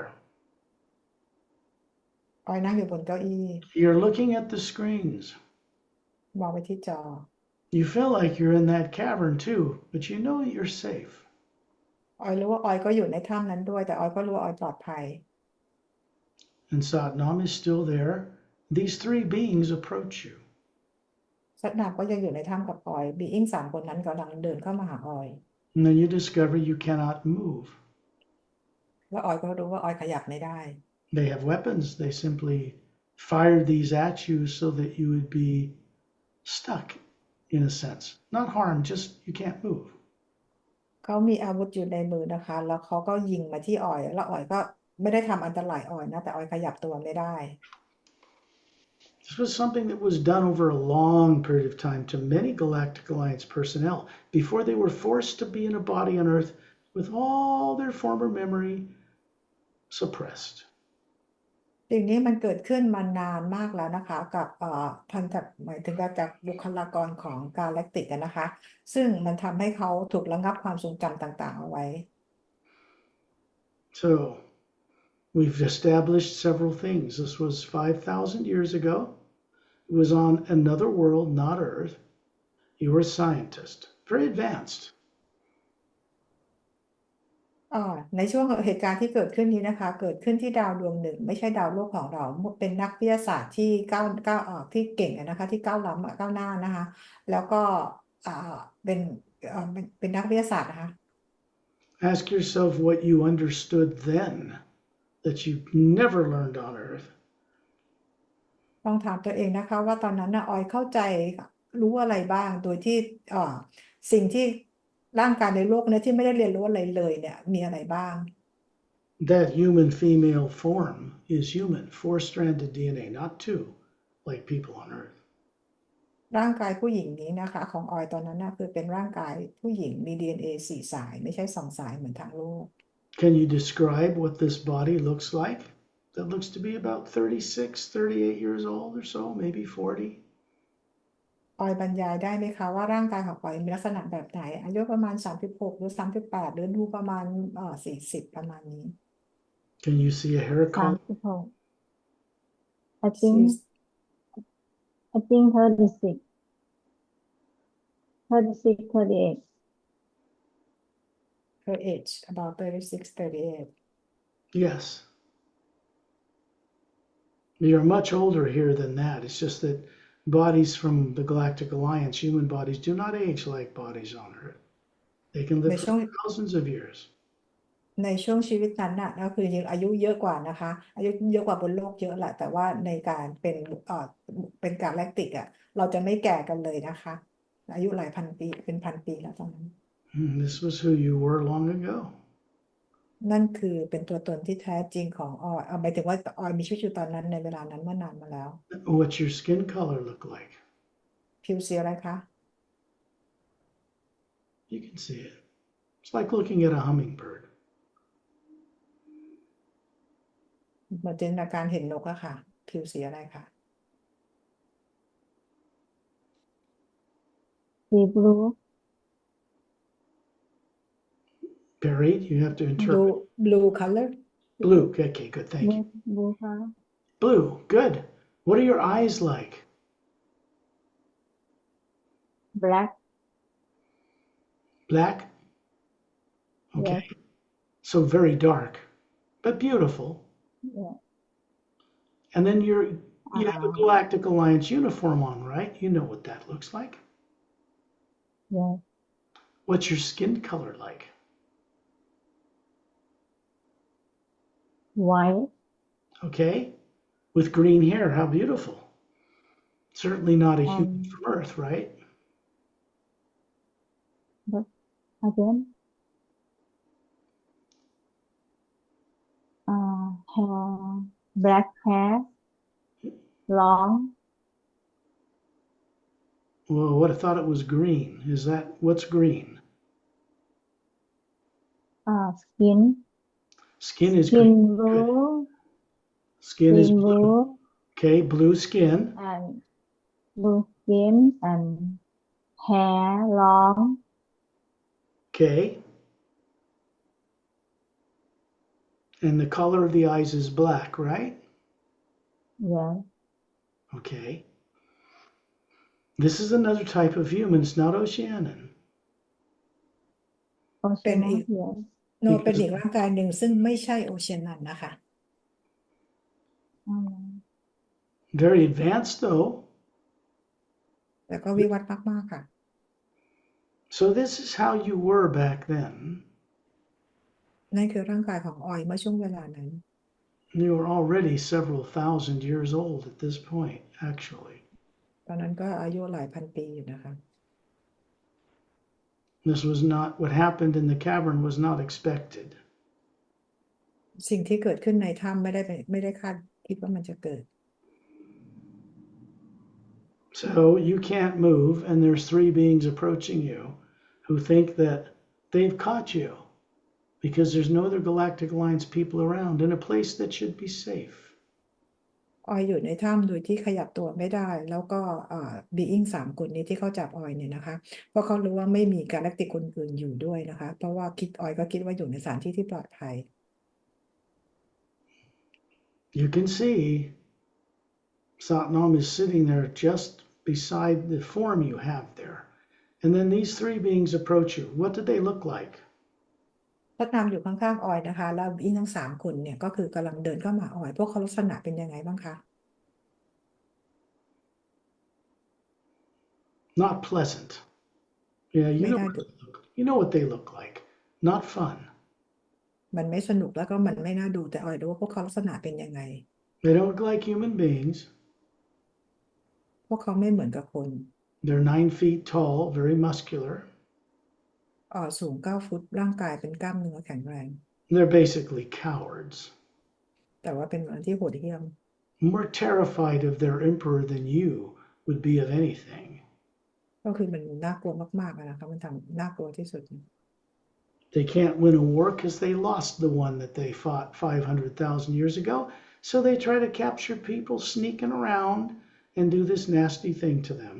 S2: ออยนั่งอยู่บนเก้าอี้
S1: You're looking at the screens.
S2: มองไปที่จอ
S1: You feel like you're in that cavern too, but you know you're safe.
S2: ออยรู้ว่าออยก็อยู่ในถ้ำนั้นด้วยแต่ออยก็รู้ว่าออยปลอดภัย
S1: And Satnam is still there. These three beings approach you.
S2: ซัตนามก็ยังอยู่ในถ้ำกับออยบีอิง3 คนนั้นกำลังเดินเข้ามาหาออย
S1: And then you discover you cannot move.
S2: แล้วออยก็รู้ว่าออยขยับไม่ได้
S1: They have weapons. They simply fired these at you so that you would be stuck, in a sense. Not harmed, just you can't move.
S2: เขามีอาวุธอยู่ในมือนะคะแล้วเขาก็ยิงมาที่ออยแล้วออยก็ไม่ได้ทำอันตรายออยนะแต่ออยขยับตัวไม่ได้
S1: This was something that was done over a long period of time to many Galactic Alliance personnel before they were forced to be in a body on Earth with all their former memory suppressed.
S2: สิ่งนี้มันเกิดขึ้นมานานมากแล้วนะคะกับพันธะหมายถึงจากบุคลากรของกาแล็กติกนะคะซึ่งมันทำให้เขาถูกระงับความทรงจำต่างๆเอาไว้
S1: So we've established several things. This was 5,000 years ago. It was on another world, not Earth. You were a scientist, very advanced.
S2: ในช่วงเหตุการณ์ที่เกิดขึ้นนี้นะคะเกิดขึ้นที่ดาวดวงหนึ่งไม่ใช่ดาวโลกของเราเป็นนักวิทยาศาสตร์ที่ที่เก่งนะคะที่ก้าวล้ำก้าวหน้านะคะแล้วก็เป็นนักวิทยาศาสตร์นะคะ
S1: Ask yourself what you understood then that you never learned on earth.
S2: ลองถามตัวเองนะคะว่าตอนนั้นออยเข้าใจรู้อะไรบ้างโดยที่สิ่งที่ร่างกายในโลกนี้ที่ไม่ได้เรียนรู้อะไรเลยเนี่ยมีอะไรบ้าง
S1: That human female form is human, 4-stranded DNA, not 2, like people on earth.
S2: ร่างกายผู้หญิงนี้นะคะของออยตอนนั้นคือเป็นร่างกายผู้หญิงมี DNA 4 สายไม่ใช่2 สายเหมือนทางโลก
S1: Can you describe what this body looks like? That looks to be about 36, 38 years old or so, maybe 40.
S2: ออยบรรยายได้ไหมคะว่าร่างกายของออยมีลักษณะแบบไหนอายุประมาณ36หรือ38หรือดูประมาณ40ประมาณนี้
S1: Can you see a hair color?
S3: 36 I think 36 38
S2: her age about 36 38
S1: Yes. You're much older here than that. It's just that bodies from the Galactic Alliance, human bodies, do not age like bodies on Earth. They can live for thousands of years.
S2: ในช่วงชีวิตนั้นก็คือยังอายุเยอะกว่านะคะอายุเยอะกว่าบนโลกเยอะแหละแต่ว่าในการเป็นกาแล็กติกเราจะไม่แก่กันเลยนะคะอายุหลายพันปีเป็นพันปีแล้วตอนนั้น
S1: This was who you were long ago.
S2: นั่นคือเป็นตัวตนที่แท้จริงของออยหมายถึงว่าออยมีชีวิตอยู่ตอนนั้นในเวลานั้นเมื่อนานมาแล้ว
S1: What's your skin color look like?
S2: ผิวสีอะไรคะ
S1: You can see it. It's like looking at a hummingbird.
S2: เหมือนจินตนาการเห็นนกอะค่ะผิวสีอะไรคะ
S3: Sea blue
S1: Pari, you have to interpret.
S2: blue color
S1: Blue. Okay, good. Thank you.
S3: blue color
S1: Blue. Good. What are your eyes like?
S3: black
S1: Black? Okay.
S3: Yes.
S1: So very dark, but beautiful.
S3: Yeah.
S1: And then you have a Galactic Alliance uniform on, right? You know what that looks like.
S3: Yes.
S1: What's your skin color like?
S3: White
S1: Okay. With green hair. How beautiful. Certainly not a human from Earth, right?
S3: but again hair black hair long
S1: Well, what I thought it was green. Is that what's green?
S3: skin
S1: Skin is green.
S3: blue
S1: Skin is
S3: skin
S1: blue.
S3: blue
S1: Okay, blue skin.
S3: and blue skin and hair long
S1: Okay. And the color of the eyes is black, right?
S3: yes
S1: Okay. This is another type of human. It's not Oceanian.
S2: เป็นอีก
S3: yes
S2: โนเป็นอีกร่างกายหนึ่งซึ่งไม่ใช่โอเชียนันนะคะ
S1: Very advanced, though.
S2: แต่ก็วิวัฒน์มากๆค่ะ
S1: So this is how you were back then.
S2: นั่นคือร่างกายของออยเมื่อช่วงเวลานั้น
S1: You were already several thousand years old at this point, actually.
S2: ตอนนั้นก็อายุหลายพันปีอยู่นะคะ
S1: This was not what happened in the cavern was not expected.
S2: สิ่งที่เกิดขึ้นในถ้ำไม่ได้คาดคิดว่ามันจะเกิด
S1: So you can't move, and there's 3 beings approaching you who think that they've caught you because there's no other Galactic Alliance people around in a place that should be safe.
S2: ออยอยู่ในถ้ำโดยที่ขยับตัวไม่ได้แล้วก็บีอิง3 คนนี้ที่เขาจับออยเนี่ยนะคะเพราะเขารู้ว่าไม่มีกาแล็กติกคนอื่นอยู่ด้วยนะคะเพราะว่าออยก็คิดว่าอยู่ในสถานที่ที่ปลอดภัย
S1: You can see Satnam is sitting there just beside the form you have there. And then these 3 beings approach you. What did they look like?
S2: พระนามอยู่ข้างๆออยนะคะแล้วบีอิงทั้ง3 คนเนี่ยก็คือกำลังเดินเข้ามาออยพวกเขาลักษณะเป็นยังไงบ้างคะ
S1: Not pleasant. Yeah, you know what they look like. Not fun.
S2: มันไม่สนุกแล้วก็มันไม่น่าดูแต่ออยรู้ว่าพวกเขาลักษณะเป็นยังไง
S1: They don't look like human beings.
S2: พวกเขาไม่เหมือนกับคน
S1: They're 9 feet tall, very muscular.
S2: สูง9 ฟุตร่างกายเป็นกล้ามเนื้อแข็งแรง
S1: They're basically cowards.
S2: แต่ว่าเป็นคนที่โหดเหี้ยม
S1: More terrified of their emperor than you would be of anything.
S2: ก็คือมันน่ากลัวมากๆนะคะมันทำน่ากลัวที่สุด
S1: They can't win a war because they lost the one that they fought 500,000 years ago. So they try to capture people sneaking around and do this nasty thing to them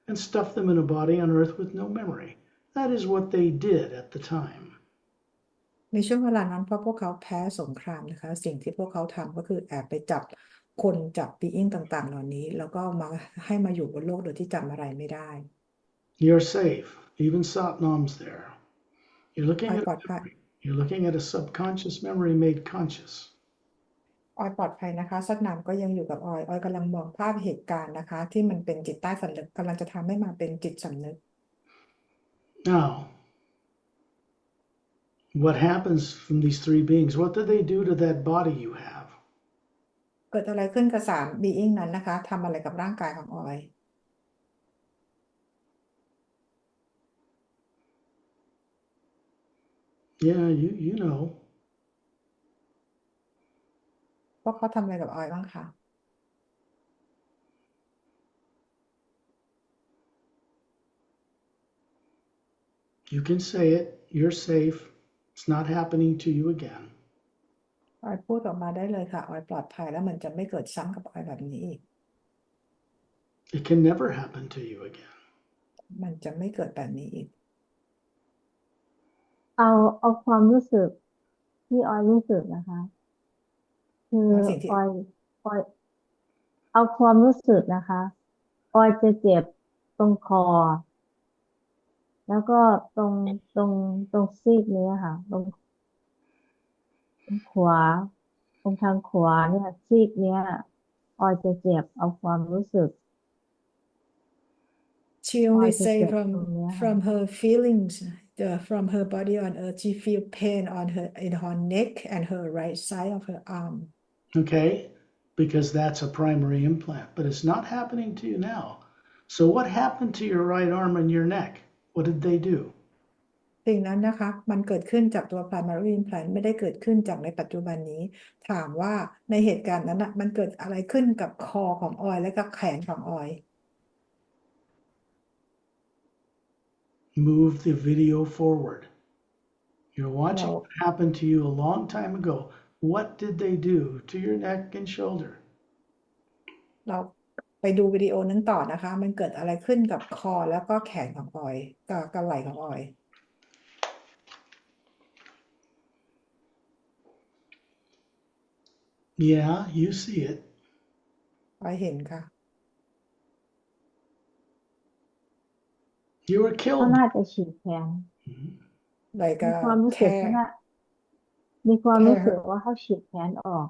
S1: and stuff them in a body on earth with no memory. That is what they did at the time.
S2: ในช่วงเวลานั้นเพราะพวกเขาแพ้สงครามนะคะสิ่งที่พวกเขาทำก็คือแอบไปจับคนจับบีอิงต่างๆเหล่านี้แล้วก็มาให้มาอยู่บนโลกโดยที่จำอะไรไม่ได้
S1: You're safe. Even Satnam's there. You're looking
S2: ออย
S1: at
S2: ปลอดภัย
S1: you're looking at a subconscious memory made conscious.
S2: ออยปลอดภัยนะคะสัตนามก็ยังอยู่กับออยกำลังมองภาพเหตุการณ์นะคะที่มันเป็นจิตใต้สำนึกกำลังจะทำให้มาเป็นจิตสำนึก
S1: Now, what happens from these 3 beings? What do they do to that body you have?
S2: เกิดอะไรขึ้นกับ3 being นั้นนะคะทำอะไรกับร่างกายของออย
S1: Yeah, you know.
S2: พวกเขาทำอะไรกับออยบ้างคะ
S1: You can say it. You're safe. It's not happening to you again.
S2: ออยพูดออกมาได้เลยค่ะออยปลอดภัยแล้วมันจะไม่เกิดซ้ำกับออยแบบนี้อีก
S1: It can never happen to you again.
S2: มันจะไม่เกิดแบบนี้อีก
S3: เอาความรู้สึกที่ออยรู้สึกนะคะ คือ
S2: สิ่งที่
S3: ออยเอาความรู้สึกนะคะออยจะเจ็บตรงคอ แล้วก็ตรงซีกนี้ค่ะตรงขวาตรงทางขวาเนี่ยซีกเนี้ยออยจะเจ็บเอาความรู้สึก
S2: She
S3: ออย
S2: only
S3: จะ
S2: say
S3: เจ็บตรงเนี้ยค่ะ
S2: from her feelings from her body on earth she feel pain on her in her neck and her right side of her arm
S1: Okay? Because that's a primary implant. But it's not happening to you now. So what happened to your right arm and your neck? What did they do?
S2: สิ่งนั้นนะคะมันเกิดขึ้นจากตัว primary implant ไม่ได้เกิดขึ้นจากในปัจจุบันนี้ ถามว่าในเหตุการณ์นั้นมันเกิดอะไรขึ้นกับคอของออยและกับแขนของออย
S1: Move the video forward. You're watching
S2: No.
S1: what happened to you a long time ago. What did they do to your neck and shoulder?
S2: เราไปดูวิดีโอนั้นต่อนะคะ มันเกิดอะไรขึ้นกับคอแล้วก็แขนของออยกับไหล่ของออย
S1: Yeah, you see it.
S2: ออยเห็นค่ะ
S1: You were
S3: เขา
S1: killed.
S3: น่าจะฉีกแขน
S2: like
S3: มีความรู้สึก
S2: tear
S3: มีความรู้สึก
S2: tear
S3: ว่าเขาฉีกแขนออก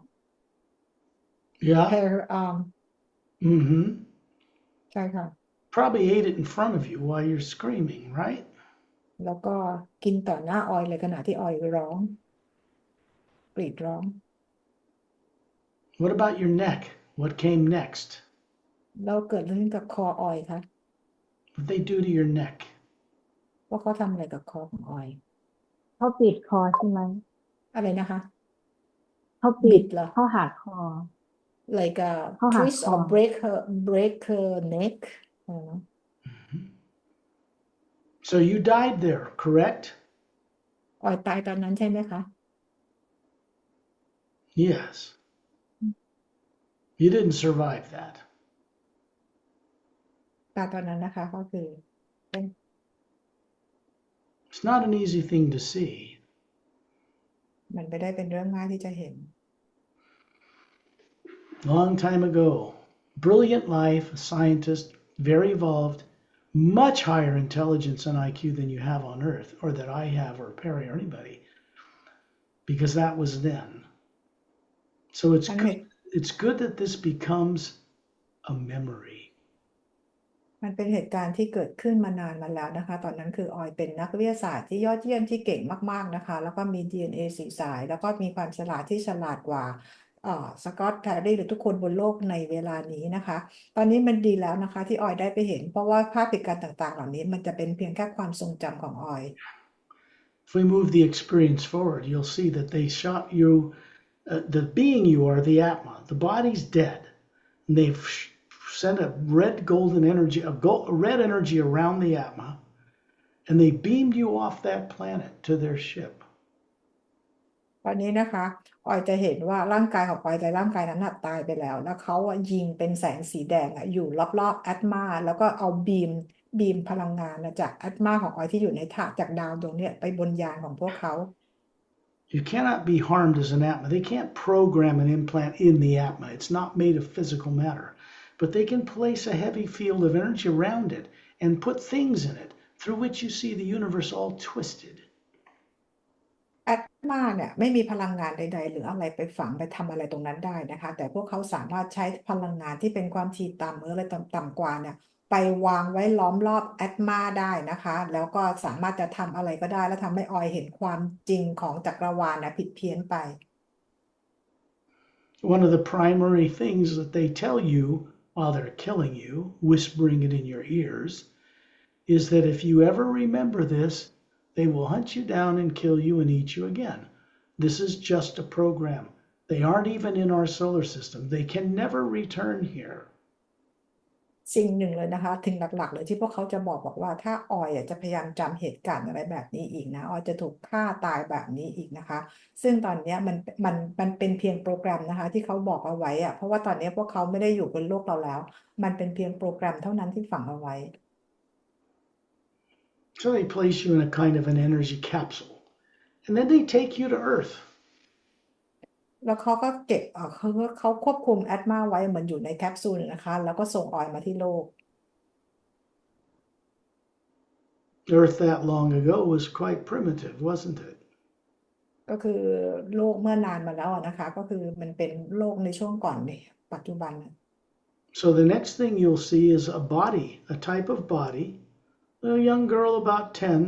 S1: Yeah.
S2: tear her arm
S1: Mm-hmm.
S2: ใช่ค่ะ
S1: Probably ate it in front of you while you're screaming, right?
S2: แล้วก็กินต่อหน้าออยเลยขณะที่ออยร้องกรีดร้อง
S1: What about your neck? What came next?
S2: แล้วเกิดอะไรขึ้นกับคอออยคะ
S1: What they do to your neck?
S2: ว่าเขาทำอะไรกับคอของออย
S3: เขาปิดคอใช่ไหม
S2: อะไรนะคะ
S3: เขาปิ
S2: บิ
S3: ด
S2: ดเหรอ
S3: เขาหักคอ
S2: like
S3: เขาหัก
S2: twist
S3: คอ
S2: or break her neck
S1: So you died there, correct?
S2: ออยตายตอนนั้นใช่ไหมคะ
S1: Yes. You didn't survive that.
S2: ตายตอนนั้นนะคะก็คือ
S1: It's not an easy thing to see.
S2: มันไม่ได้เป็นเรื่องง่ายที่จะเห็น
S1: Long time ago, brilliant life, a scientist, very evolved, much higher intelligence and IQ than you have on Earth, or that I have, or Pari, or anybody, because that was then. So it's
S2: Okay.
S1: good that this becomes a memory.
S2: มันเป็นเหตุการณ์ที่เกิดขึ้นมานานมาแล้วนะคะตอนนั้นคือออยเป็นนักวิทยาศาสตร์ที่ยอดเยี่ยมที่เก่งมากๆนะคะแล้วก็มี DNA สีสายแล้วก็มีความฉลาดที่ฉลาดกว่าสกอตต์ แพรรี่หรือทุกคนบนโลกในเวลานี้นะคะตอนนี้มันดีแล้วนะคะที่ออยได้ไปเห็นเพราะว่าภาพเหตุการณ์ต่างๆเหล่านี้มันจะเป็นเพียงแค่ความทรงจำของออย
S1: If we move the experience forward, you'll see that they shot you, the being you are, the Atma. The body's dead. And they've sent a red energy around the Atma, and they beamed you off that planet to their ship.
S2: ตอนนี้นะคะออยจะเห็นว่าร่างกายของออยแต่ร่างกายนั้นตายไปแล้วแล้วเขายิงเป็นแสงสีแดงอยู่รอบๆแอตมาแล้วก็เอาบีมพลังงานจากแอตมาของออยที่อยู่ในถาดจากดาวดวงนี้ไปบนยานของพวกเขา
S1: You cannot be harmed as an Atma. They can't program an implant in the Atma. It's not made of physical matter. But they can place a heavy field of energy around it and put things in it through which you see the universe all twisted.
S2: แอตมาเนี่ยไม่มีพลังงานใดๆหรืออะไรไปฝังไปทำอะไรตรงนั้นได้นะคะแต่พวกเขาสามารถใช้พลังงานที่เป็นความถี่ต่ำหรืออะไรต่ำกว่าเนี่ยไปวางไว้ล้อมรอบแอตมาได้นะคะแล้วก็สามารถจะทำอะไรก็ได้และทำให้ออยเห็นความจริงของจักรวาลผิดเพี้ยนไป
S1: One of the primary things that they tell you while they're killing you, whispering it in your ears, is that if you ever remember this, they will hunt you down and kill you and eat you again. This is just a program. They aren't even in our solar system. They can never return here.
S2: สิ่งหนึ่งเลยนะคะถึงหลักๆเลยที่พวกเขาจะบอกว่าถ้าออยจะพยายามจำเหตุการณ์อะไรแบบนี้อีกนะออยจะถูกฆ่าตายแบบนี้อีกนะคะซึ่งตอนนี้มันเป็นเพียงโปรแกรมนะคะที่เขาบอกเอาไว้เพราะว่าตอนนี้พวกเขาไม่ได้อยู่บนโลกเราแล้วมันเป็นเพียงโปรแกรมเท่านั้นที่ฝังเอาไว้
S1: So they place you in a kind of an energy capsule, and then they take you to Earth.
S2: แล้วเขาก็เก็บเขาควบคุมแอตมาไว้เหมือนอยู่ในแคปซูลนะคะแล้วก็ส่งออยมาที่โลก
S1: Earth that long ago was quite primitive, wasn't it?
S2: ก็คือโลกเมื่อนานมาแล้วนะคะก็คือมันเป็นโลกในช่วงก่อนในปัจจุบัน
S1: So the next thing you'll see is a body, a type of body, a young girl about 10,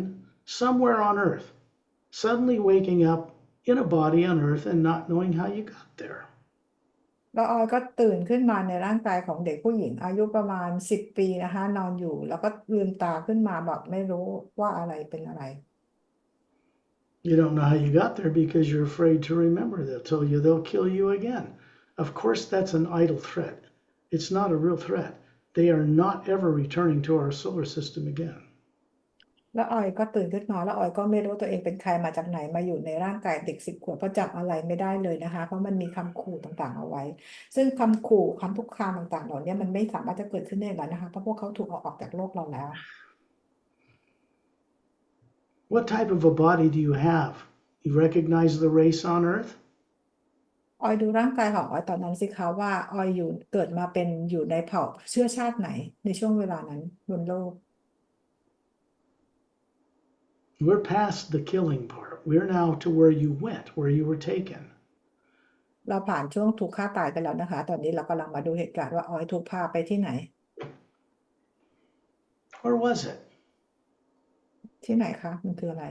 S1: somewhere on Earth, suddenly waking up in a body on Earth and not knowing how you got there.
S2: แล้วออยก็ตื่นขึ้นมาในร่างกายของเด็กผู้หญิงอายุประมาณ10 ปีนะคะนอนอยู่แล้วก็ลืมตาขึ้นมาแบบไม่รู้ว่าอะไรเป็นอะไร
S1: You don't know how you got there because you're afraid to remember. They'll tell you they'll kill you again. Of course, that's an idle threat. It's not a real threat. They are not ever returning to our solar system again.
S2: แล้วออยก็ตื่นขึ้นมาแล้วออยก็ไม่รู้ตัวเองเป็นใครมาจากไหนมาอยู่ในร่างกายเด็ก10 ขวบเพราะจำอะไรไม่ได้เลยนะคะเพราะมันมีคำขู่ต่างๆเอาไว้ซึ่งคำขู่คำคุกคามต่างๆเหล่านี้มันไม่สามารถจะเกิดขึ้นได้แล้วนะคะเพราะพวกเขาถูกเอาออกจากโลกเราแล้ว
S1: What type of a body do you have? You recognize the race on Earth?
S2: ออยดูร่างกายของออยตอนนั้นสิคะว่าออยเกิดมาเป็นอยู่ในเผ่าเชื้อชาติไหนในช่วงเวลานั้นบนโลก
S1: We're past the killing part. We're now to where you went, where you were taken.
S2: เราผ่านช่วงถูกฆ่าตายไปแล้วนะคะตอนนี้เรากำลังมาดูเหตุการณ์ว่าออยถูกพาไปที่ไหน
S1: Where was it?
S2: ที่ไหนคะมันคืออะไร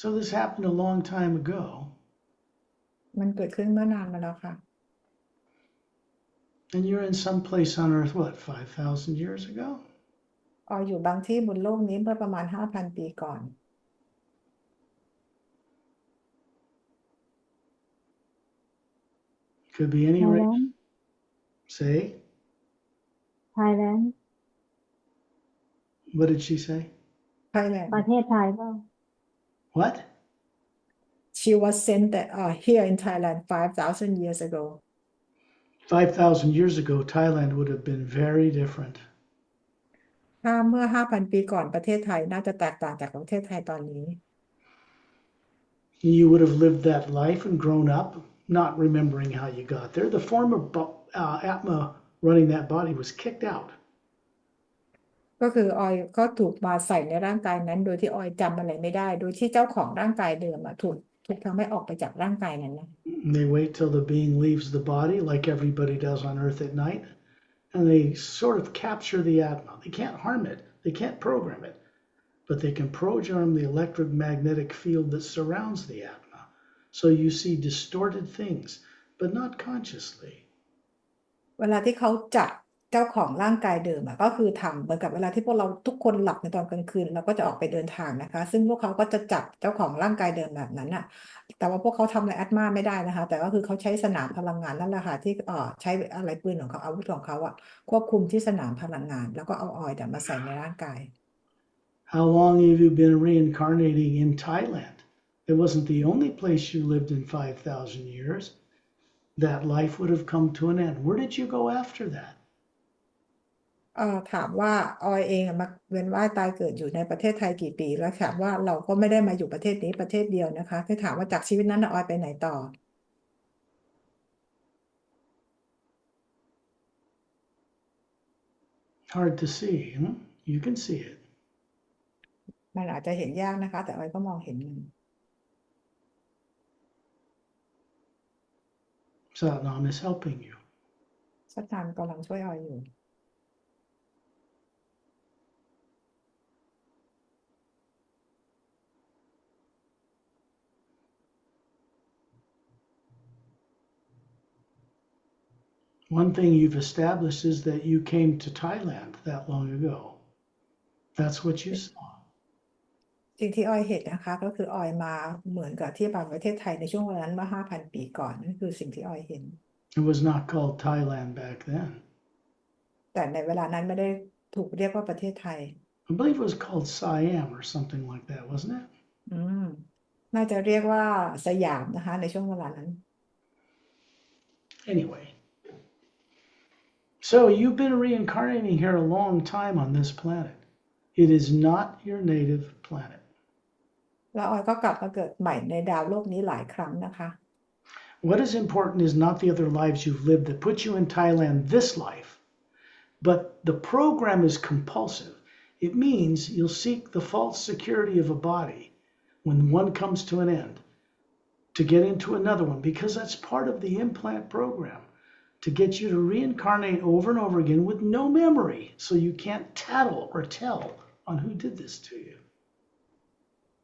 S1: So this happened a long time ago.
S2: มันเกิดขึ้นเมื่อนานมาแล้วค่ะ
S1: And you're in some place on Earth, what, 5,000 years ago?
S2: ออยอยู่บางที่บนโลกนี้เมื่อประมาณ 5,000 ปีก่อน
S1: Could be any race.
S3: Thailand
S1: Say?
S3: Thailand
S1: What did she say?
S2: Thailand
S3: ประเทศไทยเปล่า
S1: What?
S2: She was sent here in Thailand 5,000 years ago
S1: 5,000 years ago, Thailand would have been very different.
S2: ถ้าเมื่อ 5,000 ปีก่อนประเทศไทยน่าจะแตกต่างจากประเทศไทยตอนนี้
S1: You would have lived that life and grown up, not remembering how you got there. The former Atma running that body was kicked out.
S2: ก็คือออยก็ถูกมาใส่ในร่างกายนั้นโดยที่ออยจำอะไรไม่ได้โดยที่เจ้าของร่างกายเดิมถูกทำให้ออกไปจากร่างกายนั้นนะ
S1: They wait till the being leaves the body like everybody does on Earth at night. and they sort of capture the Atma. They can't harm it. They can't program it. But they can program the electromagnetic field that surrounds the Atma. So you see distorted things, but not consciously.
S2: เวลาที่เขาจับเจ้าของร่างกายเดิมก็คือทำเหมือนกับเวลาที่พวกเราทุกคนหลับในตอนกลางคืนเราก็จะออกไปเดินทางนะคะซึ่งพวกเขาก็จะจับเจ้าของร่างกายเดิมแบบนั้นแต่ว่าพวกเขาทำอะไรแอตมาไม่ได้นะคะแต่ก็คือเขาใช้สนามพลังงานนั่นแหละค่ะที่ใช้อะไรปืนของเขาอาวุธของเขาควบคุมที่สนามพลังงานแล้วก็เอาออยล์มาใส่ในร่างกาย
S1: How long have you been reincarnating in Thailand? It wasn't the only place you lived in 5,000 years. That life would have come to an end. Where did you go after that?
S2: ถามว่าออยเองมาเวียนว่ายตายเกิดอยู่ในประเทศไทยกี่ปีแล้วถามว่าเราก็ไม่ได้มาอยู่ประเทศนี้ประเทศเดียวนะคะที่ถามว่าจากชีวิตนั้นออยไปไหนต่อ
S1: Hard to see, huh? You can see it.
S2: มันอาจจะเห็นยากนะคะแต่ออยก็มองเห็นมัน
S1: Satnam is helping you.
S2: สัจจานกำลังช่วยออยอยู่
S1: One thing you've established is that you came to Thailand that long ago. That's what you saw.
S2: สิ่งที่ออยเห็นนะคะก็คือออยมาเหมือนกับที่ประเทศไทยในช่วงเวลานั้นเมื่อ 5,000 ปีก่อนนั่นคือสิ่งที่ออยเห็น
S1: It was not called Thailand back then.
S2: แต่ในเวลานั้นไม่ได้ถูกเรียกว่าประเทศไทย
S1: I believe it was called Siam or something like that, wasn't it?
S2: น่าจะเรียกว่าสยามนะคะในช่วงเวลานั้น
S1: Anyway. So you've been reincarnating here a long time on this planet. It is not your native planet.
S2: แล้วออยก็กลับมาเกิดใหม่ในดาวโลกนี้หลายครั้งนะคะ
S1: What is important is not the other lives you've lived that put you in Thailand this life, but the program is compulsive. It means you'll seek the false security of a body when one comes to an end to get into another one, because that's part of the implant program, to get you to reincarnate over and over again with no memory, so you can't tattle or tell on who did this to you.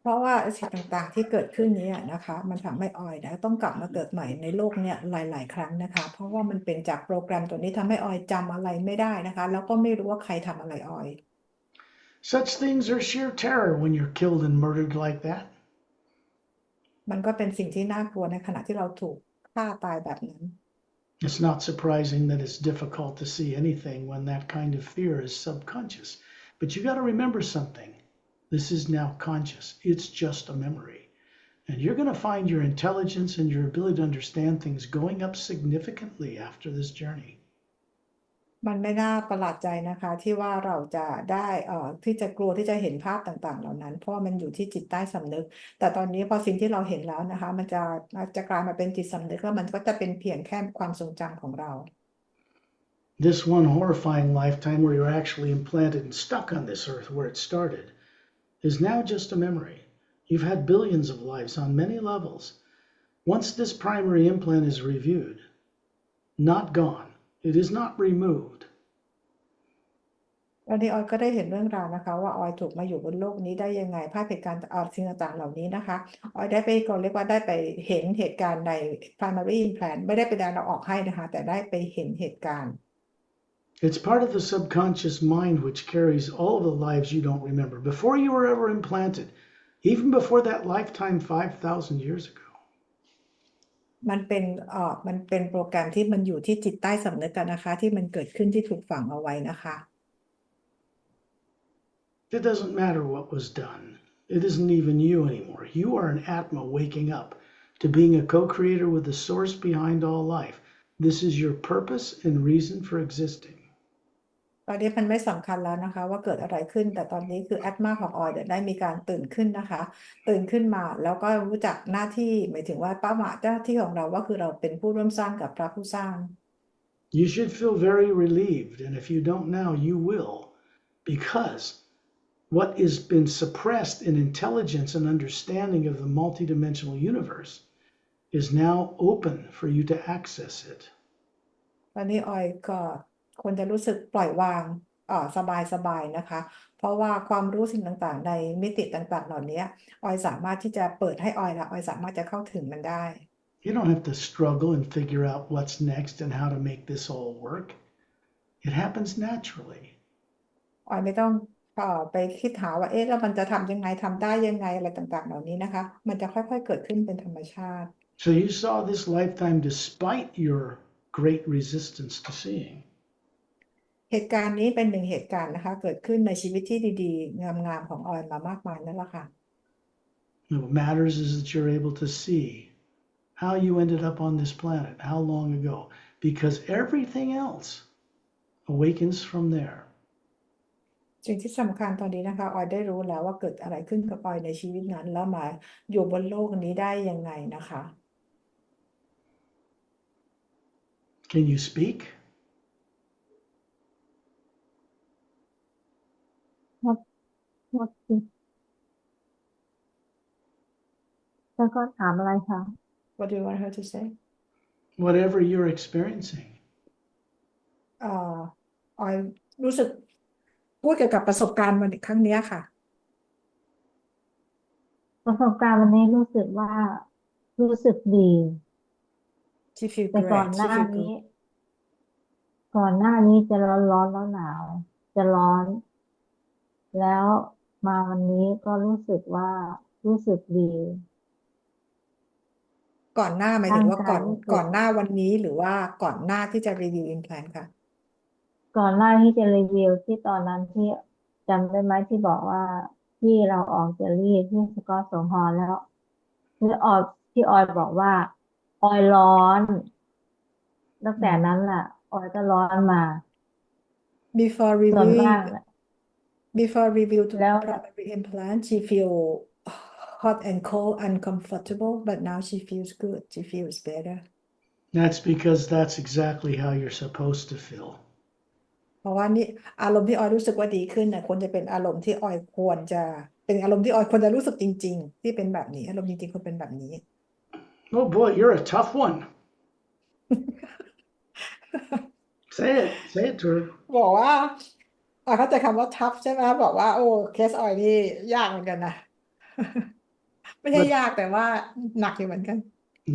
S2: เพราะว่าสิ่งต่างๆที่เกิดขึ้นนี้นะคะมันทำให้ออยต้องกลับมาเกิดใหม่ในโลกเนี่ยหลายๆครั้งนะคะเพราะว่ามันเป็นจากโปรแกรมตัวนี้ทำให้ออยจำอะไรไม่ได้นะคะแล้วก็ไม่รู้ว่าใครทำอะไรออย
S1: Such things are sheer terror when you're killed and murdered like that.
S2: มันก็เป็นสิ่งที่น่ากลัวในขณะที่เราถูกฆ่าตายแบบนั้น
S1: It's not surprising that it's difficult to see anything when that kind of fear is subconscious. But you got to remember something. This is now conscious. It's just a memory. And you're going to find your intelligence and your ability to understand things going up significantly after this journey.
S2: มันไม่น่าประหลาดใจนะคะที่ว่าเราจะได้ที่จะกลัวที่จะเห็นภาพต่างๆเหล่านั้นเพราะมันอยู่ที่จิตใต้สำนึกแต่ตอนนี้พอสิ่งที่เราเห็นแล้วนะคะมันจะกลายมาเป็นจิตสำนึกแล้วมันก็จะเป็นเพียงแค่ความทรงจำของเรา
S1: This one horrifying lifetime where you're actually implanted and stuck on this earth where it started is now just a memory. You've had billions of lives on many levels. Once this primary implant is reviewed, not gone, it is not removed.
S2: ตอนนี้ออยก็ได้เห็นเรื่องราวนะคะว่าออยถูกมาอยู่บนโลกนี้ได้ยังไงภาพเหตุการณ์สิ่งต่างๆเหล่านี้นะคะออยได้ไปก็เรียกว่าได้ไปเห็นเหตุการณ์ใน primary implant ไม่ได้ไปดันเราออกให้นะคะแต่ได้ไปเห็นเหตุการณ์
S1: It's part of the subconscious mind which carries all of the lives you don't remember before you were ever implanted, even before that lifetime 5,000 years ago.
S2: มันเป็นโปรแกรมที่มันอยู่ที่จิตใต้สำนึกกันนะคะที่มันเกิดขึ้นที่ถูกฝังเอาไว้นะคะ
S1: It doesn't matter what was done. It isn't even you anymore. You are an Atma waking up to being a co-creator with the source behind all life. This is your purpose and reason for existing.
S2: ตอนนี้มันไม่สำคัญแล้วนะคะว่าเกิดอะไรขึ้นแต่ตอนนี้คือแอตมาของออยได้มีการตื่นขึ้นนะคะตื่นขึ้นมาแล้วก็รู้จักหน้าที่หมายถึงว่าเป้าหมายหน้าที่ของเราว่าคือเราเป็นผู้ร่วมสร้างกับพระผู้สร้าง
S1: You should feel very relieved, and if you don't now, you will, because what has been suppressed in intelligence and understanding of the multidimensional universe is now open for you to access it.
S2: ตอนนี้ออยก็ ควรจะรู้สึกปล่อยวางสบายๆนะคะเพราะว่าความรู้สิ่งต่างๆในมิติต่างๆเหล่านี้ออยสามารถที่จะเปิดให้ออยละออยสามารถจะเข้าถึงมันได้
S1: You don't have to struggle and figure out what's next and how to make this all work. It happens naturally.
S2: ออยไม่ต้องไปคิดหาว่าเอ๊ะแล้วมันจะทำยังไงทำได้ยังไงอะไรต่างๆเหล่านี้นะคะมันจะค่อยๆเกิดขึ้นเป็นธรรมชาติ
S1: So you saw this lifetime despite your great resistance to seeing.
S2: เหตุการณ์นี้เป็นหนึ่งเหตุการณ์นะคะเกิดขึ้นในชีวิตที่ดีๆงามๆของออยมามากมายนั่นแหละค่ะ
S1: What matters is that you're able to see how you ended up on this planet, how long ago, because everything else awakens from there.
S2: สิ่งที่สำคัญตอนนี้นะคะออยได้รู้แล้วว่าเกิดอะไรขึ้นกับออยในชีวิตนั้นแล้วมาอยู่บนโลกนี้ได้ยังไงนะคะ
S1: Can you speak?
S3: what is แล้วก็ถามอะไรคะ
S2: What do you want her to say
S1: Whatever you're experiencing.
S2: ออยรู้สึกพูดเกี่ยวกับประสบการณ์วันครั้งนี้ค่ะ
S3: ประสบการณ์วันนี้รู้สึกว่ารู้สึกดี
S2: She feel
S3: แต่ก่อน
S2: great
S3: ห
S2: She
S3: น้า
S2: feel
S3: นี้
S2: good
S3: ก่อนหน้านี้จะร้อนแล้วหนาว จะร้อน แล้วมาวันนี้ก็รู้สึกว่ารู้สึกดี
S2: ก่อนหน้าหมายถึ
S3: ร่าง ง
S2: ว่า
S3: กา
S2: ก่
S3: ย
S2: อน
S3: รู้สึ
S2: ก่อก นหน้าวันนี้หรือว่าก่อนหน้าที่จะรีวิว implant ค่ะ
S3: ก่อนหน้าที่จะรีวิวที่ตอนนั้นที่จำได้ไหมที่บอกว่าที่เราออกจะรีดที่สกอตโสมพรแล้วที่ออยบอกว่าออยร้อนตั้งแต่นั้นล่ะออยก็ร้อนมา
S2: before
S3: ส่วน
S2: reviewing
S3: มากน่ะ
S2: before review to
S3: แล้ว
S2: primary implant she feel hot and cold uncomfortable but now she feels good she feels better
S1: That's because that's exactly how you're supposed to feel.
S2: เพราะว่านี่อารมณ์ที่ออยรู้สึกว่าดีขึ้นนะควรจะเป็นอารมณ์ที่ออยควรจะเป็นอารมณ์ที่ออยควรจะรู้สึกจริงๆที่เป็นแบบนี้อารมณ์จริงๆควรเป็นแบบนี้
S1: Oh boy, you're a tough one. Say it to her.
S2: บอกว่าออยเข้าใจคำว่า tough ใช่ไหมบอกว่าโอ้เคสออยนี่ยากเหมือนกันนะ ไม่ใช่
S1: But
S2: ยากแต่ว่าหนักอยู่เหมือนกัน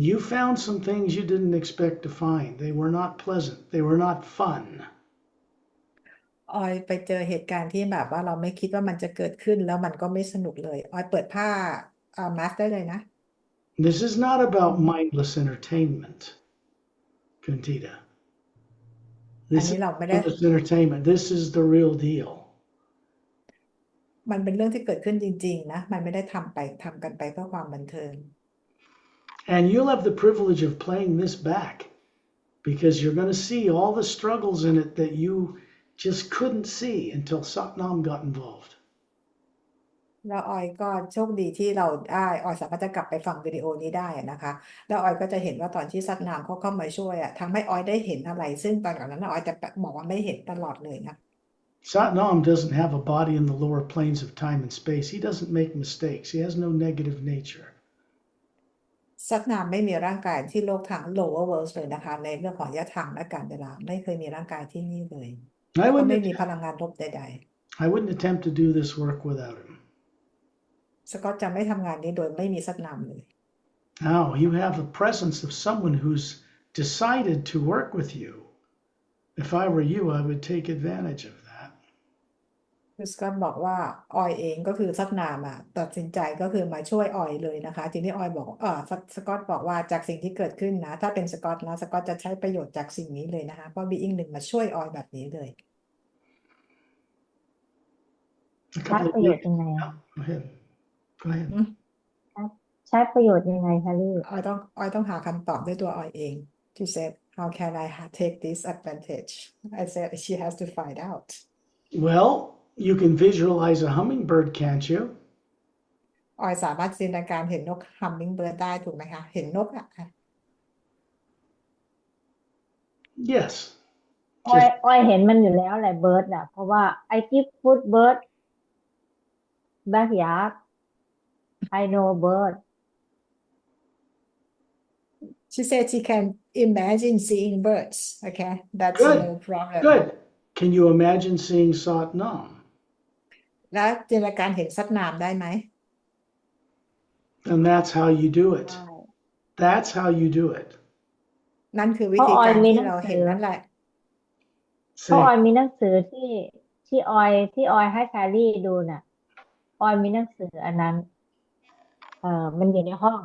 S1: you found some things you didn't expect to find. They were not pleasant. They were not fun.
S2: ออยไปเจอเหตุการณ์ที่แบบว่าเราไม่คิดว่ามันจะเกิดขึ้นแล้วมันก็ไม่สนุกเลยออยเปิดผ้ามาสได้เลยนะ
S1: This is not about mindless entertainment, Cantita.
S2: อัน
S1: This
S2: นี้
S1: is
S2: เราไม่ได้
S1: mindless entertainment. This is the real deal.
S2: มันเป็นเรื่องที่เกิดขึ้นจริงๆนะมันไม่ได้ทำกันไปเพื่อความบันเทิง
S1: And you'll have the privilege of playing this back because you're going to see all the struggles in it that you just couldn't see until Satnam got involved.
S2: แล้วออยก็โชคดีที่เราได้ออยสามารถจะกลับไปฟังวิดีโอนี้ได้นะคะแล้วออยก็จะเห็นว่าตอนที่ซัดนามเขาเข้ามาช่วยทำให้ออยได้เห็นอะไร ซึ่งตอนก่อนนั้นออยจะบอกว่าไม่เห็นตลอดเลยนะ
S1: Satnam doesn't have a body in the lower planes of time and space. He doesn't make mistakes. He has no negative nature.
S2: ซัดนามไม่มีร่างกายที่โลกทาง lower world เลยนะคะในเรื่องของระยะทางและการเวลาไม่เคยมีร่างกายที่นี่เลย
S1: I
S2: ก็ไม่
S1: wouldn't,
S2: มีพลังงานลบใด
S1: I wouldn't attempt to do this work without him.
S2: ๆสก็อตจะไม่ทำงานนี้โดยไม่มีซัดนามเลย
S1: Now you have the presence of someone who's decided to work with you. If I were you, I would take advantage of that.
S2: คือสกอตบอกว่าออยเองก็คือซัดนามตัดสินใจก็คือมาช่วยออยเลยนะคะทีนี้ออยบอกสกอตบอกว่าจากสิ่งที่เกิดขึ้นนะถ้าเป็นสกอตนะสกอตจะใช้ประโยชน์จากสิ่งนี้เลยนะคะเพราะบีอิงหนึ่งมาช่วยออยแบบนี้เลย
S1: A
S3: ใช้
S1: couple
S3: ป
S1: of
S3: ระโยชน์
S1: weeks.
S3: ยังไง
S1: Go ahead. Go ahead.
S3: ใช้ประโยชน์ยังไงคะลี่
S2: ออยต้องหาคำตอบด้วยตัวออยเอง She said how can I take this advantage I said she has to find out
S1: Well, you can visualize a hummingbird, can't you?
S2: ออยสามารถจินตนาการเห็นนกฮัมมิงเบิร์ดได้ถูกไหมคะเห็นนก
S1: Yes.
S3: อ้อยเห็นมันอยู่แล้วแหละเบิร์ดเพราะว่า I give food bird backyard I know bird
S2: She She said she can imagine seeing birds. Okay, that's
S1: Good.
S2: no problem.
S1: Good. Can you imagine seeing Sat Nam?
S2: แล้วจินตนาการเห็นสัตว์น้ำได้ไหม
S1: And that's how you do it.
S3: ใช่
S1: That's how you do it.
S2: นั่นคือวิ
S3: เพราะ
S2: ธี
S3: ออย
S2: การ
S3: มี
S2: ที่
S3: หนัง
S2: เรา
S3: สื
S2: เห็น
S3: อ
S2: นั่นแหละ
S3: เพราะออย
S1: Say,
S3: มีหนังสือที่ออยให้แพรรี่ดูน่ะออยมีหนังสืออันนั้นมันอยู่ในห้อง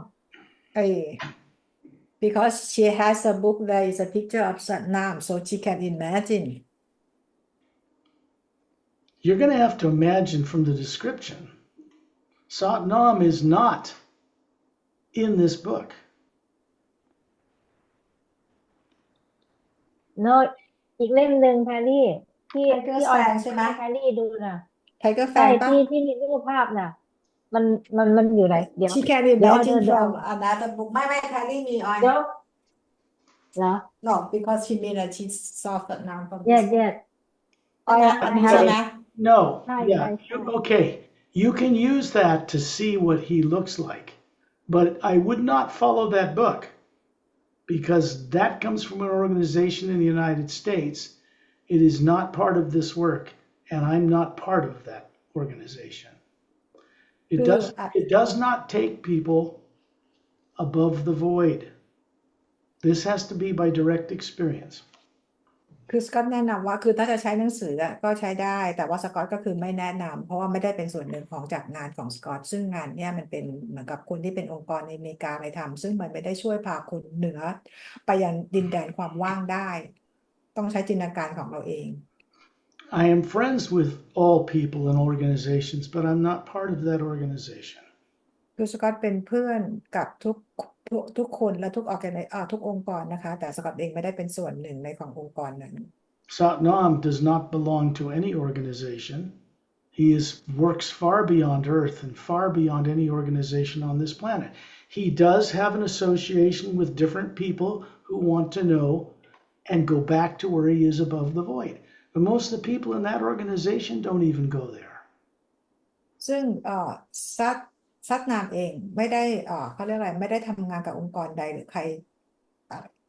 S2: because she has a book there is a picture of Satnam so she can imagine
S1: you're going to have to imagine from the description. Sat Nam is not in this book.
S3: no อีกเล่มหนึ่งแพรรี่ที่
S2: Tiger
S3: ออย
S2: Fan ใช่ไหม
S3: ให้แพรรี่ดูน่ะ
S2: Tiger
S3: ใช่
S2: Fan ปะ
S3: ที่มีรูปภาพน่ะ มันอยู่ไหนเดี๋ยว
S2: she can
S3: เดี๋ยวออย
S2: imagine
S3: เดี๋ยว
S2: from another book ไม่แคลรี่มีออย
S3: เดี๋ยวเหรอ
S2: no because she mean that she saw Satnam from this
S3: yes
S2: book
S3: yes ออย
S2: อันนี้ใช่ไหม
S1: No.
S3: Right,
S1: Yeah.
S3: right, right.
S1: Okay. You can use that to see what he looks like. But I would not follow that book because that comes from an organization in the United States. It is not part of this work, and I'm not part of that organization. It does not take people above the void. This has to be by direct experience.
S2: คือสกอตแนะนำว่าคือถ้าจะใช้หนังสือก็ใช้ได้แต่ว่าสกอตก็คือไม่แนะนำเพราะว่าไม่ได้เป็นส่วนหนึ่งของจากงานของสกอตซึ่งงานเนี่ยมันเป็นเหมือนกับคนที่เป็นองค์กรในอเมริกาไปทำซึ่งมันไม่ได้ช่วยพาคุณเหนือไปยังดินแดนความว่างได้ต้องใช้จินตนาการของเราเอง
S1: I am friends with all people and organizations, but I'm not part of that organization.
S2: คือสกอตเป็นเพื่อนกับทุกคนและทุกองค์กรนะคะแต่สกอตเองไม่ได้เป็นส่วนหนึ่งในขององค์กรนั้น
S1: Sat Nam does not belong to any organization. He works far beyond Earth and far beyond any organization on this planet. He does have an association with different people who want to know and go back to where he is above the void. But most of the people in that organization don't even go there.
S2: ซึ่งซัดนามเองไม่ได้เขาเรียกอะไรไม่ได้ทำงานกับองค์กรใดหรือใคร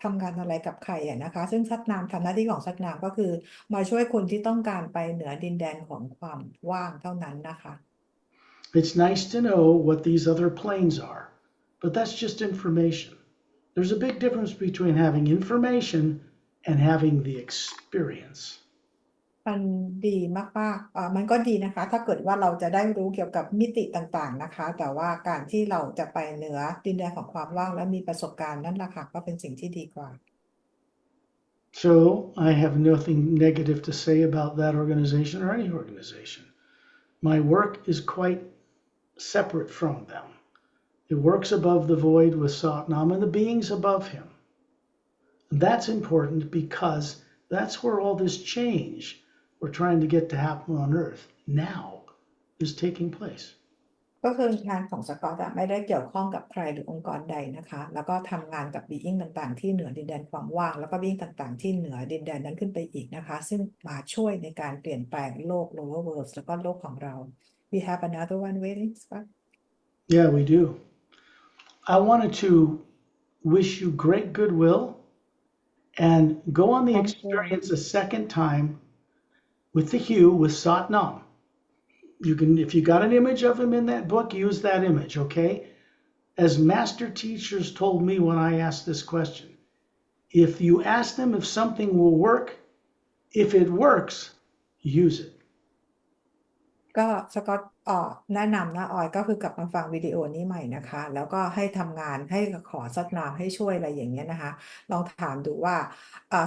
S2: ทำงานอะไรกับใครนะคะซึ่งซัดนามทำหน้าที่ของซัดนามก็คือมาช่วยคนที่ต้องการไปเหนือดินแดนของความว่างเท่านั้นนะคะ
S1: It's nice to know what these other planes are, but that's just information. There's a big difference between having information and having the experience.
S2: มันดีมากๆมันก็ดีนะคะถ้าเกิดว่าเราจะได้รู้เกี่ยวกับมิติต่างๆนะคะแต่ว่าการที่เราจะไปเหนือดินแดนของความว่างและมีประสบการณ์นั่นแหละค่ะก็เป็นสิ่งที่ดีกว่า
S1: So I have nothing negative to say about that organization or any organization. My work is quite separate from them. It works above the void with Satnam and the beings above him. And that's important because that's where all this change we're trying to get to happen on Earth now is taking place.
S2: ก็คืองานของสกอตไม่ได้เกี่ยวข้องกับใครหรือองค์กรใดนะคะแล้วก็ทำงานกับบีอิงต่างๆที่เหนือดินแดนความว่างแล้วก็บีอิงต่างๆที่เหนือดินแดนนั้นขึ้นไปอีกนะคะซึ่งมาช่วยในการเปลี่ยนแปลงโลก lower world แล้วก็โลกของเรา We have another one waiting Scott
S1: Yeah, we do. I wanted to wish you great goodwill and go on the experience a second time with the hue with Satnam. You can, if you got an image of him in that book, use that image, okay? As master teachers told me when I asked this question, if you ask them if something will work, if it works, use it.
S2: ก็สกอตแนะนำนะออยก็คือกลับมาฟังวิดีโอนี้ใหม่นะคะแล้วก็ให้ทำงานให้ขอซัดนามให้ช่วยอะไรอย่างเงี้ยนะคะลองถามดูว่า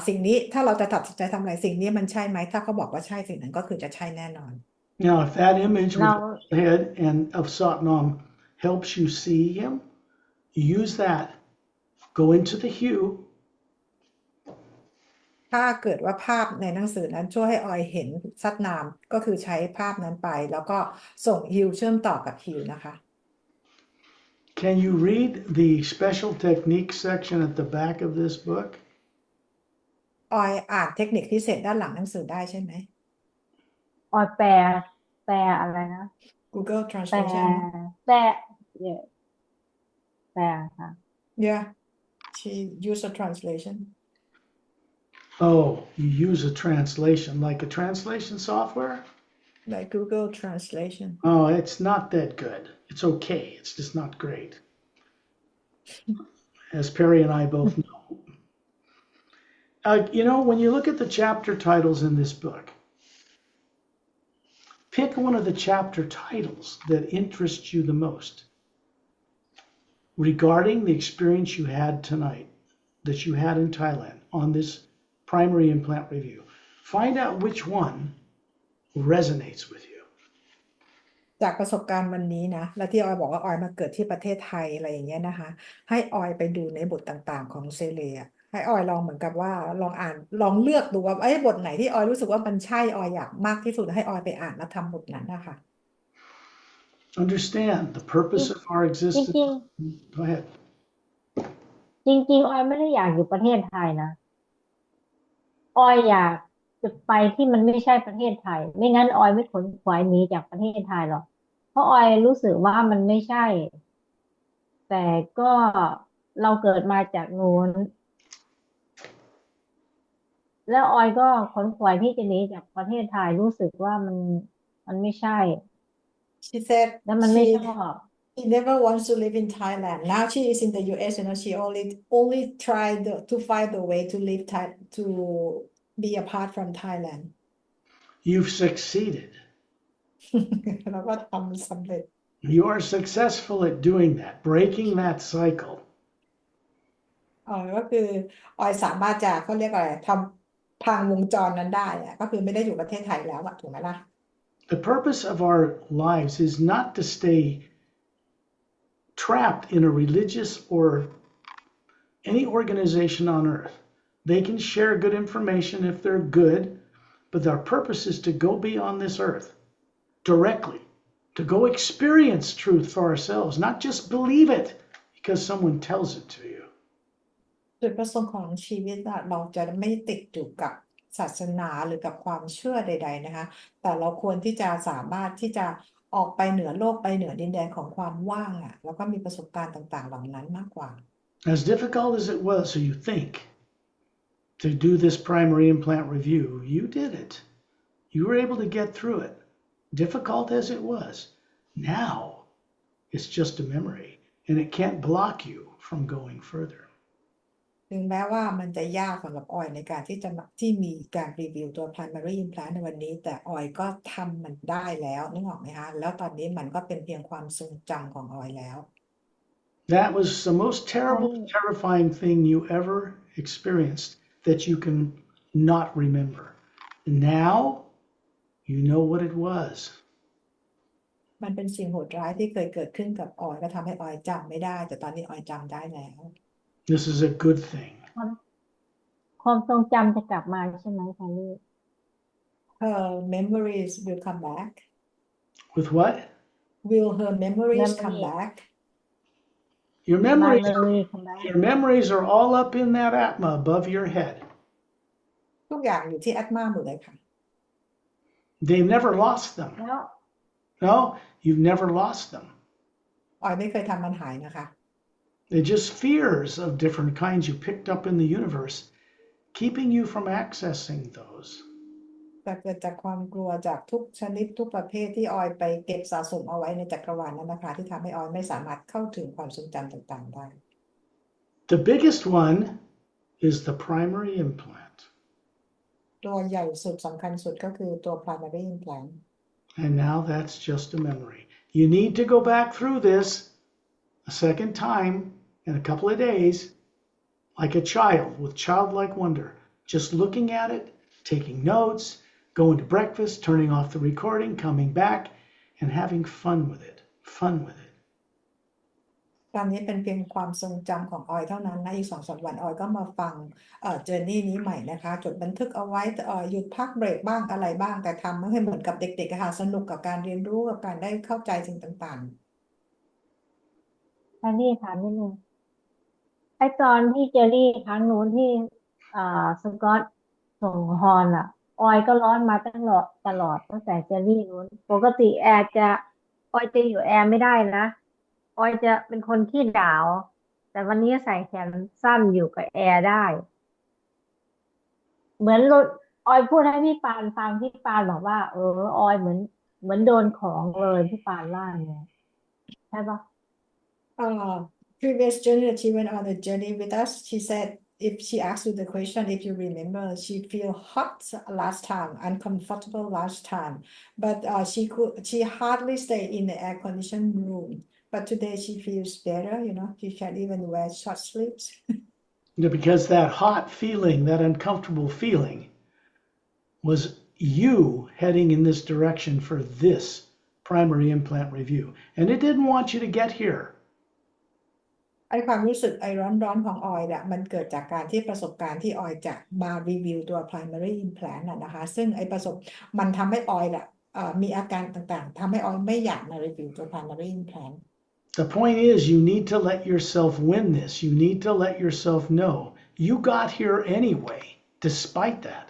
S2: สิ่งนี้ถ้าเราจะตัดสินใจทำอะไรสิ่งนี้มันใช่ไหมถ้าเขาบอกว่าใช่สิ่งนั้นก็คือจะใช่แน่นอน
S1: Now, if that image with the head and of Satnam helps you see him, use that. Go into the hue.
S2: ถ้าเกิดว่าภาพในหนังสือนั้นช่วยให้ออยเห็นซัดนามก็คือใช้ภาพนั้นไปแล้วก็ส่งฮิวเชื่อมต่อกับฮิวนะคะ
S1: Can you read the special technique section at the back of this book?
S2: ออยอ่านเทคนิคพิเศษด้านหลังหนังสือได้ใช่ไหม
S3: ออยแปลอะไรนะ
S2: Google
S3: แปล
S2: Translation
S3: แปล yeah แปลค่ะ
S2: Yeah she use a translation
S1: Oh, you use a translation, like a translation software?
S2: like Google Translation
S1: Oh, it's not that good. It's okay. It's just not great. As Perry and I both know. When you look at the chapter titles in this book, pick one of the chapter titles that interests you the most regarding the experience you had tonight, that you had in Thailand on this primary implant review. Find out which one resonates with you.
S2: จากประสบการณ์วันนี้นะและที่ออยบอกว่าออยมาเกิดที่ประเทศไทยอะไรอย่างเงี้ยนะคะให้ออยไปดูในบทต่างๆของเซเลอะให้ออยลองเหมือนกับว่าลองอ่านลองเลือกดูว่าบทไหนที่ออยรู้สึกว่ามันใช่ออยอยากมากที่สุดให้ออยไปอ่านแล้วทำบทนั้นนะคะ
S1: Understand the purpose of our
S3: จ
S1: existence.
S3: ริง
S1: Go ahead.
S3: ๆจริงๆออยไม่ได้อยากอยู่ประเทศไทยนะออยอยากจะไปที่มันไม่ใช่ประเทศไทยไม่งั้นออยไม่ขนขวายหนีจากประเทศไทยหรอกเพราะออยรู้สึกว่ามันไม่ใช่ แต่ก็เราเกิดมาจากนู้นแล้วออยก็ขนขวายที่จะหนีจากประเทศไทยรู้สึกว่ามันไม่ใช่
S2: She said
S3: แล้วมันไม่ช
S2: she
S3: อบ
S2: she never wants to live in Thailand. Now she is in the US, she only tried to find a way to live to be apart from Thailand.
S1: You've succeeded.
S2: แล้วก็ทำสำเร็จ
S1: You are successful at doing that, breaking that cycle.
S2: ก็คือออยสามารถจะเขาเรียกอะไรทำพังวงจรนั้นได้ก็คือไม่ได้อยู่ประเทศไทยแล้วถูกไหมล่ะ
S1: The purpose of our lives is not to stay trapped in a religious or any organization on earth. They can share good information if they're good, but our purpose is to go beyond this earth directly, to go experience truth for ourselves, not just believe it because someone tells it to you.
S2: จุดประสงค์ของชีวิตเราจะไม่ติดอยู่กับศาสนาหรือกับความเชื่อใดๆนะคะแต่เราควรที่จะสามารถที่จะออกไปเหนือโลกไปเหนือดินแดนของความว่างแล้วก็มีประสบการณ์ต่างๆเหล่านั้นมากกว่า
S1: As difficult as it was, so you think, to do this primary implant review, you did it. You were able to get through it. Difficult as it was. Now, it's just a memory, and it can't block you from going further.
S2: ถึงแม้ว่ามันจะยากสำหรับออยในการที่มีการรีวิวตัว primary implant ในวันนี้แต่ออยก็ทำมันได้แล้วนึกออกไหมคะแล้วตอนนี้มันก็เป็นเพียงความทรงจำของออยแล้ว
S1: That was the most terrible, terrifying thing you ever experienced that you can not remember. Now, you know what it was.
S2: มันเป็นสิ่งโหดร้ายที่เคยเกิดขึ้นกับออยก็ทำให้ออยจำไม่ได้แต่ตอนนี้ออยจำได้แล้ว
S1: This is a good thing.
S3: ความทรงจำจะกลับมาใช่ไหมคะลูก
S2: Her memories will come back.
S1: With what?
S2: Will her memories come
S3: Memory.
S2: back?
S1: Your
S3: My
S1: memories,
S3: memory come back.
S1: your memories are all up in that atma above your head.
S2: ทุกอย่างอยู่ที่แอดมาหมดเลยค่ะ
S1: They've never lost them.
S3: แล้ว
S1: No, you've never lost them.
S2: ออยไม่เคยทำมันหายนะคะ
S1: They're just fears of different kinds you picked up in the universe, keeping you from accessing those.
S2: แต่เกิดจากความกลัวจากทุกชนิดทุกประเภทที่ออยไปเก็บสะสมเอาไว้ในจักรวาลนั้นนะคะที่ทำให้ออยไม่สามารถเข้าถึงความทรงจำต่างๆได้
S1: The biggest one is the primary implant.
S2: ตัวใหญ่สุดสำคัญสุดก็คือตัว primary implant
S1: And now that's just a memory. You need to go back through this a second time in a couple of days, like a child with childlike wonder, just looking at it, taking notes, going to breakfast, turning off the recording, coming back, and having fun with it. Fun with it.
S2: ตอนนี้เป็นเพียงความทรงจำของออยเท่านั้นนะอีก 2-3 วันออยก็มาฟังเจอร์นี่นี้ใหม่นะคะจดบันทึกเอาไว้หยุดพักเบรกบ้างอะไรบ้างแต่ทำให้เหมือนกับเด็กๆค่ะสนุกกับการเรียนรู้กับการได้เข้าใจสิ่งต่าง
S3: แพรรี่ถามนิดนึงไอตอนที่เจอรี่ครั้งนู้นที่สกอตส่งฮอนออยก็ร้อนมาตลอดตั้งแต่เจอรี่นู้นปกติออยจะอยู่แอร์ไม่ได้นะออยจะเป็นคนขี้หนาวแต่ แต่วันนี้ใส่แขนสั้นอยู่กับแอร์ได้ เหมือนรถออยพูดให้พี่ปานฟังพี่ปานบอกว่าออยเหมือนโดนของเลยพี่ปานล่าเนี่ยใช่ปะ
S2: Previous journey that she went on the journey with us, she said if she asked you the question, if you remember, she feel hot last time, uncomfortable last time, but she hardly stay in the air conditioned room. But today she feels better, she can even wear short sleeves.
S1: Because that hot feeling, that uncomfortable feeling, was you heading in this direction for this primary implant review. And it didn't want you to get here.
S2: ไอความรู้สึกไอร้อนของออยเนี่ยมันเกิดจากการที่ประสบการณ์ที่ออยจะมารีวิวตัว primary implant นะคะซึ่งมันทำให้ออยเนี่ยมีอาการต่างๆทำให้ออยไม่อยากมารีวิวตัว primary implant.
S1: The point is, you need to let yourself win this. You need to let yourself know you got here anyway, despite that.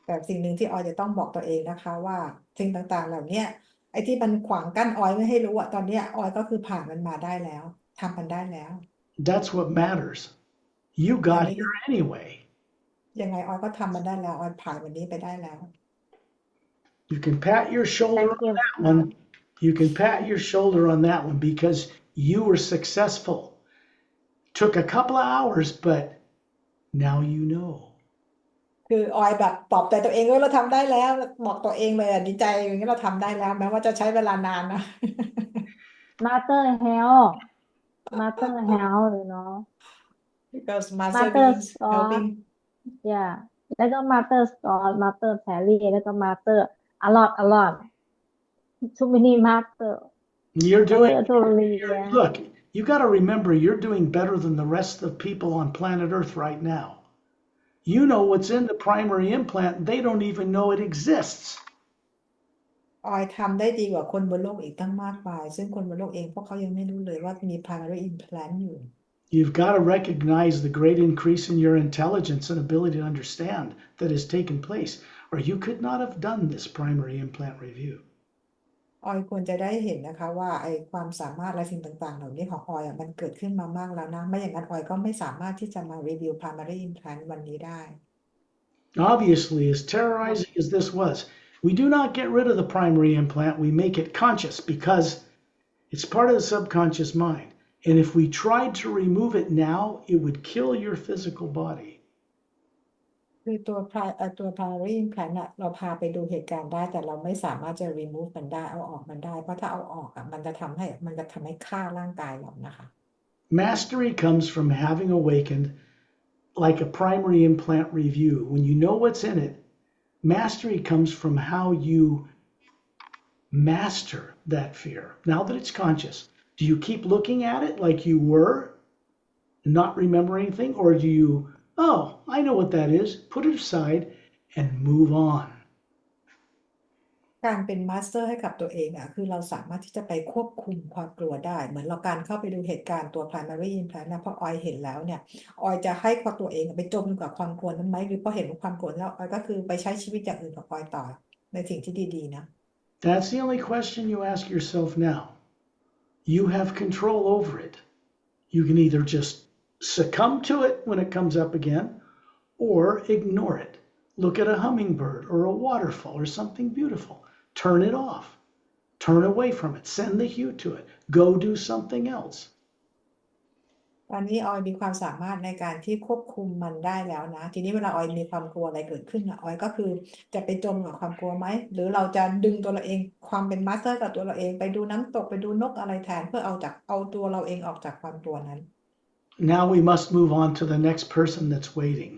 S2: แต่สิ่งหนึ่งที่ออยจะต้องบอกตัวเองนะคะว่าสิ่งต่างๆเหล่านี้ไอ้ที่มันขวางกั้นออยไม่ให้รู้ตอนนี้ออยก็คือผ่านมันมาได้แล้วทำมันได้แล้ว
S1: That's what matters. You got here anyway.
S2: ยังไงออยก็ทำมันได้แล้วออยผ่านวันนี้ไปได้แล้ว
S1: You can pat your shoulder on that one. You can pat your shoulder on that one because you were successful. Took a couple of hours, but now you know.
S2: คือออยแบบปลอบใจตัวเองว่าเราทำได้แล้วบอกตัวเองเลยดีใจอย่างนี้เราทำได้แล้วแม้ว่าจะใช้เวลานานนะ
S3: Master
S2: because master
S3: Master
S2: means
S3: Scott
S2: helping
S3: yeah แล้วก็ Master Scott Master Pari แล้วก็ Master a lot too many Master
S1: You're doing,
S3: totally
S1: look, you got to remember you're doing better than the rest of the people on planet Earth right now. You know what's in the primary implant. They don't even know it exists.
S2: ออยทำได้ดีกว่าคนบนโลกอีกตั้งมากมายซึ่งคนบนโลกเองพวกเขายังไม่รู้เลยว่ามี primary implant อยู่
S1: You've got to recognize the great increase in your intelligence and ability to understand that has taken place, or you could not have done this primary implant review.
S2: ออยควรจะได้เห็นนะคะว่าไอ้ความสามารถและสิ่งต่างๆเหล่านี้ของออยมันเกิดขึ้นมามากแล้วนะไม่อย่างนั้นออยก็ไม่สามารถที่จะมารีวิว primary implant วันนี้ได้
S1: Obviously, as terrorizing as this was, we do not get rid of the primary implant. We make it conscious because it's part of the subconscious mind. And if we tried to remove it now, it would kill your physical body.
S2: คือตัว primary implant เราพาไปดูเหตุการณ์ได้แต่เราไม่สามารถจะ remove มันได้เอาออกมันได้เพราะถ้าเอาออกมันจะทำให้ฆ่าร่างกายเรานะคะ
S1: Mastery comes from having awakened like a primary implant review. When you know what's in it, mastery comes from how you master that fear. Now that it's conscious, do you keep looking at it like you were, not remember anything, or do you, oh, I know what that is, put it aside and move on?
S2: การเป็นมาสเตอร์ให้กับตัวเองคือเราสามารถที่จะไปควบคุมความกลัวได้เหมือนเราการเข้าไปดูเหตุการณ์ตัว primary implant นะพอออยเห็นแล้วเนี่ยออยจะให้ตัวเองไปจมกับความกลัวนั้นไหมหรือพอเห็นความกลัวแล้วออยก็คือไปใช้ชีวิตอย่างอื่นกับออยต่อในสิ่งที่ดีๆนะ
S1: That's the only question you ask yourself now. You have control over it. You can either just succumb to it when it comes up again or ignore it. Look at a hummingbird or a waterfall or something beautiful. Turn it off. Turn away from it. Send the hue to it. Go do something else.
S2: ตอนนี้ออยมีความสามารถในการที่ควบคุมมันได้แล้วนะทีนี้เวลาออยมีความกลัวอะไรเกิดขึ้นออยก็คือจะไปจมกับความกลัวไหมหรือเราจะดึงตัวเราเองความเป็นมาสเตอร์กับตัวเราเองไปดูน้ำตกไปดูนกอะไรแทนเพื่อเอาตัวเราเองออกจากความกลัวนั้น
S1: Now we must move on to the next person that's waiting.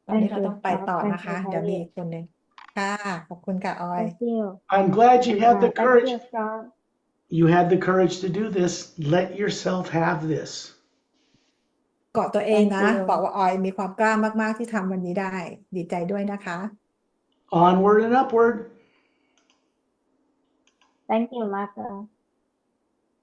S2: ตอนนี้เราต้องไปต่อนะคะเดี๋ยวมีอีกคนหนึ่งค่ะขอบคุณค่ะออย
S3: Thank you
S1: I'm glad you had the
S3: Thank
S1: courage.
S3: you Scott
S1: You had the courage to do this. Let yourself have this.
S2: เกาะตัวเองนะ
S3: Thank you
S2: บอกว่าออยมีความกล้ามากๆที่ทำวันนี้ได้ดีใจด้วยนะคะ
S1: Onward and upward.
S3: Thank you Master